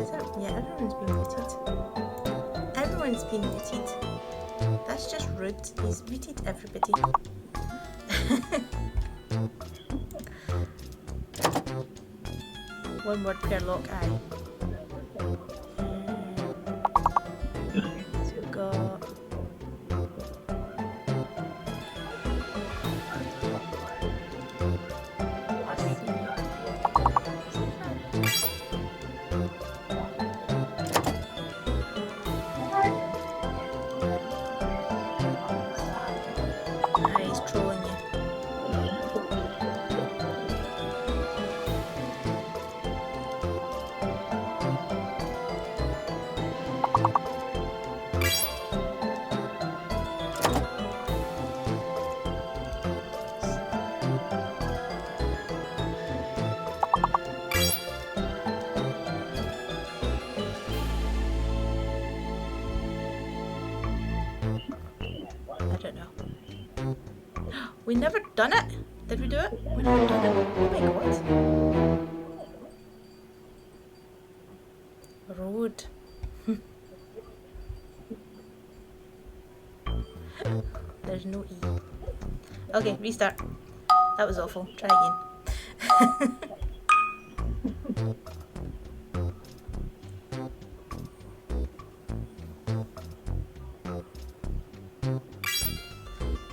Is it? Yeah, everyone's been muted. Everyone's been muted. That's just rude. He's muted everybody. One word per lock eye. So we've got he's trolling you. I don't know. We never done it. Did we do it? We never done it. Oh my god. Road. There's no E. Okay, restart. That was awful. Try again.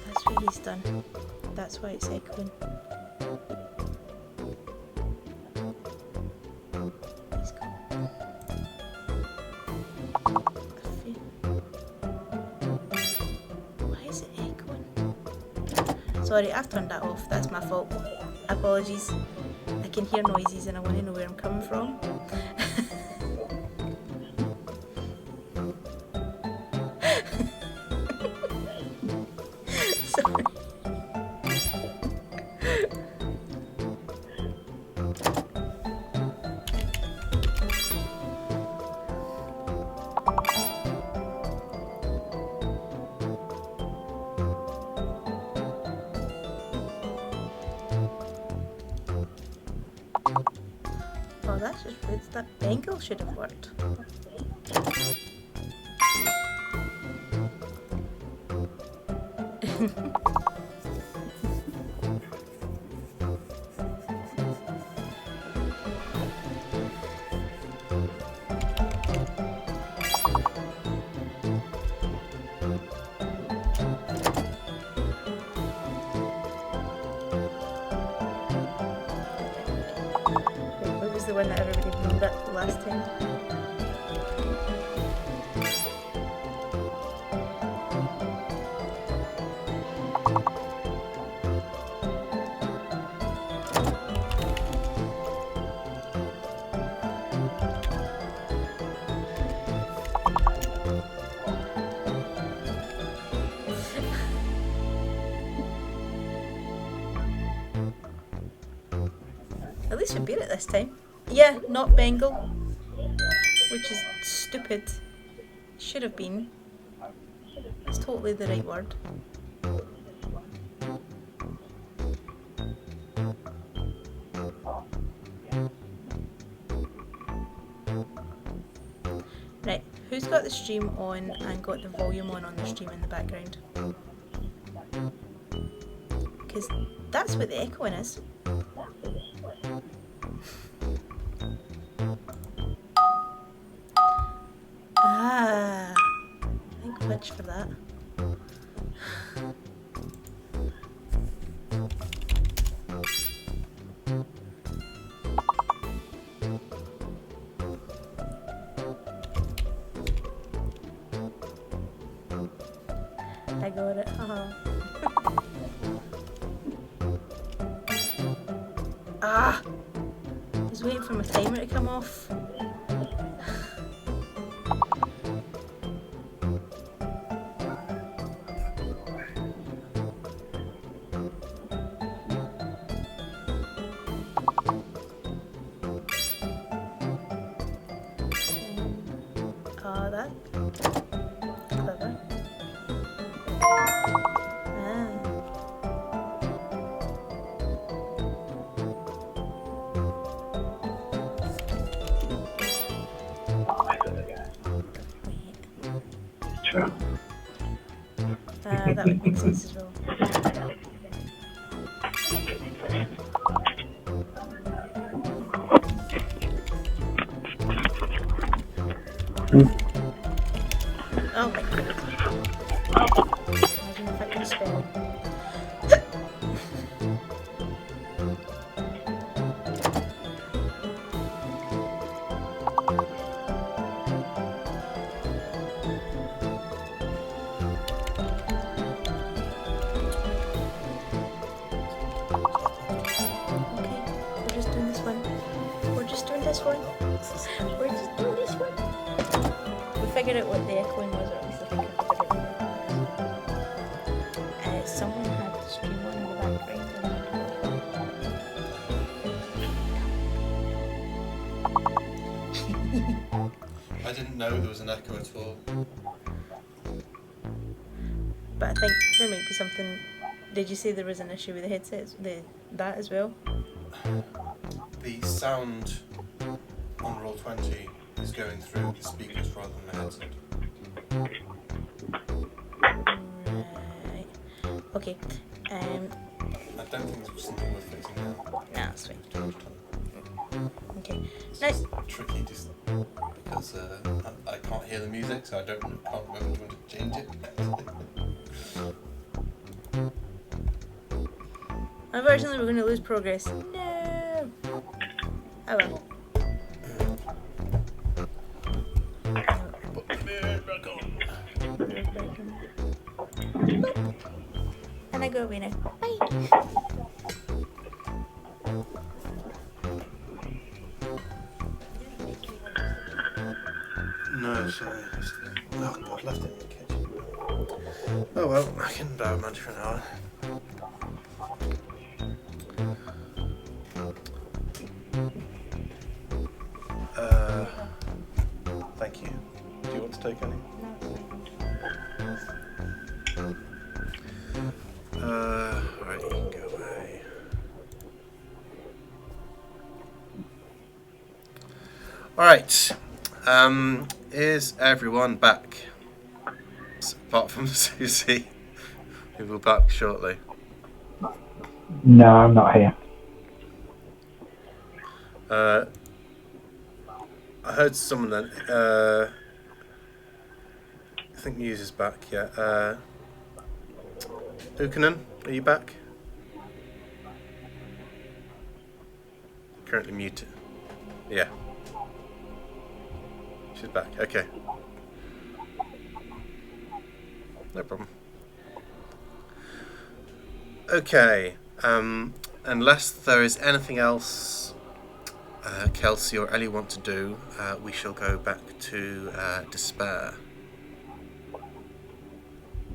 That's what he's done. That's why it's echoing. He's gone. Why is it echoing? Sorry, I've turned that off. That's my fault. Apologies. I can hear noises and I want to know where I'm coming from. Sorry. Oh, that's just rude. That bangle should have worked. the one that everybody blew at last time. At least we beat it this time. Yeah, not Bengal. Which is stupid. Should have been. It's totally the right word. Right, who's got the stream on and got the volume on their stream in the background? Because that's what the echoing is. Ah, thank Twitch for that. I got it, haha. Ah! I was waiting for my timer to come off. That clever. That would make sense as well. Oh my god. Imagine if I can spell. Figured out what the echoing was, or at least I think I figured it out. Someone had the stream on in the background. I didn't know there was an echo at all. But I think there might be something. Did you say there was an issue with the headsets? That as well? The sound on Roll20 is going through the speakers rather than the headset. Right. Okay. I don't think there's something worth fixing now. Nah, that's fine. Okay. It's Nice. just tricky just because I can't hear the music, so I can't remember if you want to change it. Unfortunately, we're going to lose progress. No. Oh well. Put the mirror back on. And I go away now. Bye. No, sorry. Oh God, left it in the kitchen. Oh well, I can blow a magic for an hour. Thank you. Do you want to take any? Right, you can go away. Alright. Is everyone back? Apart from Susie, who will be back shortly. No, I'm not here. I heard someone then. I think Muse is back, yeah. Ukanen, are you back? Currently muted. Yeah. She's back. Okay. No problem. Okay. Unless there is anything else Kelsey or Ellie want to do, we shall go back to despair.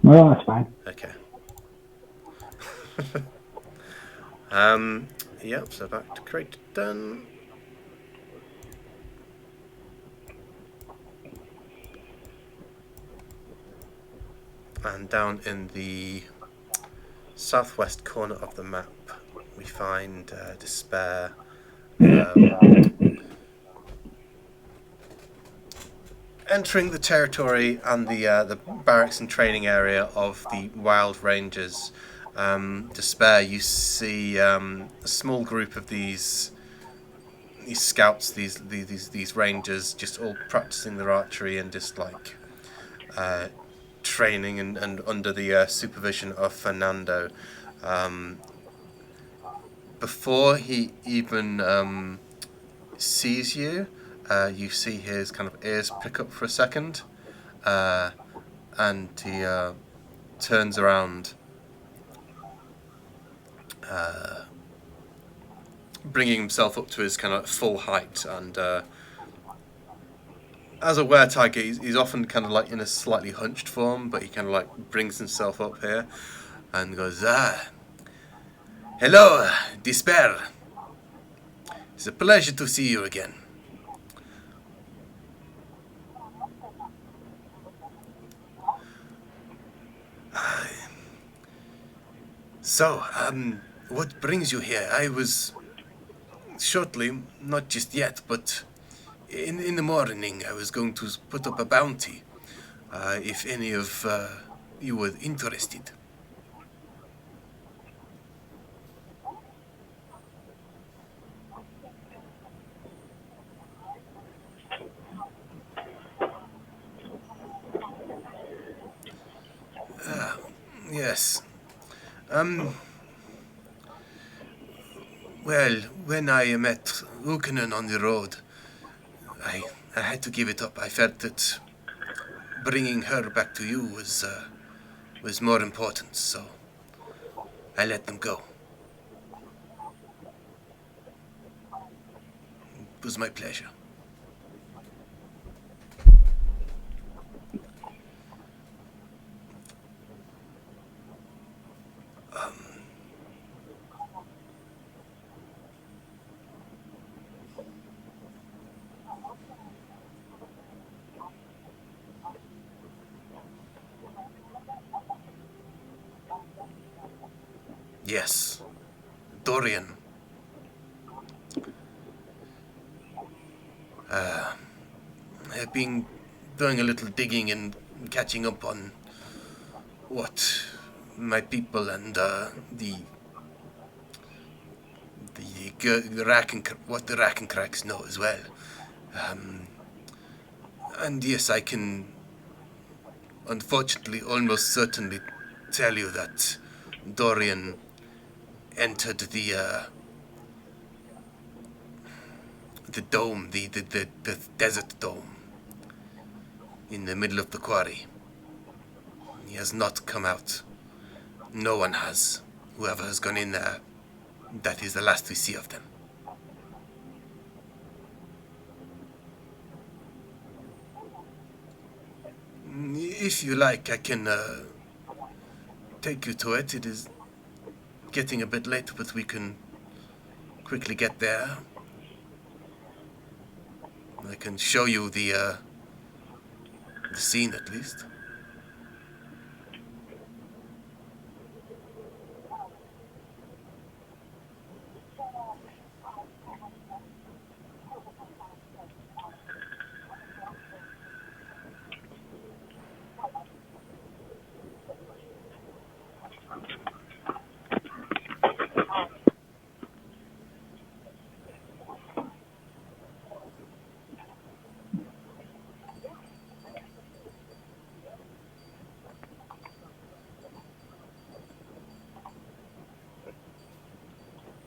Well, that's fine. Okay. Yep, so back to Creighton. And down in the southwest corner of the map, we find despair. Entering the territory and the barracks and training area of the Wild Rangers. Despair, you see a small group of these scouts, these rangers, just all practicing their archery and just like training and under the supervision of Fernando. Before he even sees you, you see his kind of ears prick up for a second, and he turns around, bringing himself up to his kind of full height. And as a were-tiger, he's often kind of like in a slightly hunched form, but he kind of like brings himself up here and goes, hello, Despair. It's a pleasure to see you again. So, what brings you here? I was shortly, not just yet, but in the morning, I was going to put up a bounty, if any of you were interested. Yes. Well, when I met Ukkonen on the road, I had to give it up. I felt that bringing her back to you was more important, so I let them go. It was my pleasure. Yes, Dorian. I've been doing a little digging and catching up on what my people and what the Rack and Cracks know as well. And yes, I can unfortunately almost certainly tell you that Dorian entered the dome, the desert dome in the middle of the quarry. He has not come out. No one has. Whoever has gone in there, that is the last we see of them. If you like, I can take you to it. It is getting a bit late, but we can quickly get there. I can show you the scene at least.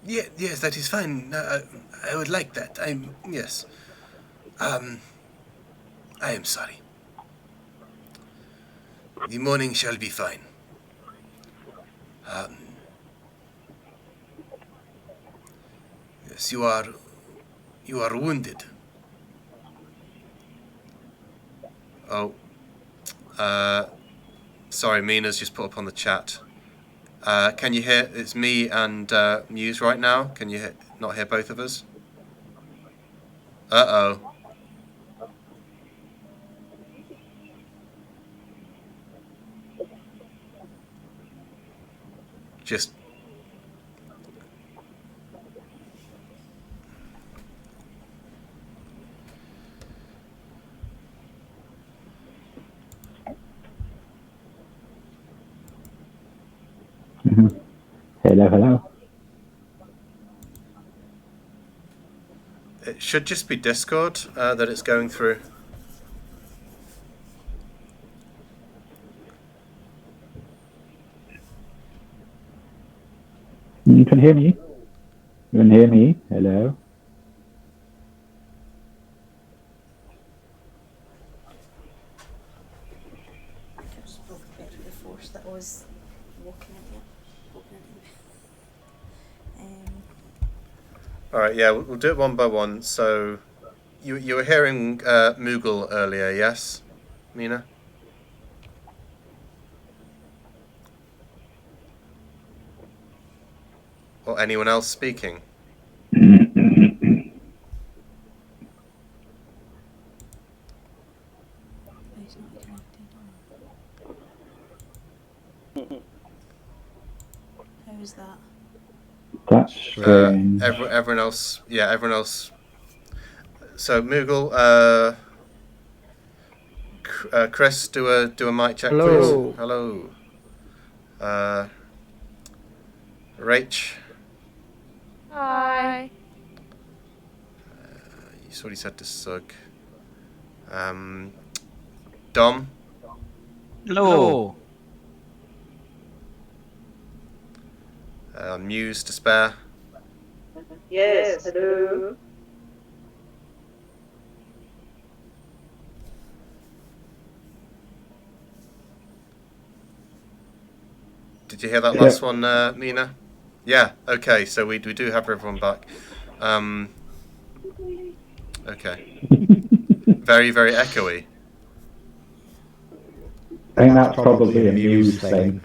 Yes, that is fine. I would like that. Yes. I am sorry. The morning shall be fine. Um, yes, you are wounded. Oh, sorry, Mina's just put up on the chat. Can you hear? It's me and Muse right now. Can you not hear both of us? Uh-oh. Just Hello. it should just be Discord that it's going through. You can hear me? You can hear me? Hello? I just broke a bit of the force that was walking into All right, yeah, we'll do it one by one. So, you were hearing Moogle earlier, yes, Mina? Or anyone else speaking? It's not connected. How is that? That's strange. Everyone else, yeah, everyone else. So Moogle, Chris, do a mic check, Hello. please. Hello. Rach, Hi. you already said to Sug. Dom, Hello. Muse, Despair, Yes, hello. Did you hear that last one, Mina? Yeah. Okay. So we do have everyone back. Okay. Very echoey. I think that's probably a Muse thing.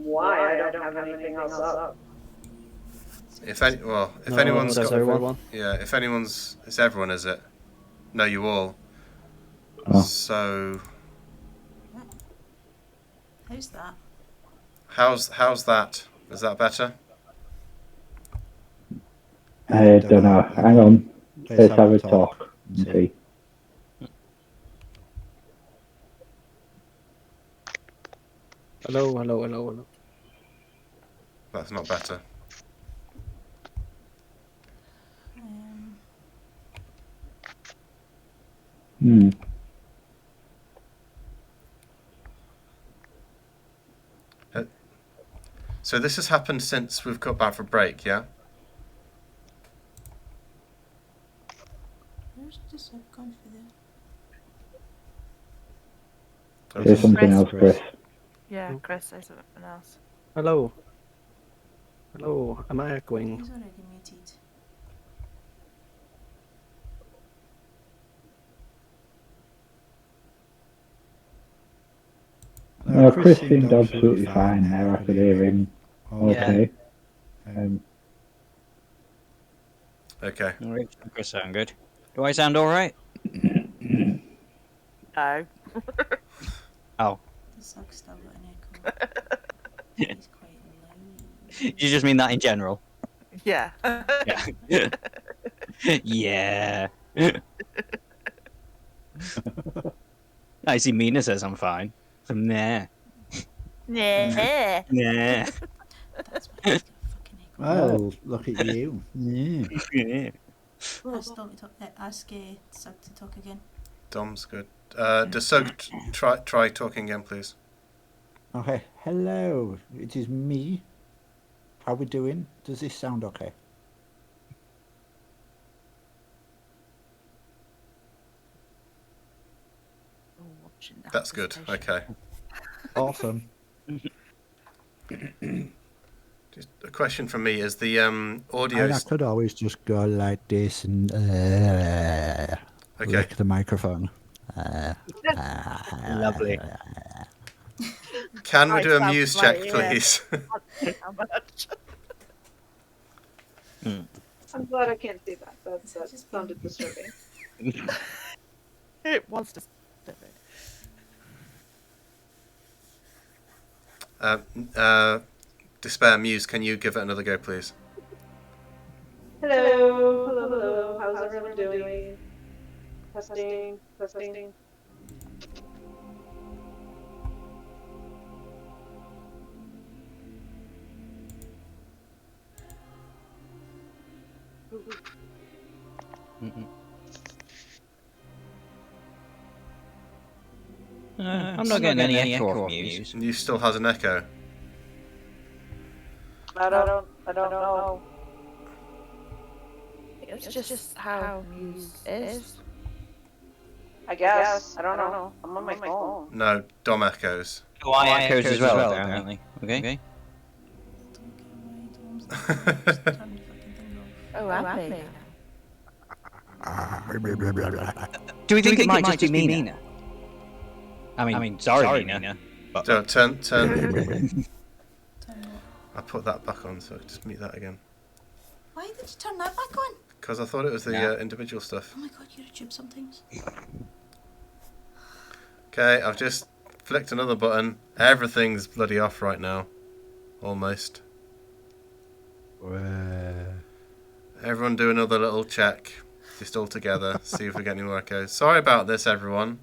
Why? I don't have anything else up. If anyone's got everyone. yeah, if anyone's, it's everyone, is it? No, you all. Oh. So How's that? how's that? Is that better? I don't know. Hang on. Let's have a talk and see. Hello. That's not better. So this has happened since we've got back for break, yeah? Where's this gone for there? Here's something else, Chris. Yeah, Chris says something else. Hello. Am I echoing? He's already muted. No, Chris seemed absolutely fine there. I could hear him. Okay. Okay. Alright, Chris sound good. Do I sound alright? No. Oh. The Sug's still got an echo. He's quite loud. You just mean that in general? Yeah. Yeah. Yeah. I see Mina says I'm fine. So nah. Yeah. Nah. That's why he's got a fucking echo. Well, look at you. Yeah. Yeah. Ask Sug to talk again. Dom's good. Does Sug try talking again, please? Okay. Hello. It is me. How we doing? Does this sound okay? Oh, watching that That's good. station. Okay. Awesome. Just a question from me: is the audio? And I could always just go like this and Okay. lick the microphone. Lovely. Can we I do a sound muse like, check, yeah. please? How much? I'm glad I can't see that. That sounded disturbing. It was just. Despair Muse, can you give it another go, please? Hello, hello, hello. How's everyone doing? Testing, testing. I'm not getting any echo of Muse. Muse still has an echo. I don't know. It's just how Muse is. I guess. I don't know. I'm on my phone. No, Dom echoes. Oh, I echoes as well, apparently. Okay. Oh, happy. Do we think it might just be Mina? I mean, sorry, Mina. So turn. I put that back on, so just mute that again. Why did you turn that back on? Because I thought it was the individual stuff. Oh my god, you're a tube sometimes. Okay, I've just flicked another button. Everything's bloody off right now. Almost. Everyone do another little check. Just all together. See if we get any more echoes. Sorry about this, everyone.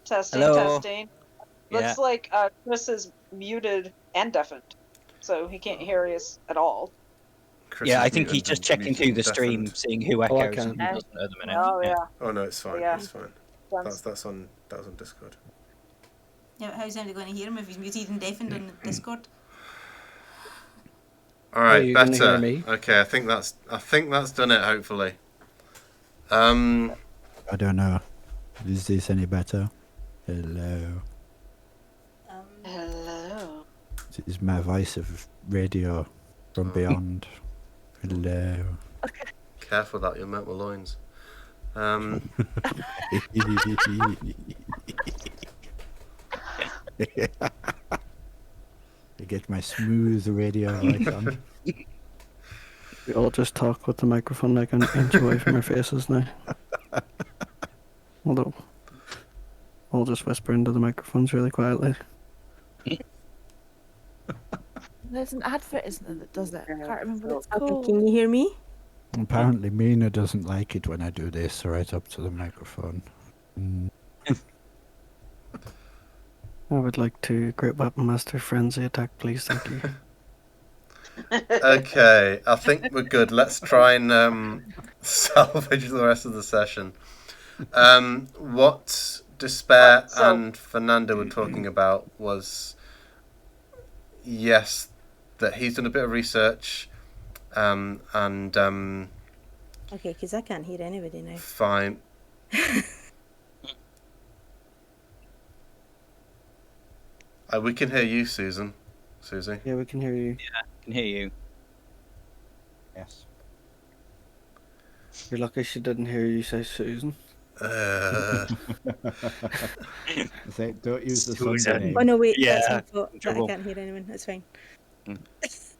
Testing, Hello? testing. Yeah. Looks like Chris is muted and deafened, so he can't hear us at all. Chris Yeah, is I think muted he's just and checking through the deafened. stream, seeing who Oh, I echoes can. and who doesn't at the minute. Oh yeah. Oh no, it's fine. Yeah. It's fine. Sounds- That was on Discord. Yeah, but how's anybody going to hear him if he's muted and deafened on Discord? All right, you gonna better. hear me? Okay, I think that's done it. Hopefully. I don't know. Is this any better? Hello. Hello. This is my voice of radio from beyond. Hello. Careful that you'll melt my loins. I get my smooth radio voice on. We all just talk with the microphone like an inch away from our faces now. Although, we'll just whisper into the microphones really quietly. There's an advert, isn't there, that does that? I can't remember what it's Okay, called. can you hear me? Apparently, Mina doesn't like it when I do this right up to the microphone. I would like to Great Weapon Master Frenzy attack, please, thank you. Okay, I think we're good. Let's try and salvage the rest of the session. What Despair and Fernando were talking about was, yes, that he's done a bit of research, and Okay, because I can't hear anybody now. fine. We can hear you, Susie. Yeah, we can hear you. I can hear you. Yes. You're lucky she didn't hear you say Susan. Say, don't use the Susan. Sunday name. Oh no, wait, Yeah, that's my fault. That I trouble. can't hear anyone. That's fine.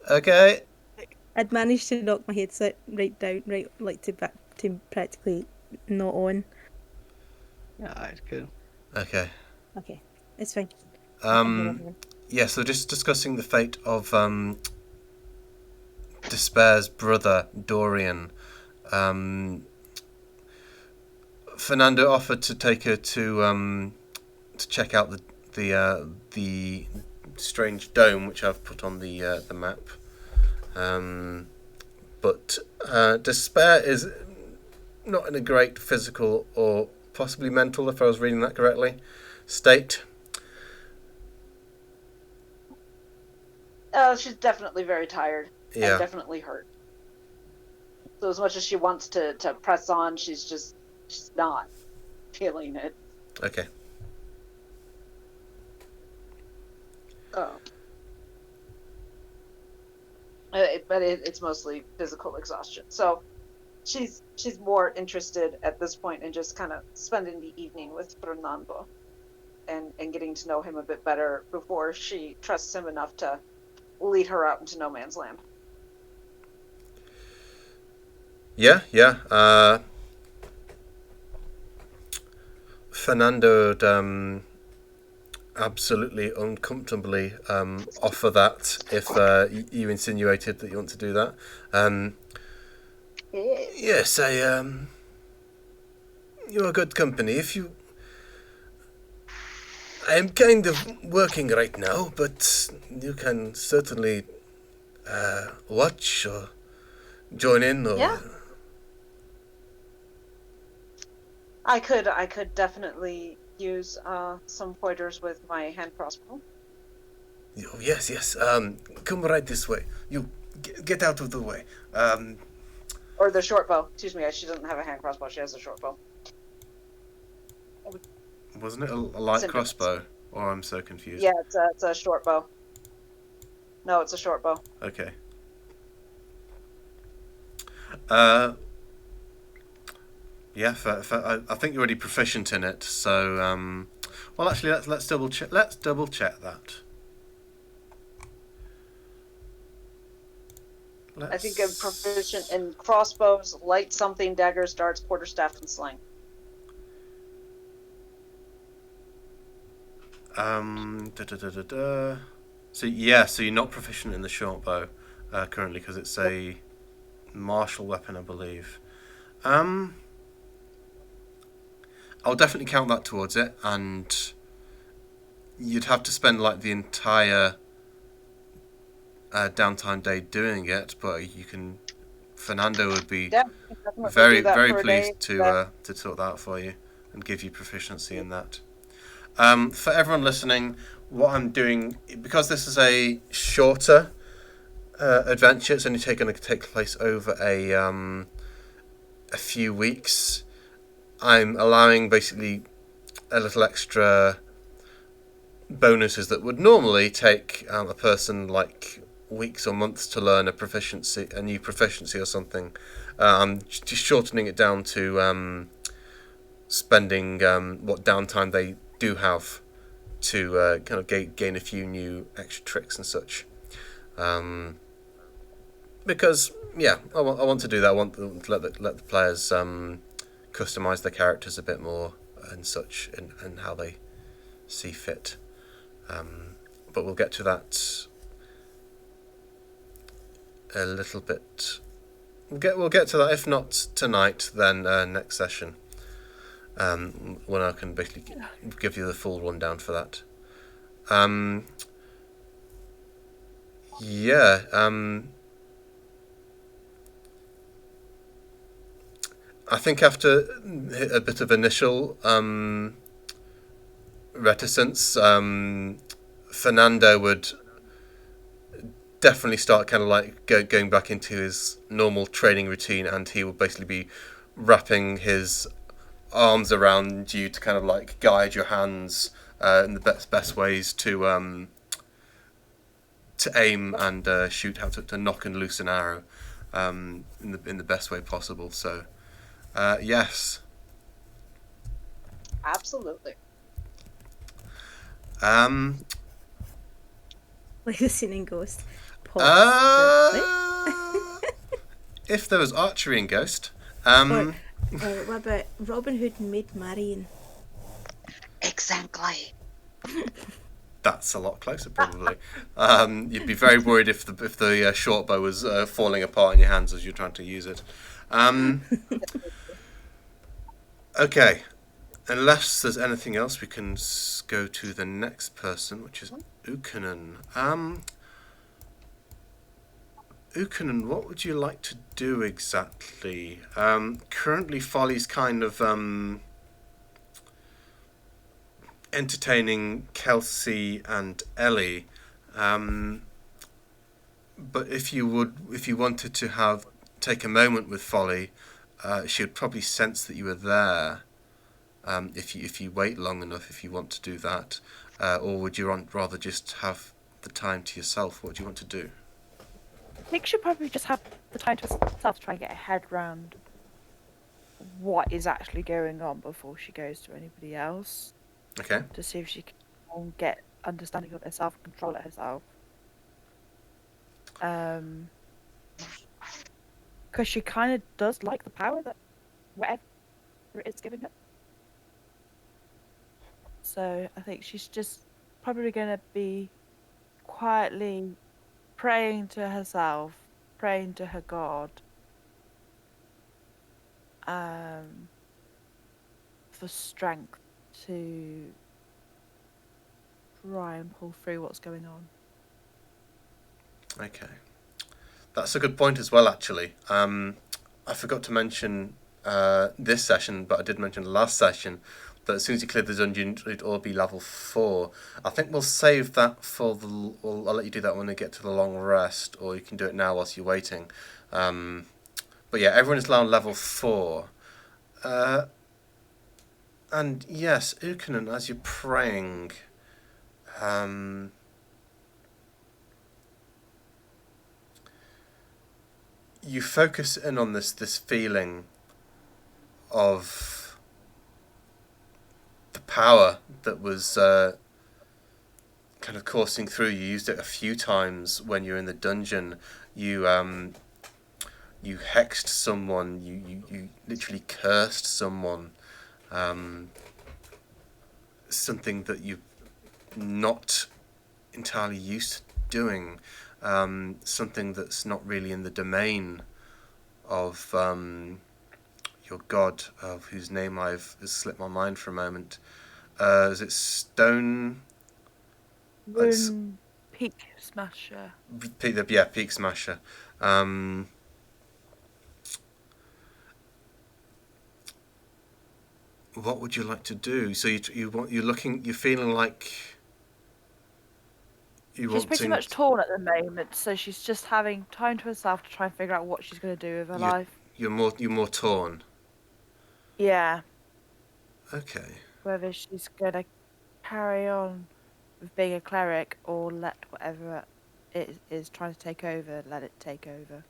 Okay. I'd managed to knock my headset right down, right like to back to practically not on. Yeah, it's good. Okay. Okay, it's fine. I can hear everyone. Yeah, so just discussing the fate of Despair's brother, Dorian. Fernando offered to take her to check out the strange dome, which I've put on the map. But Despair is not in a great physical or possibly mental, if I was reading that correctly, state. She's definitely very tired Yeah. and definitely hurt. So as much as she wants to press on, she's not feeling it. Okay. Oh. It's mostly physical exhaustion. So she's more interested at this point in just kind of spending the evening with Fernando and getting to know him a bit better before she trusts him enough to lead her out into no man's land. Yeah. Fernando would absolutely uncomfortably offer that if you insinuated that you want to do that. Yes, you're a good company. I'm kind of working right now, but you can certainly watch or join in. Or Yeah. I could definitely use some pointers with my hand crossbow. Oh, yes. Come right this way. You get out of the way. Or the short bow. Excuse me, she doesn't have a hand crossbow. She has a short bow. Wasn't it a light crossbow? Or I'm so confused. Yeah, it's a short bow. No, it's a short bow. Okay. Yeah, I think you're already proficient in it. So, well, actually, let's double check. Let's double check that. I think I'm proficient in crossbows, light something, daggers, darts, quarterstaff, and sling. So you're not proficient in the short bow currently because it's a martial weapon, I believe. I'll definitely count that towards it, and you'd have to spend like the entire downtime day doing it, but you can. Fernando would be very pleased to sort that out for you and give you proficiency in that. For everyone listening, what I'm doing, because this is a shorter adventure, it's only going to take place over a few weeks. I'm allowing basically a little extra bonuses that would normally take a person like weeks or months to learn a new proficiency or something. I'm just shortening it down to spending what downtime they do have to kind of gain a few new extra tricks and such. Because I want to do that. I want to let the players customize their characters a bit more and such, and how they see fit. But we'll get to that a little bit. We'll get to that, if not tonight, then next session. When I can basically give you the full rundown for that. I think after a bit of initial reticence, Fernando would definitely start kind of like going back into his normal training routine, and he will basically be wrapping his arms around you to kind of like guide your hands in the best ways to aim and shoot, how to knock and loose an arrow in the best way possible. So yes, absolutely. Like the scene in Ghost. If there was archery in Ghost. Or what about Robin Hood and Maid Marian? Exactly. That's a lot closer, probably. You'd be very worried if the short bow was falling apart in your hands as you're trying to use it. Okay, unless there's anything else, we can go to the next person, which is Ukanen. Ukanen, what would you like to do exactly? Currently, Folly's kind of entertaining Kelsey and Ellie. But if you wanted to take a moment with Folly, she would probably sense that you were there. If you wait long enough, if you want to do that, or would you rather just have the time to yourself? What do you want to do? I think she'll probably just have the time to herself to try and get her head round what is actually going on before she goes to anybody else. Okay. To see if she can get understanding of herself, control it herself. Because she kind of does like the power that whatever it is giving her. So I think she's just probably going to be quietly praying to herself, praying to her God, for strength to try and pull through what's going on. Okay. That's a good point as well, actually. I forgot to mention this session, but I did mention the last session, that as soon as you clear the dungeon, it'd all be level 4. I think we'll save that for I'll let you do that when we get to the long rest, or you can do it now whilst you're waiting. But yeah, everyone is now level 4. And yes, Ukanon, as you're praying, you focus in on this feeling of the power that was kind of coursing through. You used it a few times when you're in the dungeon. You hexed someone. You literally cursed someone. Something that you're not entirely used to doing. Something that's not really in the domain of your god, of whose name has slipped my mind for a moment. Is it Stone? Rune Peak Smasher. Peak Smasher. What would you like to do? So you're feeling like She's pretty much torn at the moment, so she's just having time to herself to try and figure out what she's going to do with her life. You're more torn. Yeah. Okay. Whether she's going to carry on with being a cleric or let whatever it is trying to take over, let it take over.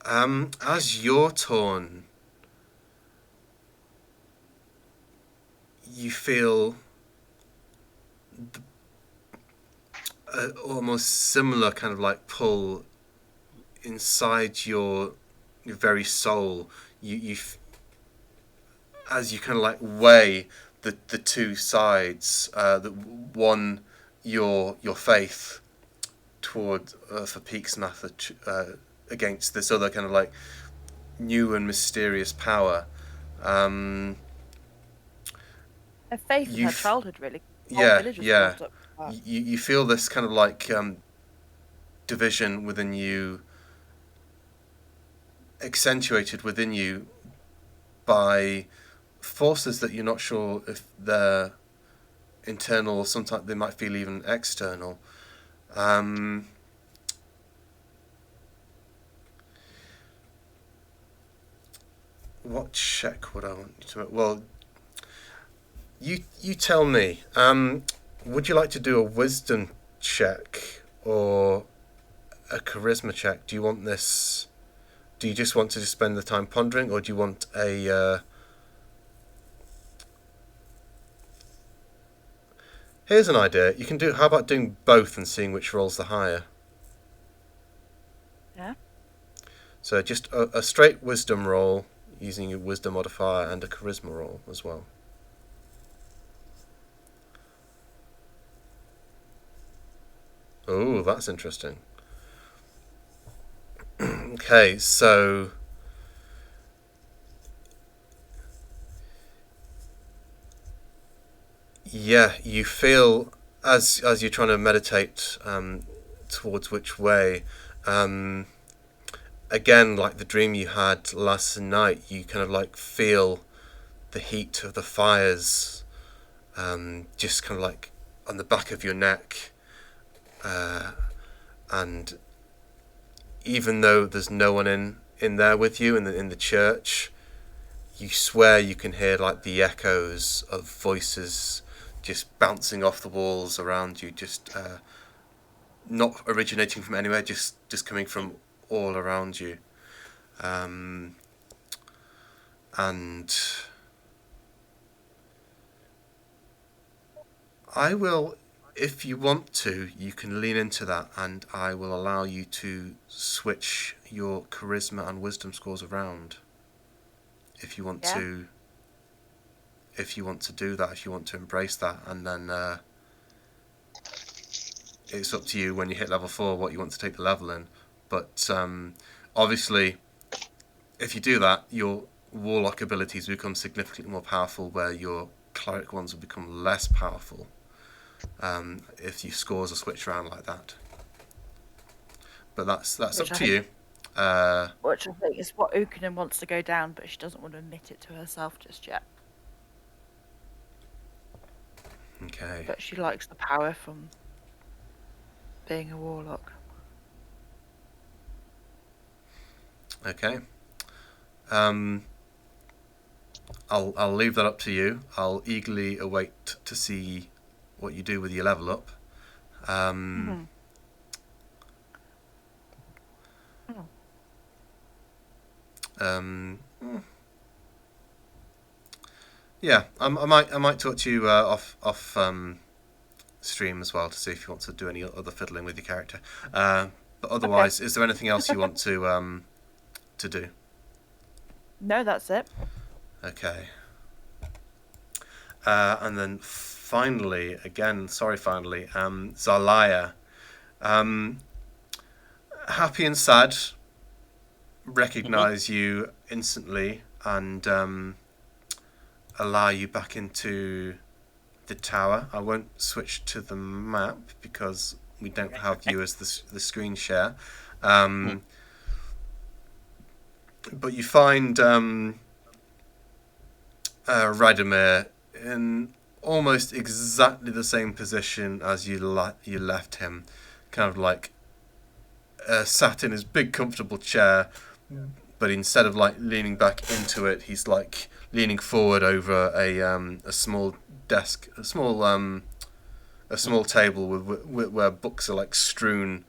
As you're torn, you feel almost similar kind of like pull inside your very soul. You as you kind of like weigh the two sides, one your faith toward for Peak Smasher against this other kind of like new and mysterious power. Her faith in her childhood, really. Yeah. You feel this kind of like division within you, accentuated within you by forces that you're not sure if they're internal or sometimes they might feel even external. What check would I want you to make? Well, you tell me. Would you like to do a wisdom check or a charisma check? Do you want this? Do you just want to spend the time pondering, or do you want a? Here's an idea. You can do. How about doing both and seeing which rolls the higher? Yeah. So just a straight wisdom roll using your wisdom modifier and a charisma roll as well. Oh, that's interesting. Okay, so yeah, you feel as you're trying to meditate towards which way. Again, like the dream you had last night, you kind of like feel the heat of the fires just kind of like on the back of your neck, and even though there's no one in there with you in the church, you swear you can hear like the echoes of voices just bouncing off the walls around you, just not originating from anywhere, just coming from all around you. And I will, if you want to, you can lean into that, and I will allow you to switch your charisma and wisdom scores around. If you want to, if you want to do that, if you want to embrace that, and then it's up to you when you hit level 4 what you want to take the level in. But obviously, if you do that, your warlock abilities become significantly more powerful, where your cleric ones will become less powerful. If your scores are switched around like that. But that's up to you. Which I think is what Ukunin wants to go down, but she doesn't want to admit it to herself just yet. Okay. But she likes the power from being a warlock. Okay. I'll leave that up to you. I'll eagerly await to see what you do with your level up. Yeah, I might talk to you off stream as well to see if you want to do any other fiddling with your character. But otherwise, is there anything else you want to do? No, that's it. Okay. And then finally, Zalaya. Happy and sad recognise you instantly and allow you back into the tower. I won't switch to the map because we don't have you as the screen share. But you find Radomir in almost exactly the same position as you left him, kind of like sat in his big comfortable chair, but instead of like leaning back into it, he's like leaning forward over a small desk, a small table where books are like strewn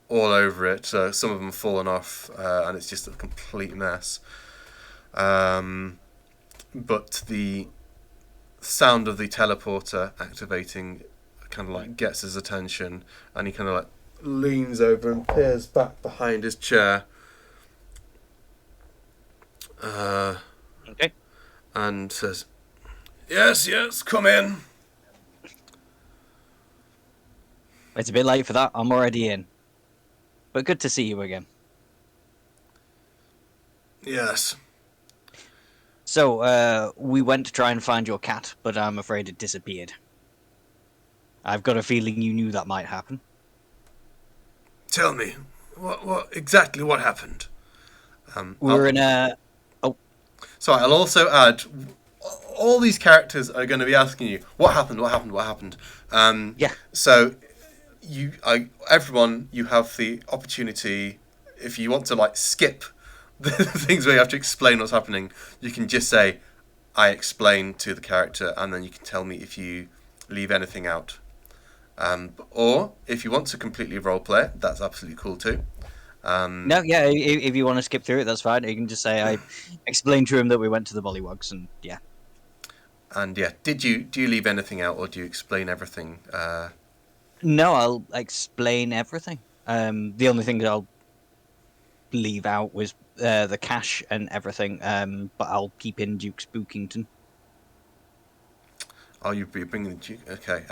all over it. Some of them have fallen off, and it's just a complete mess. But the sound of the teleporter activating kind of like gets his attention, and he kind of like leans over and peers back behind his chair. Okay. And says, "Yes, come in." It's a bit late for that. I'm already in. But good to see you again. Yes. So, we went to try and find your cat, but I'm afraid it disappeared. I've got a feeling you knew that might happen. Tell me, what exactly what happened? We're in a... Oh. Sorry, I'll also add, all these characters are going to be asking you, what happened? Yeah. So, everyone, you have the opportunity, if you want to like skip the things where you have to explain what's happening, you can just say, I explain to the character, and then you can tell me if you leave anything out. Or, if you want to completely roleplay it, that's absolutely cool too. No, yeah, if you want to skip through it, that's fine. You can just say, I explained to him that we went to the Bollywogs, and yeah. And yeah, do you leave anything out, or do you explain everything? No, I'll explain everything. The only thing that I'll leave out was the cash and everything, but I'll keep in Duke's Bookington. Oh, you're bringing the Duke? Okay.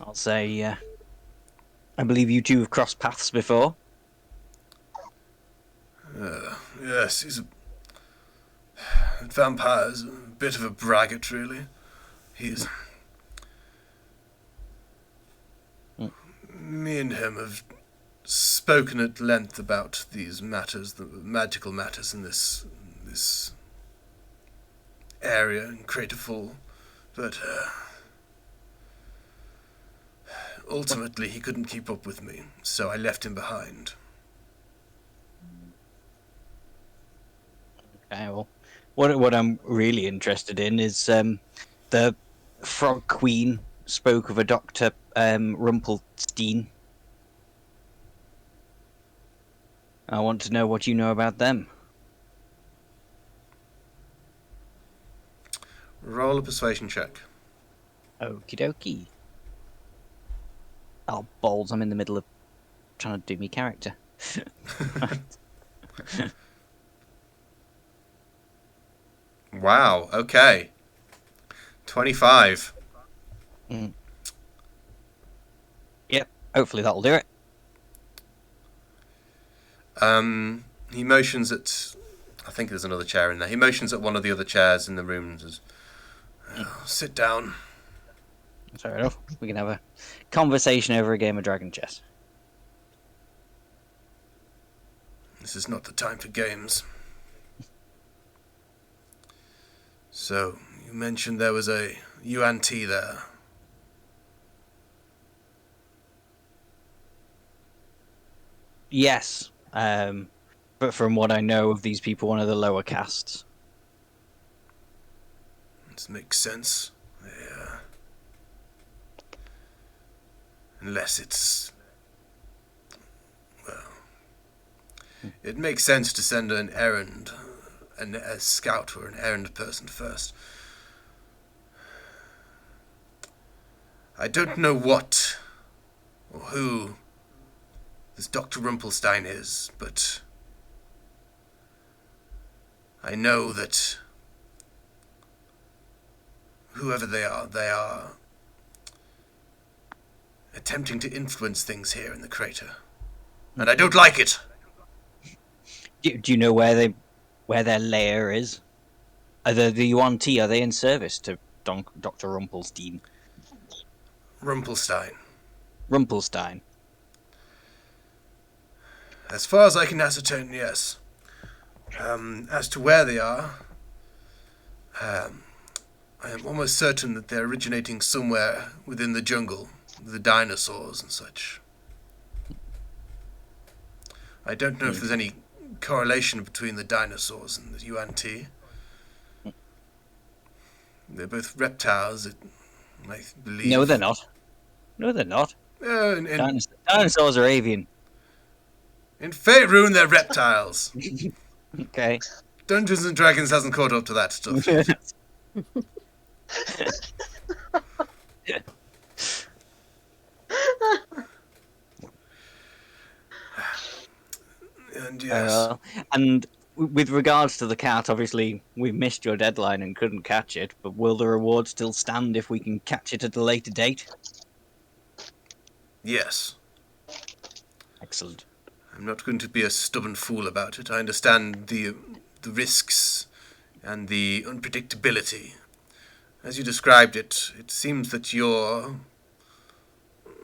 I'll say, I believe you two have crossed paths before. Yes, he's a vampire's a bit of a braggart, really. He's... Me and him have spoken at length about these matters, the magical matters in this area in Craterfall, but ultimately he couldn't keep up with me, so I left him behind. Okay, well, what I'm really interested in is the Frog Queen spoke of a Dr. Rumpelstein. I want to know what you know about them. Roll a persuasion check. Okie dokie. Oh, balls, I'm in the middle of trying to do me character. Wow, okay. 25. Yep, hopefully that'll do it. He motions at... I think there's another chair in there. He motions at one of the other chairs in the room and says, sit down. Fair enough. We can have a conversation over a game of Dragon Chess. This is not the time for games. So, you mentioned there was a UNT there. Yes, but from what I know of these people, one of the lower castes. This makes sense. Yeah. Unless it's... Well... It makes sense to send an errand, a scout or an errand person first. I don't know what or who this Dr. Rumpelstein is, but I know that whoever they are attempting to influence things here in the crater. And I don't like it! Do you know where their lair is? Are the UNT, are they in service to Dr. Rumpelstein? Rumpelstein. As far as I can ascertain, yes. As to where they are, I am almost certain that they're originating somewhere within the jungle, the dinosaurs and such. I don't know if there's any correlation between the dinosaurs and the UNT. They're both reptiles, I believe. No, they're not. Dinosaurs are avian. In Faerun, they're reptiles. Okay. Dungeons and Dragons hasn't caught up to that stuff yet. And yes. And with regards to the cat, obviously we missed your deadline and couldn't catch it, but will the reward still stand if we can catch it at a later date? Yes. Excellent. I'm not going to be a stubborn fool about it. I understand the risks and the unpredictability. As you described it, it seems that you're...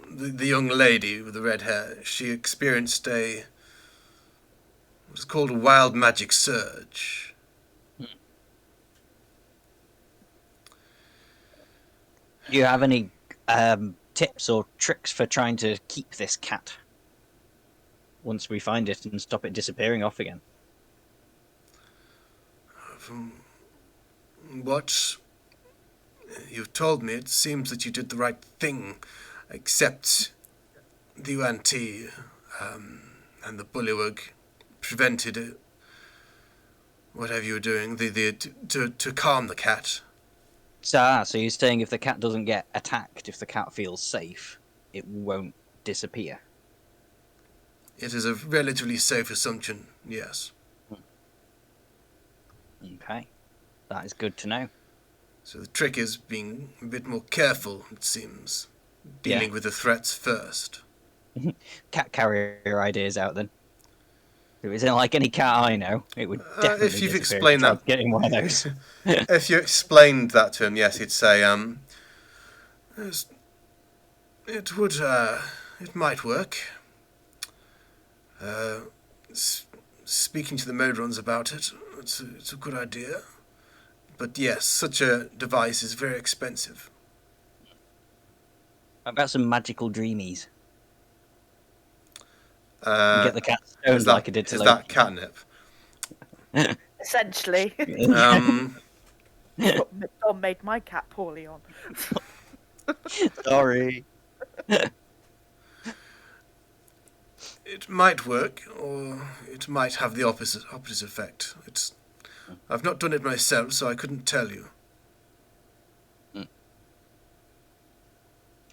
The young lady with the red hair, she experienced what's called a wild magic surge. Do you have any tips or tricks for trying to keep this cat once we find it and stop it disappearing off again? From what you've told me, it seems that you did the right thing, except the UNT and the bullywug prevented it, whatever you were doing, to calm the cat. So you're saying if the cat doesn't get attacked, if the cat feels safe, it won't disappear? It is a relatively safe assumption, yes. Okay. That is good to know. So the trick is being a bit more careful, it seems. Dealing with the threats first. Cat carrier ideas out then. If it's not like any cat I know, it would definitely if you've disappear explained if I that, tried getting one of those. if you explained that to him, yes, he'd say, it might work. Speaking to the Modrons about it, it's a good idea. But yes, such a device is very expensive. How about some magical dreamies? Uh, Get the cat stoned is that, like I did to is Loki. that catnip? Essentially, Um, what Tom made my cat poorly on. Sorry. it might work, or it might have the opposite effect. I've not done it myself, so I couldn't tell you.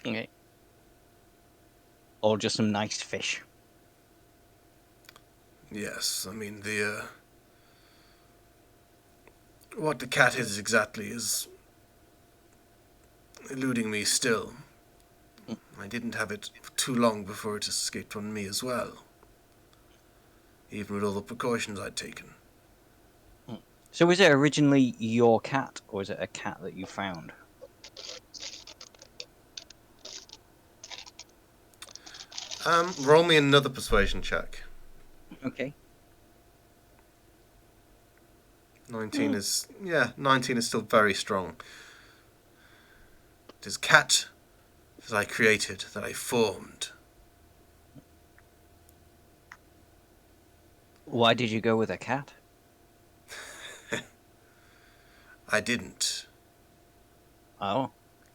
Okay. Or just some nice fish. Yes, I mean what the cat is exactly is eluding me still. I didn't have it for too long before it escaped on me as well, even with all the precautions I'd taken. So was it originally your cat, or is it a cat that you found? Roll me another persuasion check. Okay. 19 is still very strong. It is a cat that I created, that I formed. Why did you go with a cat? I didn't. Oh.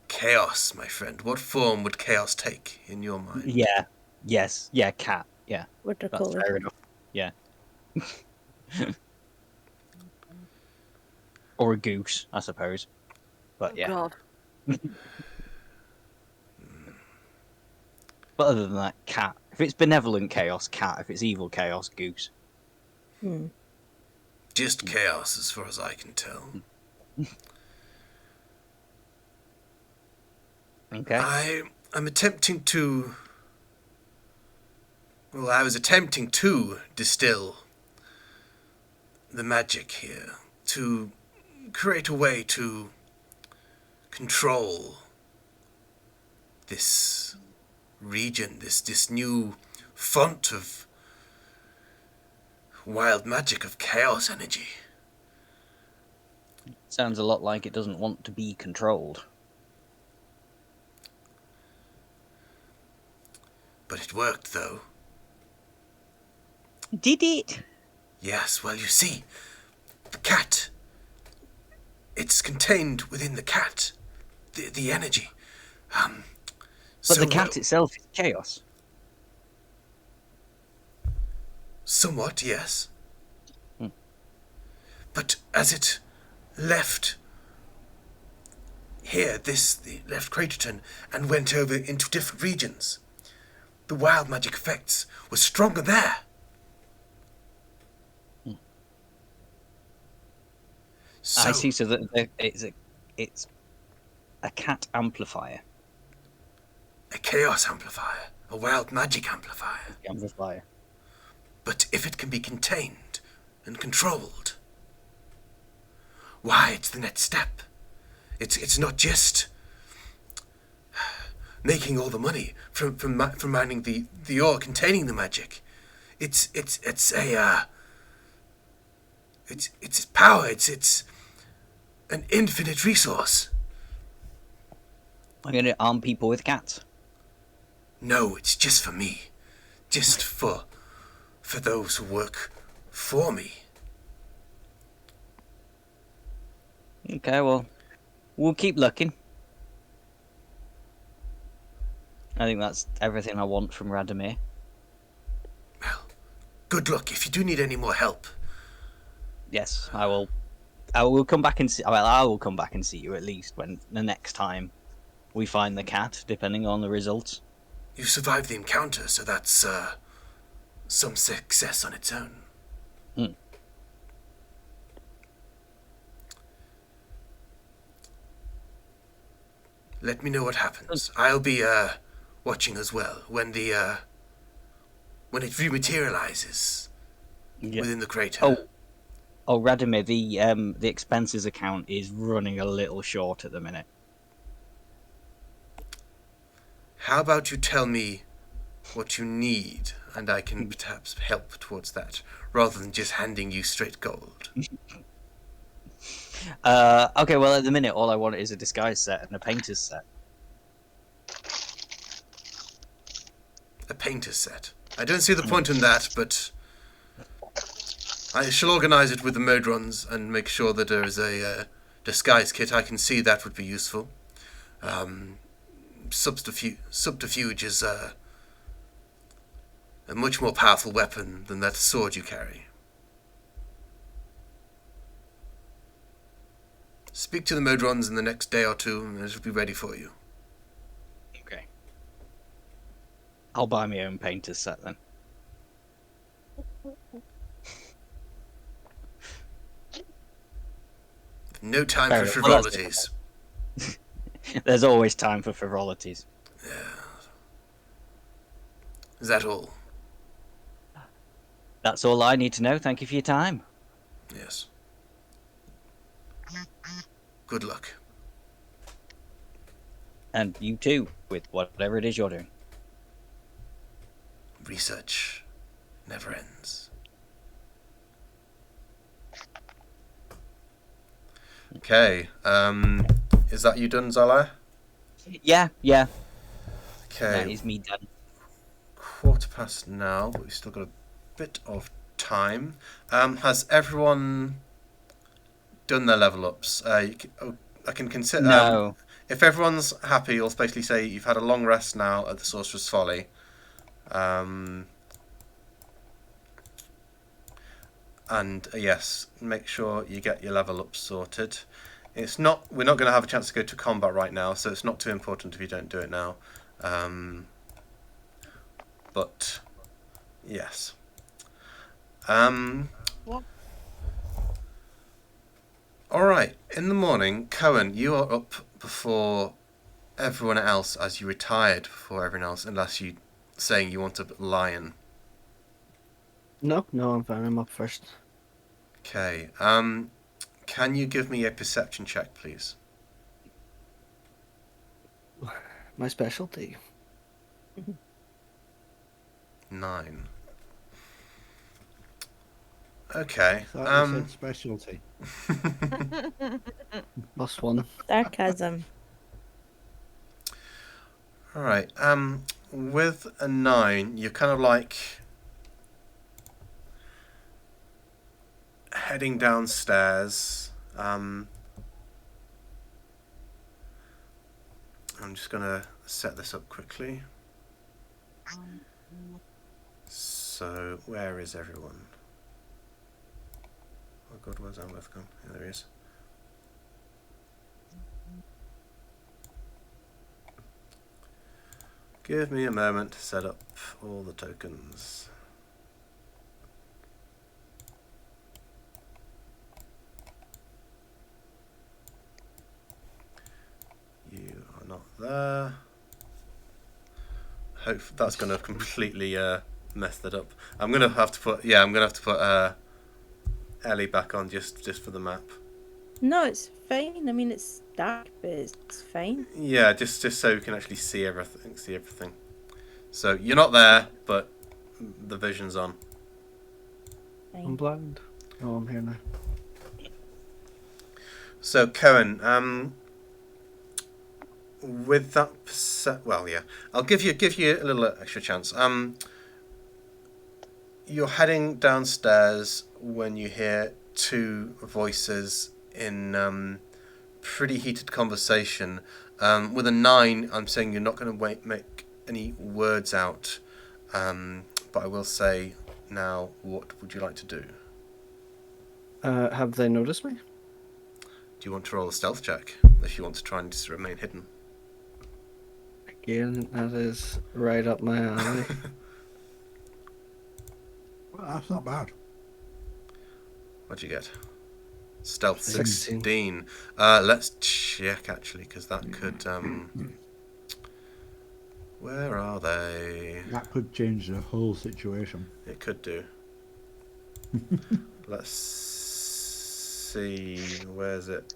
Chaos, my friend. What form would chaos take in your mind? Yeah. Yes. Yeah, cat. Yeah. What do you That's call fair it? enough. Yeah. Or a goose, I suppose. But yeah. God. But other than that, cat. If it's benevolent chaos, cat. If it's evil chaos, goose. Just chaos, as far as I can tell. Okay. I'm attempting to... Well, I was attempting to distill the magic here, to create a way to control this region, this new font of wild magic, of chaos energy. Sounds a lot like it doesn't want to be controlled. But it worked, though. Did it? Yes, well, you see, the cat, it's contained within the cat, the energy. But the cat itself is chaos. Somewhat, yes. But as it left here, it left Craterton and went over into different regions, the wild magic effects were stronger there. So, I see. So that it's a cat amplifier. a chaos amplifier, a wild magic amplifier. Amplifier. But if it can be contained and controlled, why, it's the next step. It's not just making all the money from mining the ore containing the magic. It's power. It's an infinite resource. I'm going to arm people with cats. No, it's just for me, just for those who work for me. Okay, well, we'll keep looking. I think that's everything I want from Radomir. Well, good luck. If you do need any more help, Yes, I will. I will come back and see. Well, I will come back and see you at least when the next time we find the cat, depending on the results. you survived the encounter, so that's some success on its own. Let me know what happens. I'll be watching as well when it rematerializes within the crater. Oh, Radomir, the expenses account is running a little short at the minute. How about you tell me what you need, and I can perhaps help towards that, rather than just handing you straight gold. Okay, well, at the minute, all I want is a disguise set and a painter's set. A painter's set. I don't see the point in that, but I shall organise it with the Modrons and make sure that there is a disguise kit. I can see that would be useful. Subterfuge is a much more powerful weapon than that sword you carry. Speak to the Modrons in the next day or two, and it will be ready for you. Okay. I'll buy my own painter's set then. No time Fair for enough. Well, frivolities. There's always time for frivolities. Yeah. Is that all? That's all I need to know. Thank you for your time. Yes. Good luck. And you too, with whatever it is you're doing. Research never ends. Okay. Is that you done, Zala? Yeah. Okay. That is me done. 1:15 now, but we've still got a bit of time. Has everyone done their level ups? I can consider. No. If everyone's happy, you'll basically say you've had a long rest now at the Sorcerer's Folly. And yes, make sure you get your level up sorted. We're not going to have a chance to go to combat right now, so it's not too important if you don't do it now. But yes. What? All right. In the morning, Cohen, you are up before everyone else as you retired before everyone else, unless you saying you want a lion. No, I'm fine. I'm up first. Okay. Can you give me a perception check, please? My specialty. 9. Okay. Thought you said specialty. +1. Sarcasm. All right. With a 9, you're kind of like heading downstairs. I'm just gonna set this up quickly. So, where is everyone? Oh God, where's Amleth gone? Yeah, there he is. Give me a moment to set up all the tokens. You are not there. Hope that's going to completely mess that up. I'm going to have to put Ellie back on just for the map. No, it's fine. I mean, it's dark, but it's fine. Yeah, just so we can actually see everything. So you're not there, but the vision's on. Fine. I'm blind. Oh, I'm here now. So Cohen, with that I'll give you a little extra chance. You're heading downstairs when you hear two voices in pretty heated conversation. With a 9, I'm saying you're not going to make any words out, but I will say now, what would you like to do? Have they noticed me? Do you want to roll a stealth check if you want to try and just remain hidden? Again, that is right up my alley. Well, that's not bad. What'd you get? Stealth 16. 16. Let's check actually, because that could. Where are they? That could change the whole situation. It could do. Let's see. Where's it?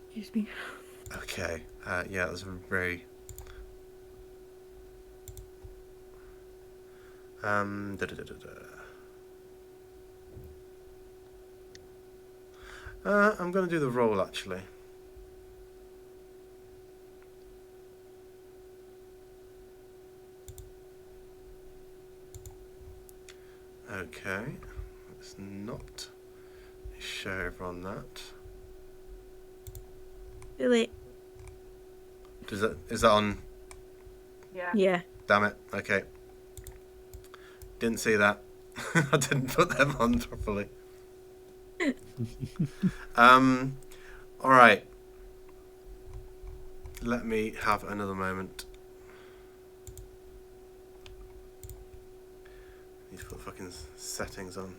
Excuse me. Okay. Yeah, there's a very. I'm going to do the roll, actually. Okay. Let's not show everyone that. Too late. Is that on? Yeah. Damn it. Okay. Didn't see that. I didn't put them on properly. All right. Let me have another moment. Need to put the fucking settings on.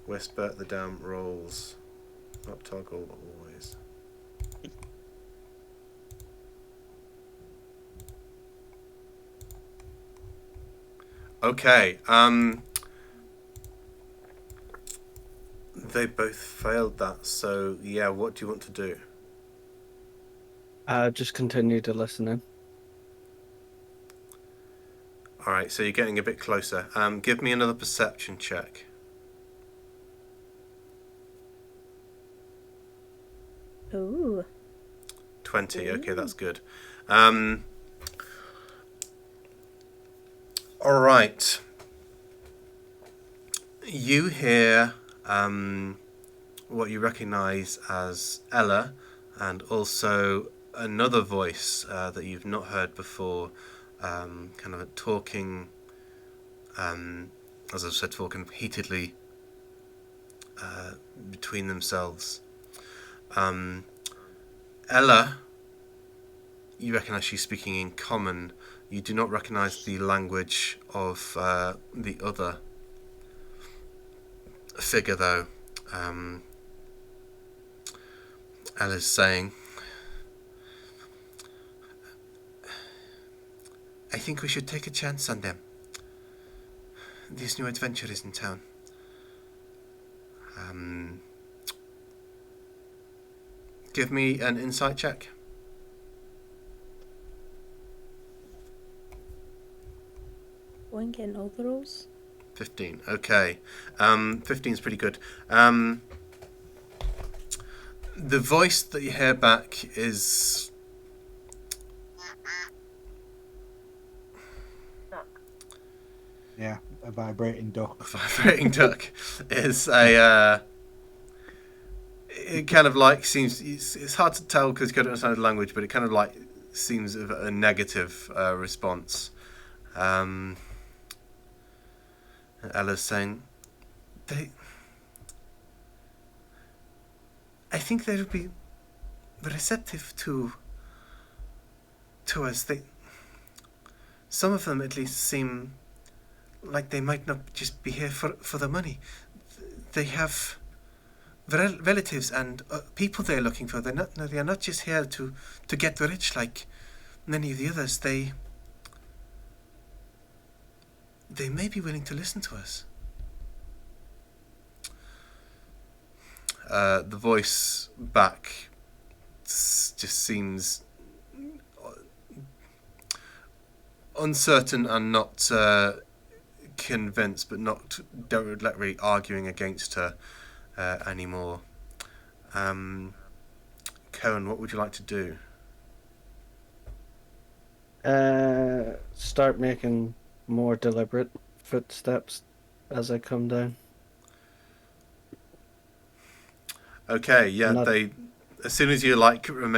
Whisper the damn rolls. Not toggle always. Okay. They both failed that, so yeah, what do you want to do? Just continue to listen in. Alright, so you're getting a bit closer. Give me another perception check. Ooh. 20, okay, that's good. Alright. You hear what you recognise as Ella, and also another voice that you've not heard before, kind of talking, as I've said, talking heatedly between themselves. Ella, you recognise she's speaking in common. You do not recognise the language of the other figure, though. Ella's saying, I think we should take a chance on them. This new adventure is in town. Give me an insight check. One getting all the rolls. 15. Okay. 15 is pretty good. The voice that you hear back is... Yeah, a vibrating duck. A vibrating duck is a... it kind of like seems... It's hard to tell because you don't understand the language, but it kind of like seems a negative response. Ella's saying, I think they would be receptive to us. Some of them at least seem like they might not just be here for the money. They have relatives and people they're looking for. They are not just here to get rich like many of the others. They may be willing to listen to us. The voice back just seems uncertain and not convinced, but not directly arguing against her anymore. Cohen, what would you like to do? Start making more deliberate footsteps as I come down. Okay, yeah, Not- they as soon as you make your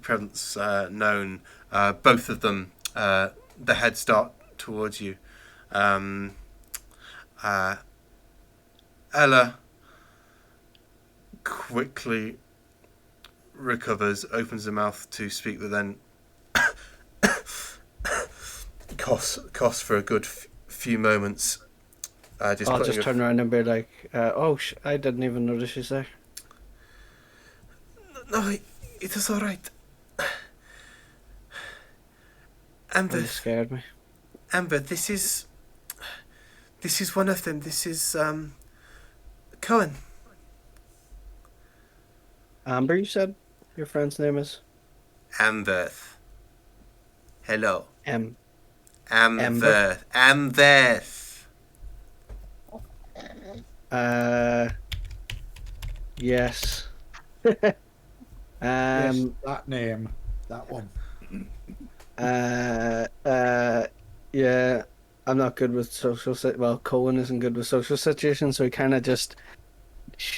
presence known, both of them the heads start towards you. Ella quickly recovers, opens her mouth to speak, but then coughs for a good few moments. I'll just turn around and be like, I didn't even notice she's there. No, it is all right. You scared me. Amber, this is one of them. This is Cohen. Amber, you said your friend's name is? Amber. Hello. Amber. Amber. Yes. Yes, Um. that name. That one. Yeah. I'm not good with well, Cohen isn't good with social situations, so he kind of just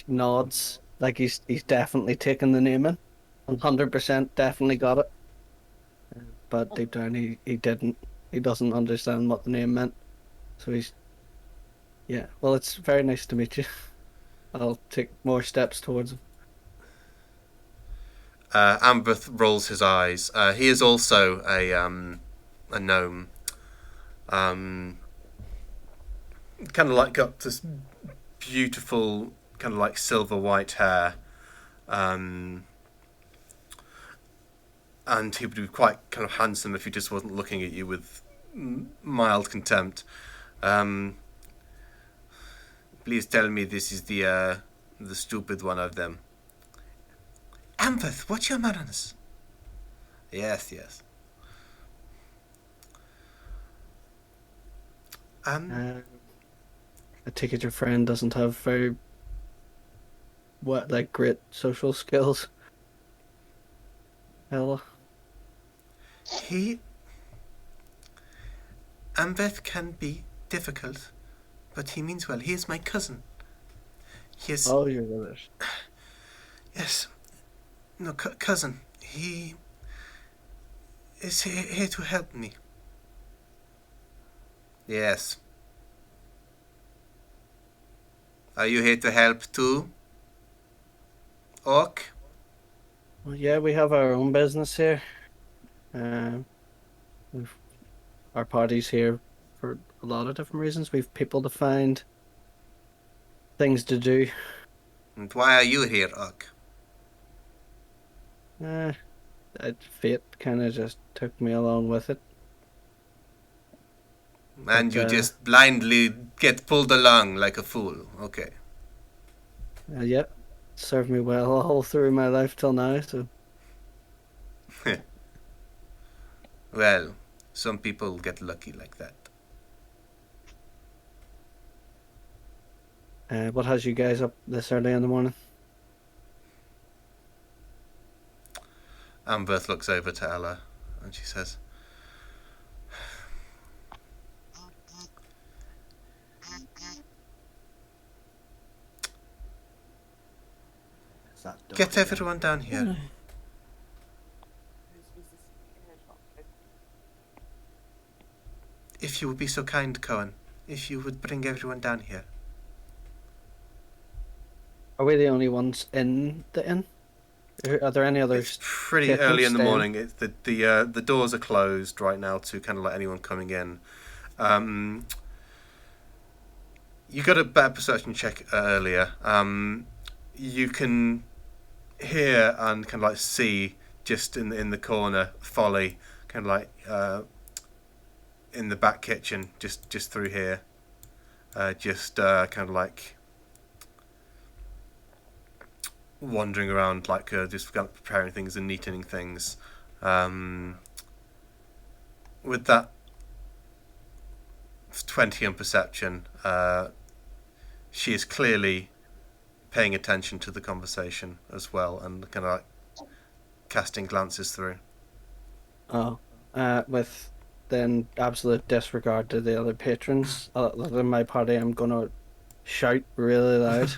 nods like he's definitely taken the name in. 100% definitely got it. But deep down he didn't. He doesn't understand what the name meant. So he's yeah. Well, it's very nice to meet you. I'll take more steps towards him. Amberth rolls his eyes. He is also a gnome. Kind of like got this beautiful kind of like silver white hair. And he would be quite kind of handsome if he just wasn't looking at you with mild contempt. Please tell me this is the stupid one of them. Amberth, what's your manners? Yes. I take it your friend doesn't have very great social skills. Ella. Amberth can be difficult, but he means well. He is my cousin. He is... Oh, your brothers. Yes. No, cousin. He is here to help me. Yes. Are you here to help too? Orc? Well, yeah, we have our own business here. We've our party's here for a lot of different reasons. We've people to find, things to do. And why are you here, Orc? Fate kind of just took me along with it. And you just blindly get pulled along like a fool. Okay. Yeah, served me well all through my life till now. So. Well, some people get lucky like that. What has you guys up this early in the morning? Amberth looks over to Ella and she says, "Get everyone down here." If you would be so kind, Cohen, if you would bring everyone down here. Are we the only ones in the inn? Are there any others? It's pretty early in the morning. It's the doors are closed right now to kind of let anyone coming in. You got a better perception check earlier. You can hear and kind of like see just in the corner Folly kind of like in the back kitchen just through here, kind of like wandering around, like just kind of preparing things and neatening things. With that 20 on perception, she is clearly paying attention to the conversation as well and kind of like casting glances through. Oh, with then absolute disregard to the other patrons. In my party, I'm gonna shout really loud,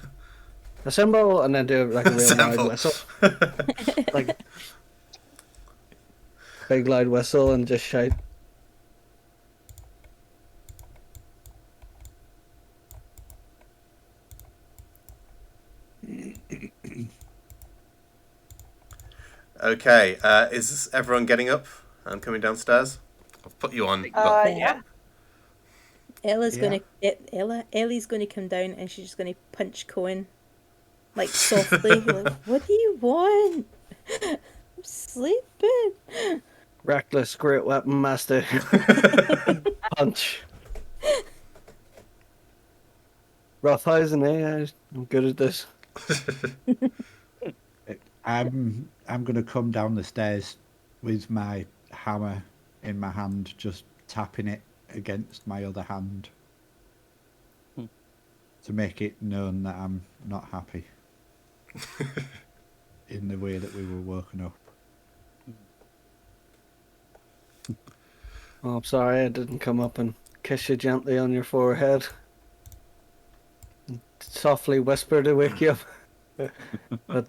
"Assemble!" and then do like a real loud whistle, like big loud whistle, and just shout. Okay, is everyone getting up and coming downstairs? I've put you on. Yeah. Ellie's gonna come down and she's just gonna punch Cohen, like softly. Like, what do you want? I'm sleeping. Reckless, great weapon master. Punch. Roughhousing, eh? I'm good at this. I'm gonna come down the stairs with my hammer in my hand, just tapping it against my other hand. to make it known that I'm not happy in the way that we were woken up. Oh, I'm sorry I didn't come up and kiss you gently on your forehead. And softly whisper to wake you up. But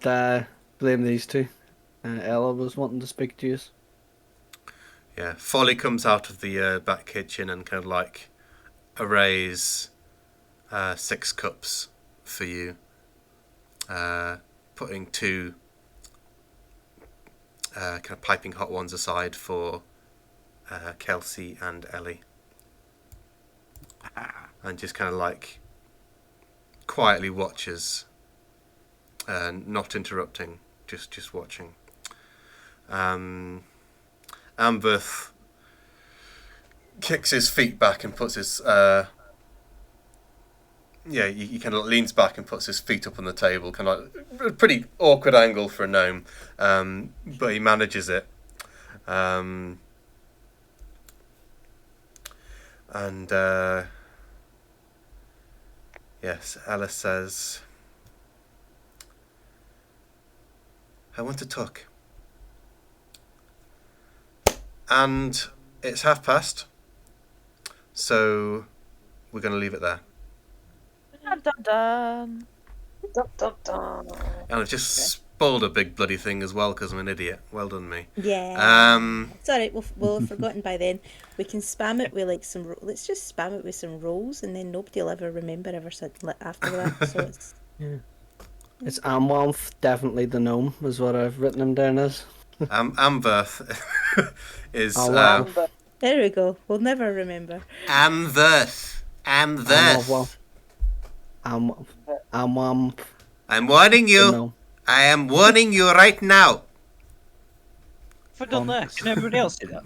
blame these two. Ella was wanting to speak to you. Yeah, Folly comes out of the back kitchen and kind of like arrays 6 cups for you, putting 2 kind of piping hot ones aside for Kelsey and Ellie, and just kind of like quietly watches, not interrupting, just watching. Amberth kicks his feet back and puts his he kind of leans back and puts his feet up on the table, kind of like a pretty awkward angle for a gnome, but he manages it. And yes, Alice says, I want to talk. And it's 12:30, so we're going to leave it there. Dun, dun, dun. Dun, dun, dun. And I've just spoiled a big bloody thing as well because I'm an idiot. Well done, me. Yeah. It's alright, we'll have forgotten by then. We can spam it with like let's just spam it with some rolls and then nobody will ever remember after that. So it's... Yeah. It's Amwalf, definitely the gnome, is what I've written him down as. Amverth is... there we go. We'll never remember. Amverth. Amwalf. I'm warning you. I am warning you right now. I've done that. Can everybody else do that?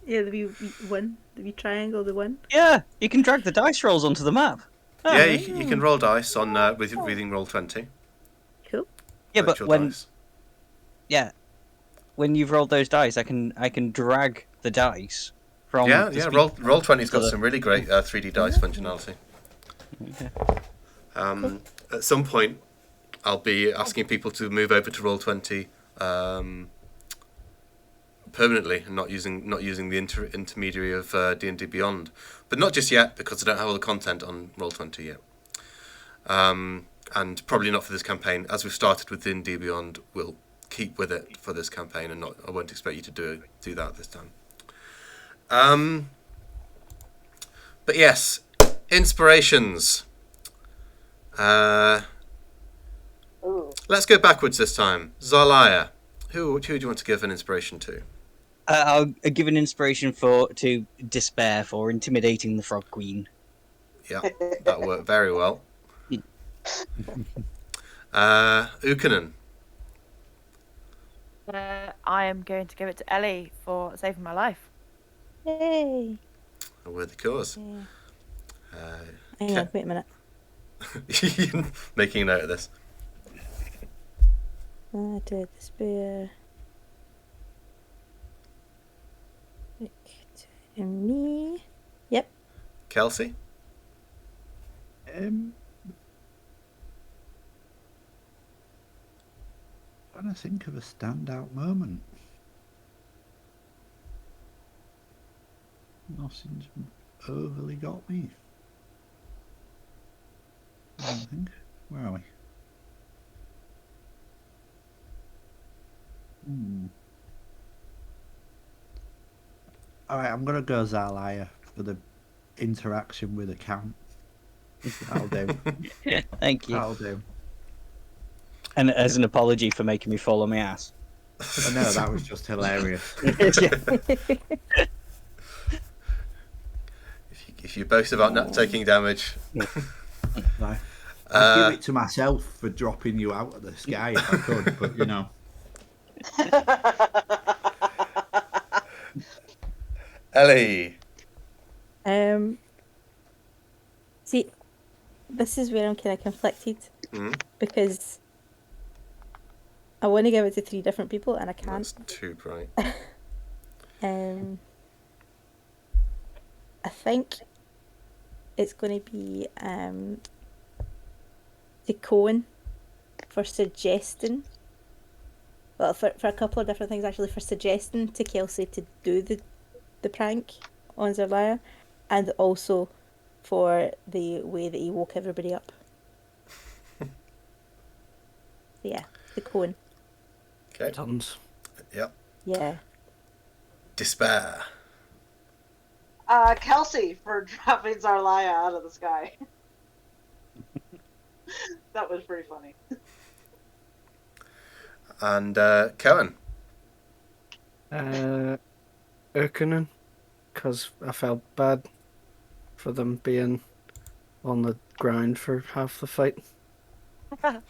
Yeah, the wee one. The wee triangle, the one. Yeah, you can drag the dice rolls onto the map. Oh. Yeah, you can roll dice on with reading Roll20. Cool. Yeah, Virtual but when... dice. Yeah. When you've rolled those dice, I can drag the dice from... Yeah, Roll20's got some really great 3D dice functionality. Okay. At some point, I'll be asking people to move over to Roll20 permanently and not using the intermediary of D&D Beyond, but not just yet because I don't have all the content on Roll20 yet, and probably not for this campaign. As we've started with D&D Beyond, we'll keep with it for this campaign, and I won't expect you to do that this time. But yes, inspirations. Let's go backwards this time. Zalaya, who do you want to give an inspiration to? I'll give an inspiration to despair for intimidating the Frog Queen. Yeah, that worked very well. Ukanen. I am going to give it to Ellie for saving my life. Yay! A worthy cause. Yeah. Hang on, wait a minute. Making a note of this. To despair. And me. Yep. Kelsey? Trying to think of a standout moment. Nothing's overly got me. I don't think. Where are we? Alright, I'm gonna go Zalaya for the interaction with the count. That'll do. Thank you. That'll do. And as an apology for making me fall on my ass. I know, that was just hilarious. If you boast about not taking damage. Right. I'd give it to myself for dropping you out of the sky if I could, but you know. Ellie. See, this is where I'm kind of conflicted because I want to give it to 3 different people and I can't. That's too bright. I think it's going to be to Cohen for suggesting. Well, for a couple of different things actually, for suggesting to Kelsey to do the prank on Zerlaya, and also for the way that he woke everybody up. Yeah, the Cohen. Okay. Tons. Yep. Yeah. Despair. Kelsey for dropping Zarlaya out of the sky. That was pretty funny. And Cohen. Urkunen, because I felt bad for them being on the ground for half the fight. The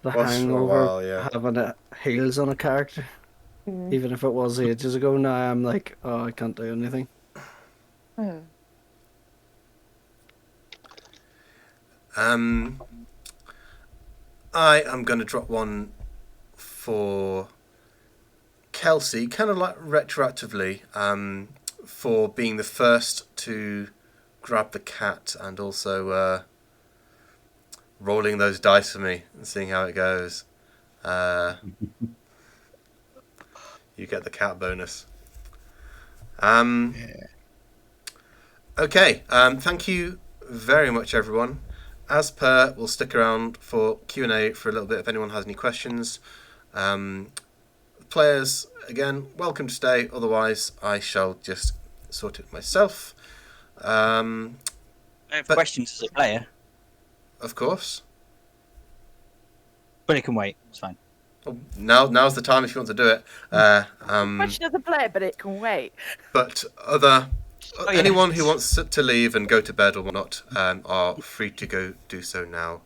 Was for a hangover, while, yeah. having it heals on a character, even if it was ages ago. Now I'm like, oh, I can't do anything. I am going to drop one for Kelsey, kind of like retroactively, for being the first to grab the cat and also rolling those dice for me and seeing how it goes. You get the cat bonus. Okay, thank you very much, everyone. As per, we'll stick around for Q&A for a little bit if anyone has any questions. Players, again, welcome to stay. Otherwise, I shall just sort it myself. I have questions as a player, Of course. but it can wait. It's fine. Oh, now's the time if you want to do it. Question as a player, but it can wait. But yeah. anyone who wants to leave and go to bed or whatnot are free to go do so now.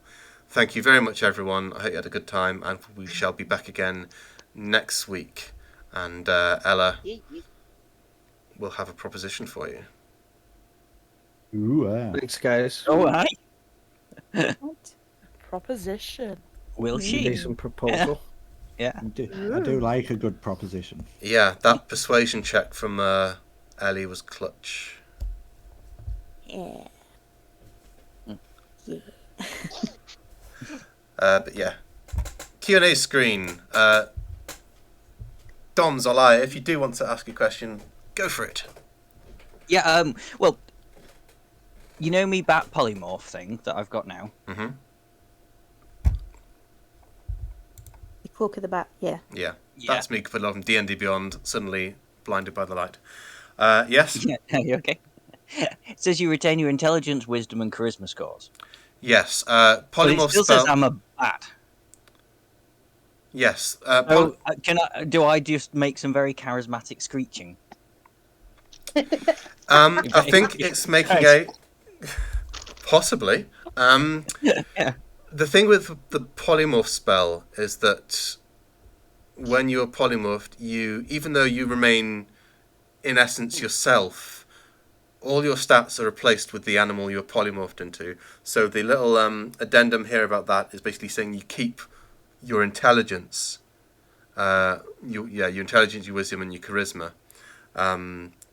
Thank you very much, everyone. I hope you had a good time, and we shall be back again next week. And Ella will have a proposition for you. Ooh, Thanks, guys. Oh, hi. Proposition. Will she? Decent proposal. Yeah. I do like a good proposition. Yeah, that persuasion check from Ellie was clutch. Yeah. But yeah, Q&A screen. Dom, Zolaya, if you do want to ask a question, go for it. Yeah. Well, you know me bat polymorph thing that I've got now. Mm-hmm. The cloak of the bat. Yeah. Yeah, Yeah. that's me for loving D&D Beyond. Suddenly blinded by the light. Yes. Yeah. Are you okay? It says you retain your intelligence, wisdom, and charisma scores. Yes. But Polymorph it still spell. says I'm a bat. Yes. So do I just make some very charismatic screeching? I think it's making a possibly. Yeah. The thing with the polymorph spell is that when you're polymorphed, even though you remain in essence yourself, all your stats are replaced with the animal you're polymorphed into. So the little addendum here about that is basically saying you keep your intelligence, your intelligence, your wisdom, and your charisma,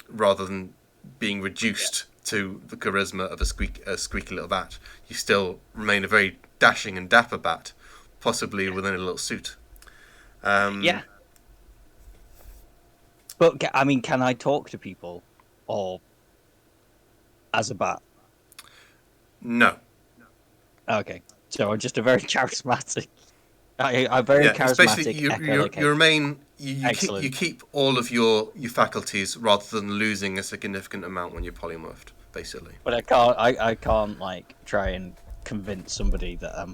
rather than being reduced to the charisma of a squeaky little bat. You still remain a very dashing and dapper bat, possibly within a little suit. Yeah. But I mean, can I talk to people, or as a bat? No. Okay, so I'm just a very charismatic. I'm very It's charismatic. basically you remain. You Excellent. keep all of your faculties rather than losing a significant amount when you're polymorphed, basically. But I can't like try and convince somebody that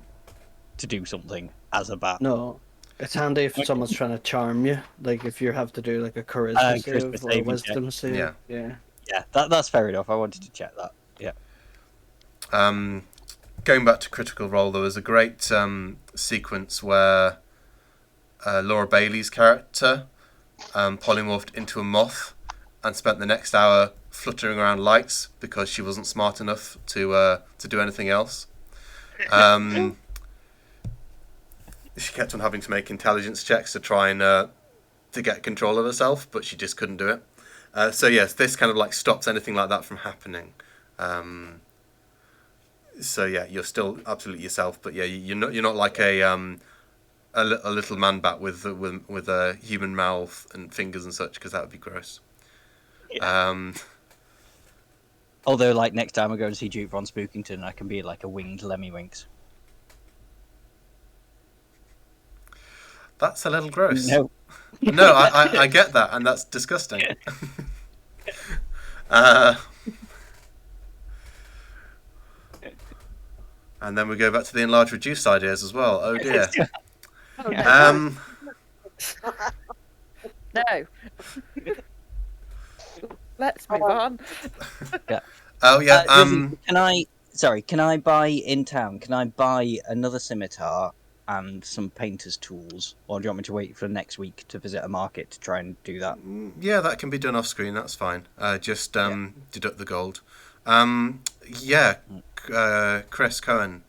to do something as a bat. No, it's handy if someone's trying to charm you. Like if you have to do like a charisma save charisma or a saving wisdom save. Yeah. Yeah. Yeah, that's fair enough. I wanted to check that. Yeah. Going back to Critical Role, there was a great sequence where Laura Bailey's character polymorphed into a moth and spent the next hour fluttering around lights because she wasn't smart enough to do anything else. She kept on having to make intelligence checks to try and to get control of herself, but she just couldn't do it. So yes, this kind of like stops anything like that from happening. So yeah, you're still absolutely yourself, but yeah, you're not like a little man bat with a human mouth and fingers and such, because that would be gross. Although, like, next time I go and see Duke von Spookington, I can be like a winged Lemmy-Winks. That's a little gross. No. No, I get that, and that's disgusting. And then we go back to the enlarged reduced ideas as well. Oh dear. Oh, no. No. Let's move on. Yeah. Oh yeah. Lizzie, can I buy in town? Can I buy another scimitar and some painter's tools, or do you want me to wait for next week to visit a market to try and do that? Yeah, that can be done off screen. That's fine. Just deduct the gold. Chris Cohen.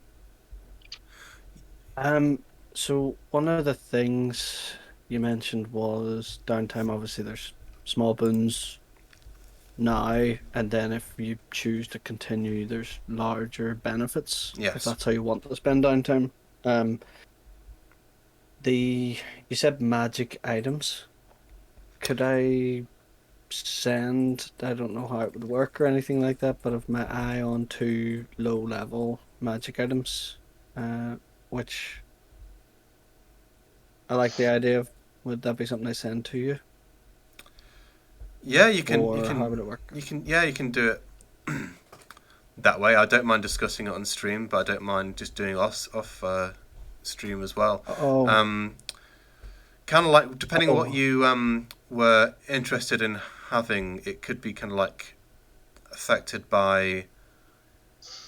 So one of the things you mentioned was downtime. Obviously, there's small boons now, and then if you choose to continue, there's larger benefits. Yes. If that's how you want to spend downtime. You said magic items. Could I send? I don't know how it would work or anything like that, but have my eye on 2 low-level magic items, which I like the idea of. Would that be something I send to you? Yeah, you can. Or You can. how would it work? You can. Yeah, you can do it that way. I don't mind discussing it on stream, but I don't mind just doing off stream as well. Oh. Kind of like, depending on what you were interested in having, it could be kind of like affected by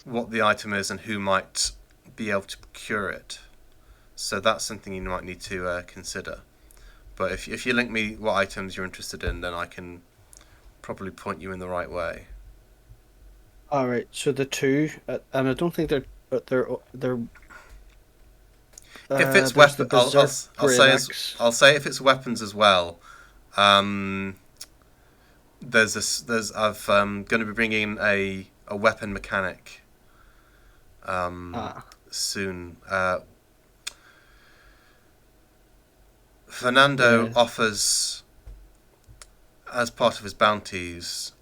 what the item is and who might be able to procure it. So that's something you might need to consider. But if you link me what items you're interested in, then I can probably point you in the right way. All right. So the 2, and I don't think they're. If it's there's weapon, the I'll Berserk say axe. I'll say if it's weapons as well. There's this. I've going to be bringing a weapon mechanic. Soon. Fernando offers, as part of his bounties,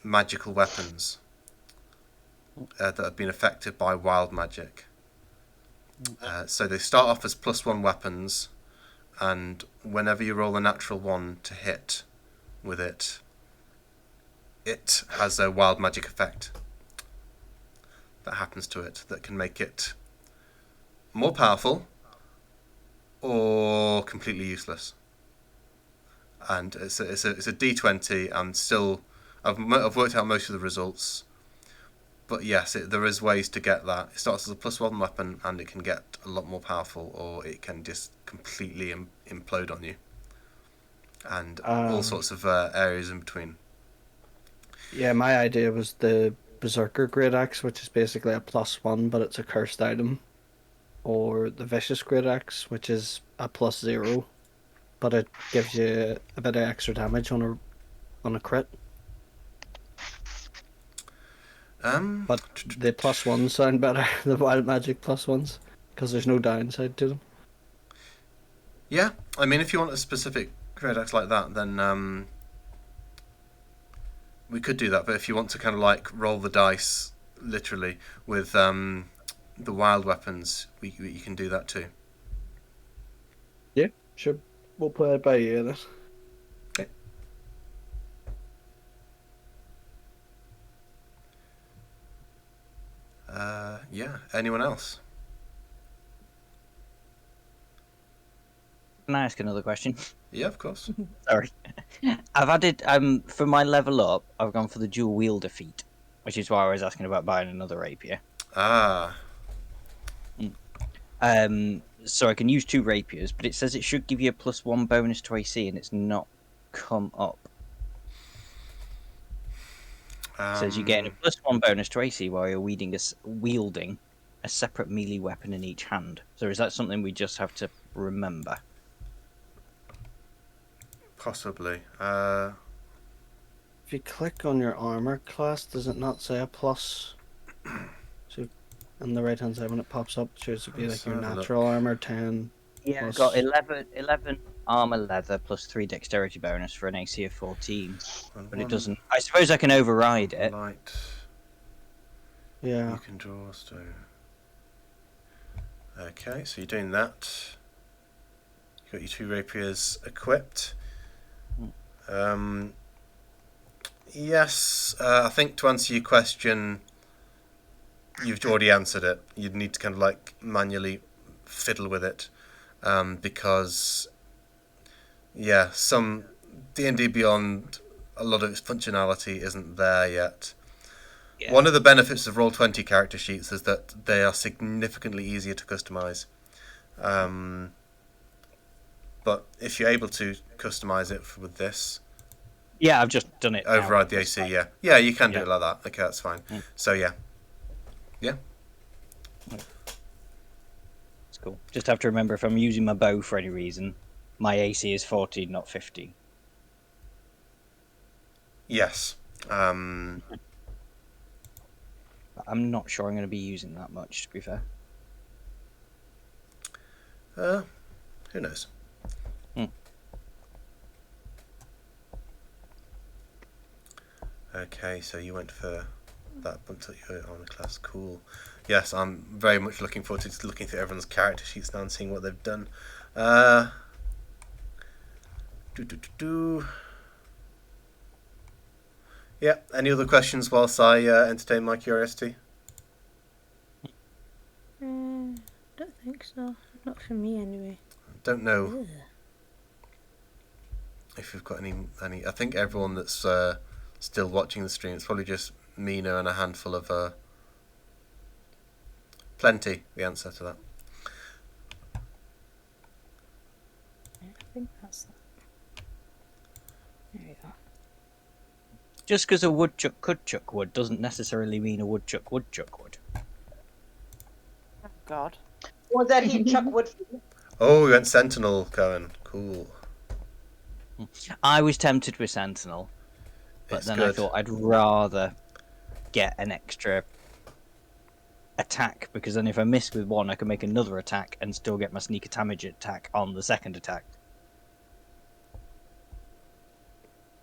magical weapons that have been affected by wild magic. So they start off as +1 weapons, and whenever you roll a natural 1 to hit with it, it has a wild magic effect that happens to it that can make it more powerful or completely useless. And it's a D20, and still I've worked out most of the results. But yes, there is ways to get that. It starts as a +1 weapon, and it can get a lot more powerful, or it can just completely implode on you. And all sorts of areas in between. Yeah, my idea was the Berserker Great Axe, which is basically a +1, but it's a cursed item. Or the Vicious Great Axe, which is a +0, but it gives you a bit of extra damage on a crit. But the +1s sound better, the wild magic +1s, because there's no downside to them. Yeah, I mean, if you want a specific great axe like that, then we could do that. But if you want to kind of like roll the dice, literally, with the wild weapons, you can do that too. Yeah, sure. We'll play it by ear then. Okay. Yeah. Anyone else? Can I ask another question? Yeah, of course. Sorry. I've added for my level up, I've gone for the dual wielder feat, which is why I was asking about buying another rapier. Ah. So I can use 2 rapiers, but it says it should give you a +1 bonus to AC, and it's not come up. It says you're getting a +1 bonus to AC while you're wielding a separate melee weapon in each hand. So is that something we just have to remember? Possibly. If you click on your armor class, does it not say a plus? on the right hand side when it pops up. It shows to be Let's like your have a natural armor 10. Yeah, Plus- got 11 armor leather plus 3 dexterity bonus for an AC of 14. And But it one doesn't. I suppose I can override it. light. Yeah. You can draw stone. Okay, so you're doing that. You've got your 2 rapiers equipped. Yes, I think to answer your question, you've already answered it. You'd need to kind of like manually fiddle with it, because some D&D Beyond, a lot of its functionality isn't there yet. Yeah. One of the benefits of Roll20 character sheets is that they are significantly easier to customize. But if you're able to customize it with this, Yeah, I've just done it. override the AC, yeah, you can do Yeah. it like that. Okay, that's fine. Mm. So yeah. It's cool. Just have to remember if I'm using my bow for any reason, my AC is 14, not 15. Yes. I'm not sure I'm going to be using that much, to be fair. Who knows? Okay, so you went for that bumped up your armor class. Cool. Yes, I'm very much looking forward to just looking through everyone's character sheets now and seeing what they've done. Yeah, any other questions whilst I entertain my curiosity? Don't think so. Not for me, anyway. Don't know Ugh. if you've got any. I think everyone that's still watching the stream, it's probably just Mina and a handful of. Plenty, the answer to that. I think that's that. There we go. Just because a woodchuck could chuck wood doesn't necessarily mean a woodchuck would chuck wood. Oh, God. Or that he'd chuck wood for you. Oh, we went Sentinel, Cohen. Cool. I was tempted with Sentinel, but It's then good. I thought I'd rather get an extra attack, because then if I miss with one, I can make another attack and still get my sneak damage attack on the second attack.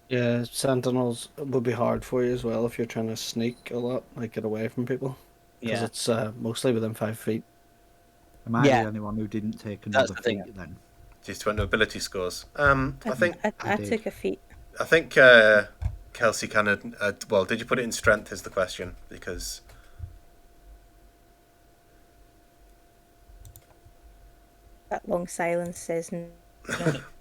Yeah, sentinels would be hard for you as well if you're trying to sneak a lot, like get away from people. Because Yeah. it's mostly within 5 feet. Am I Yeah. the only one who didn't take That's another the thing. feat then? Just went to ability scores. I think I did. took a feat. Kelsey kind of. Well, did you put it in strength? Is the question, because That long silence says no.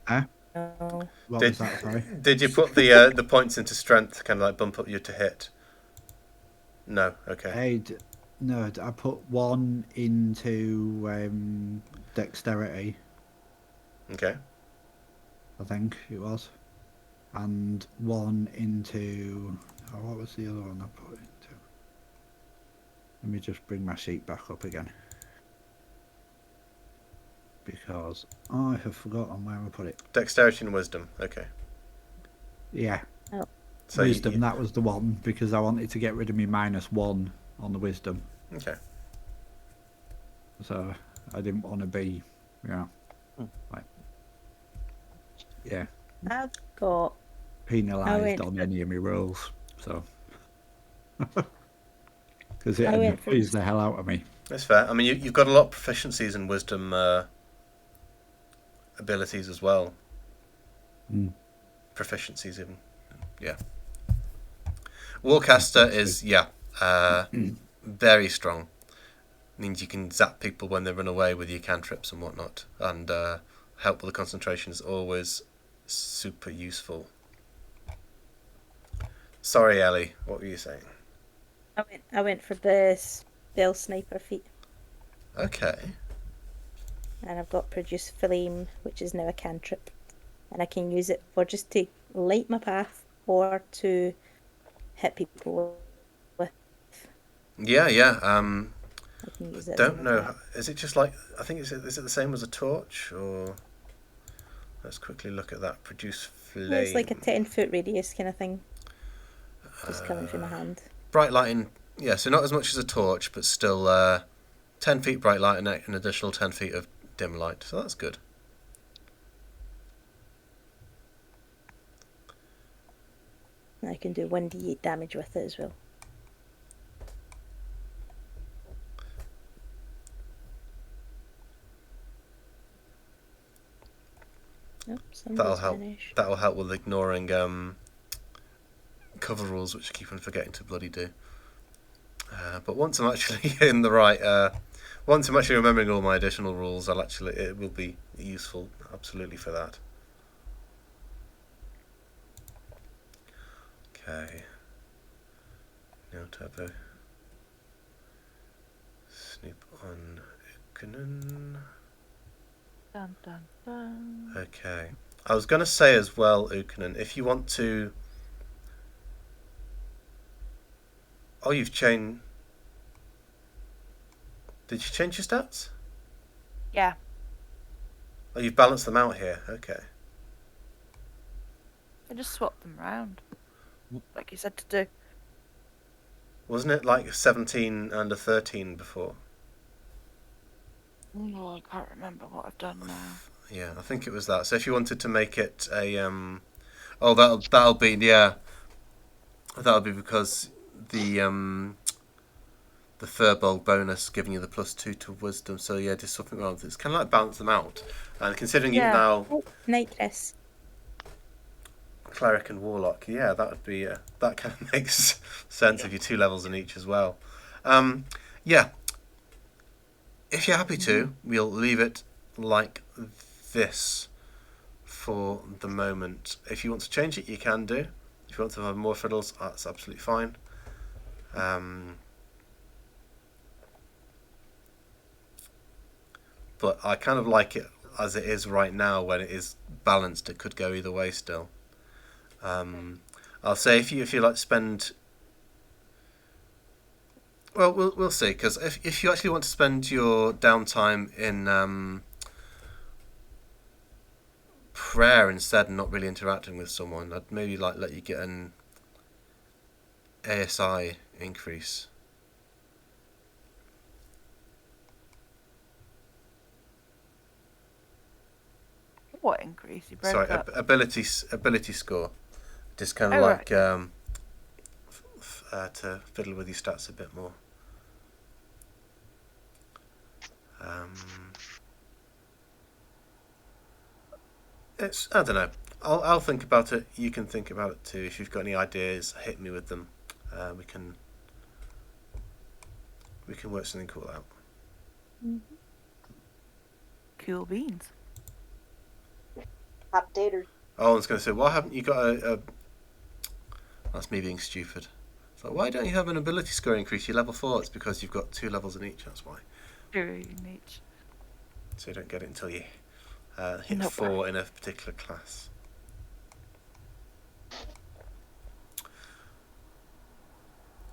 Huh? No. What Did- was that, sorry? did you put the points into strength to kind of like bump up you to hit? No. Okay. No, I put 1 into dexterity, Okay. I think it was. And 1 into... Oh, what was the other one I put into? Let me just bring my sheet back up again. Because I have forgotten where I put it. Dexterity and wisdom. Okay. Yeah, So wisdom, that was the one, because I wanted to get rid of me -1 on the wisdom. Okay. So I didn't want to be, like, yeah, I've got. penalised went on for- any of my rolls. So because it I went for- annoys the hell out of me. That's fair. I mean, you've got a lot of proficiencies in wisdom abilities as well. Mm. Proficiencies even. Yeah. Warcaster is very strong. Means you can zap people when they run away with your cantrips and whatnot, and help with the concentration is always super useful. Sorry, Ellie. What were you saying? I went for the spell sniper feat, Okay. and I've got produce flame, which is now a cantrip, and I can use it for just to light my path or to hit people with. Yeah. I can use it. Don't know. Is it just like, I think is it the same as a torch, or let's quickly look at that. Produce flame. It's like a 10-foot radius kind of thing, just coming from my hand. Bright lighting Yeah, so not as much as a torch, but still 10 feet bright light and an additional 10 feet of dim light. So that's good. I can do 1d8 damage with it as well. Nope, That'll somebody's help. finished. That'll help with ignoring cover rules, which I keep on forgetting to bloody do. But once I'm actually in the right, once I'm actually remembering all my additional rules, it will be useful absolutely for that. Okay. No turbo. Snoop on Ukunen. Dun, dun, dun. Okay. I was going to say as well, Ukunen, if you want to... Oh, you've changed... Did you change your stats? Yeah. Oh, you've balanced them out here. Okay. I just swapped them around. Like you said to do. Wasn't it like 17 and a 13 before? Oh, I can't remember what I've done now. Yeah, I think it was that. So if you wanted to make it a... Oh, that'll be... Yeah. That'll be because the Furbolg bonus giving you the +2 to wisdom. So yeah, just something wrong with it. It's kind of like balance them out. And considering you've now... Oh, night dress. Cleric and Warlock, yeah, that would be... that kind of makes sense if you're 2 levels in each as well. Yeah. If you're happy to, we'll leave it like this for the moment. If you want to change it, you can do. If you want to have more fiddles, that's absolutely fine. But I kind of like it as it is right now. When it is balanced, it could go either way still. I'll say if you like to spend... Well, we'll see, because if you actually want to spend your downtime in prayer instead and not really interacting with someone, I'd maybe like let you get an ASI increase. What increase? You broke Sorry, up. ability score. Just kind of Oh, like right. to fiddle with your stats a bit more. I don't know. I'll think about it. You can think about it too. If you've got any ideas, hit me with them. We can work something cool out. Cool beans. Hot taters. Oh, I was going to say, why haven't you got a... That's me being stupid. So why don't you have an ability score increase? You're level 4. It's because you've got 2 levels in each. That's why. 2 in each. So you don't get it until you hit Nope. 4 in a particular class.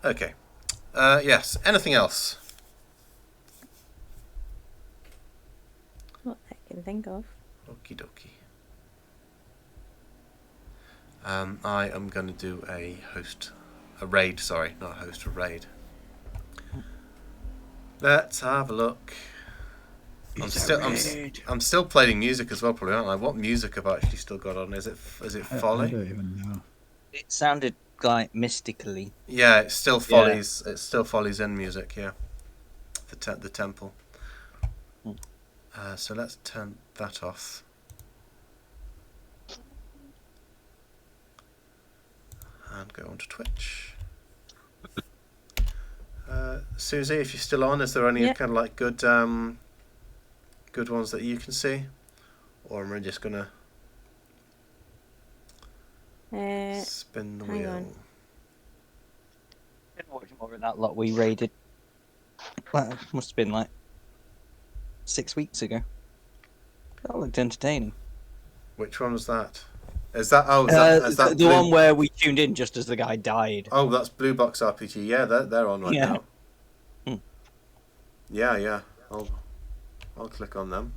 Okay. Yes. Anything else? What I can think of. Okie dokie. I am going to do a raid. Sorry, not a host, a raid. Let's have a look. I'm still playing music as well, probably, aren't I? What music have I actually still got on? Is it Folly? I don't even know. It sounded like mystically. Yeah, it's still Follies. It's still Follies in music. Yeah, the temple. So let's turn that off. And go on to Twitch. Susie, if you're still on, is there any kind of like good ones that you can see, or am I just gonna spin the hang wheel? on. Been watching more of that lot we raided. Well, it must have been like 6 weeks ago. That looked entertaining. Which one was that? Is that is that the one where we tuned in just as the guy died? Oh, that's Blue Box RPG. Yeah, they're on right now. Yeah. I'll click on them.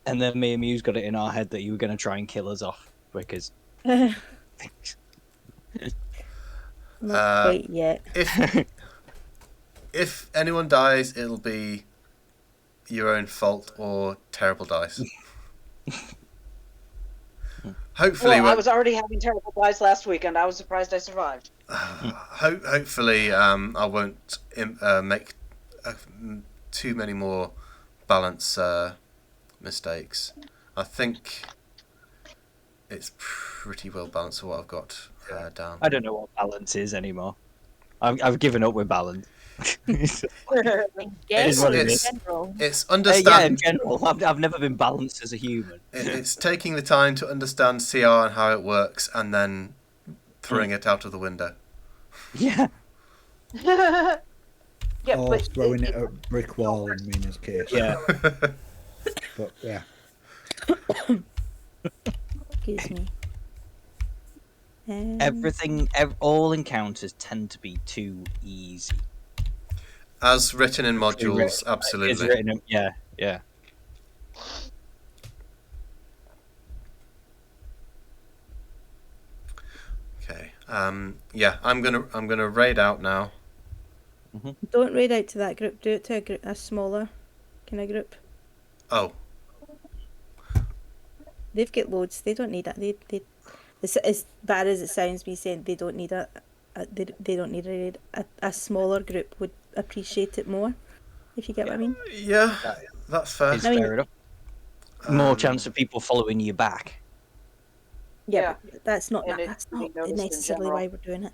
And then me and Muse got it in our head that you were going to try and kill us off because Not quite yet. If anyone dies, it'll be your own fault or terrible dice. Hopefully, Well, I was already having terrible dice last weekend. I was surprised I survived. hopefully, I won't make too many more balance mistakes. I think it's pretty well balanced for what I've got down. I don't know what balance is anymore. I've given up with balance. Yes, what it in is. general. It's Yeah, in understand. general, I've never been balanced as a human. It's taking the time to understand CR and how it works, and then throwing it out of the window. Yeah. Yeah, Or but throwing it at a brick wall in Mina's case. Yeah. But yeah. Excuse me. All encounters tend to be too easy. As written in modules, It's absolutely. written in, yeah. Okay. Yeah, I'm gonna raid out now. Don't raid out to that group. Do it to a smaller kind of group. Oh, They've got loads. They don't need it. They as bad as it sounds, me saying they don't need they don't need a raid. A smaller group would appreciate it more. If you get what I mean. yeah, that's fair. It's I mean- fair enough. More chance of people following you back. Yeah. But that's not And it that's can be not noticed in necessarily general. why we're doing it.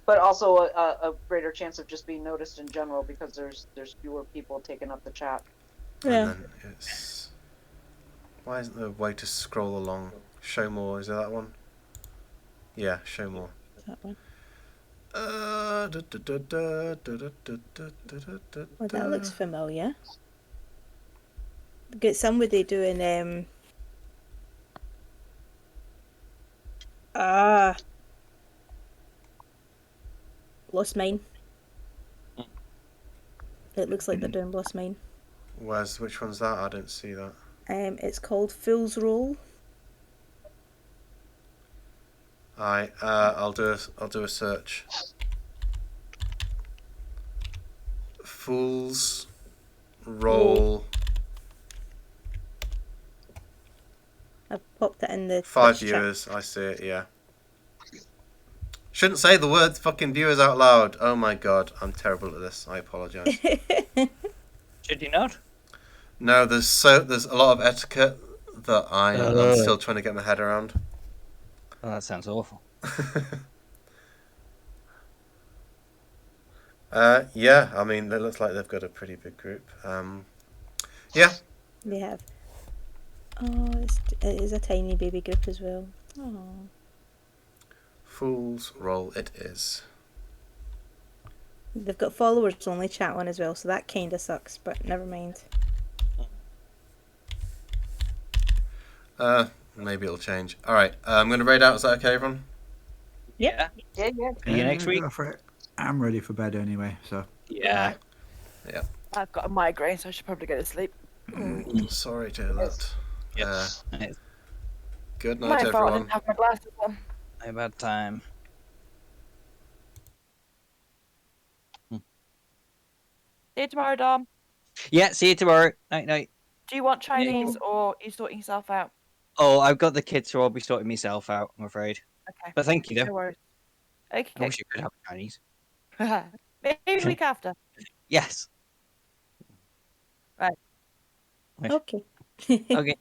but also a greater chance of just being noticed in general because there's fewer people taking up the chat. Yeah. And then it's... Why isn't there a way to scroll along? Show more, is there that one? Yeah, show more. That one. Oh, Well, that looks familiar. Get somebody doing Lost Mine. It looks like they're doing Lost Mine. Which one's that? I don't see that. It's called Fool's Roll. Alright, I'll do a search. Fool's Roll. I've popped it in the 5 Twitch chat. viewers, I see it, yeah. Shouldn't say the words fucking viewers out loud. Oh my god, I'm terrible at this. I apologise. Should you not? No, there's a lot of etiquette that I'm still trying to get my head around. Oh, that sounds awful. Yeah, I mean, it looks like they've got a pretty big group. Yeah. They have. Oh, it is a tiny baby group as well. Oh. Fool's Roll it is. They've got followers only chat on as well, so that kind of sucks, but never mind. Maybe it'll change. Alright, I'm going to raid out. Is that okay, everyone? Yeah. Yeah. See you next week. Go for it. I'm ready for bed anyway, so. Yeah. I've got a migraine, so I should probably go to sleep. Sorry to hear that. It's Good My night, fault, I everyone. didn't have my glasses on. a bad time. See you tomorrow, Dom. Yeah, see you tomorrow. Night, night. Do you want Chinese or are you sorting yourself out? Oh, I've got the kids, so I'll be sorting myself out, I'm afraid. Okay. But thank you, No though. worries. I Okay. wish you could have Chinese. Maybe the week after. Yes. Okay. Okay.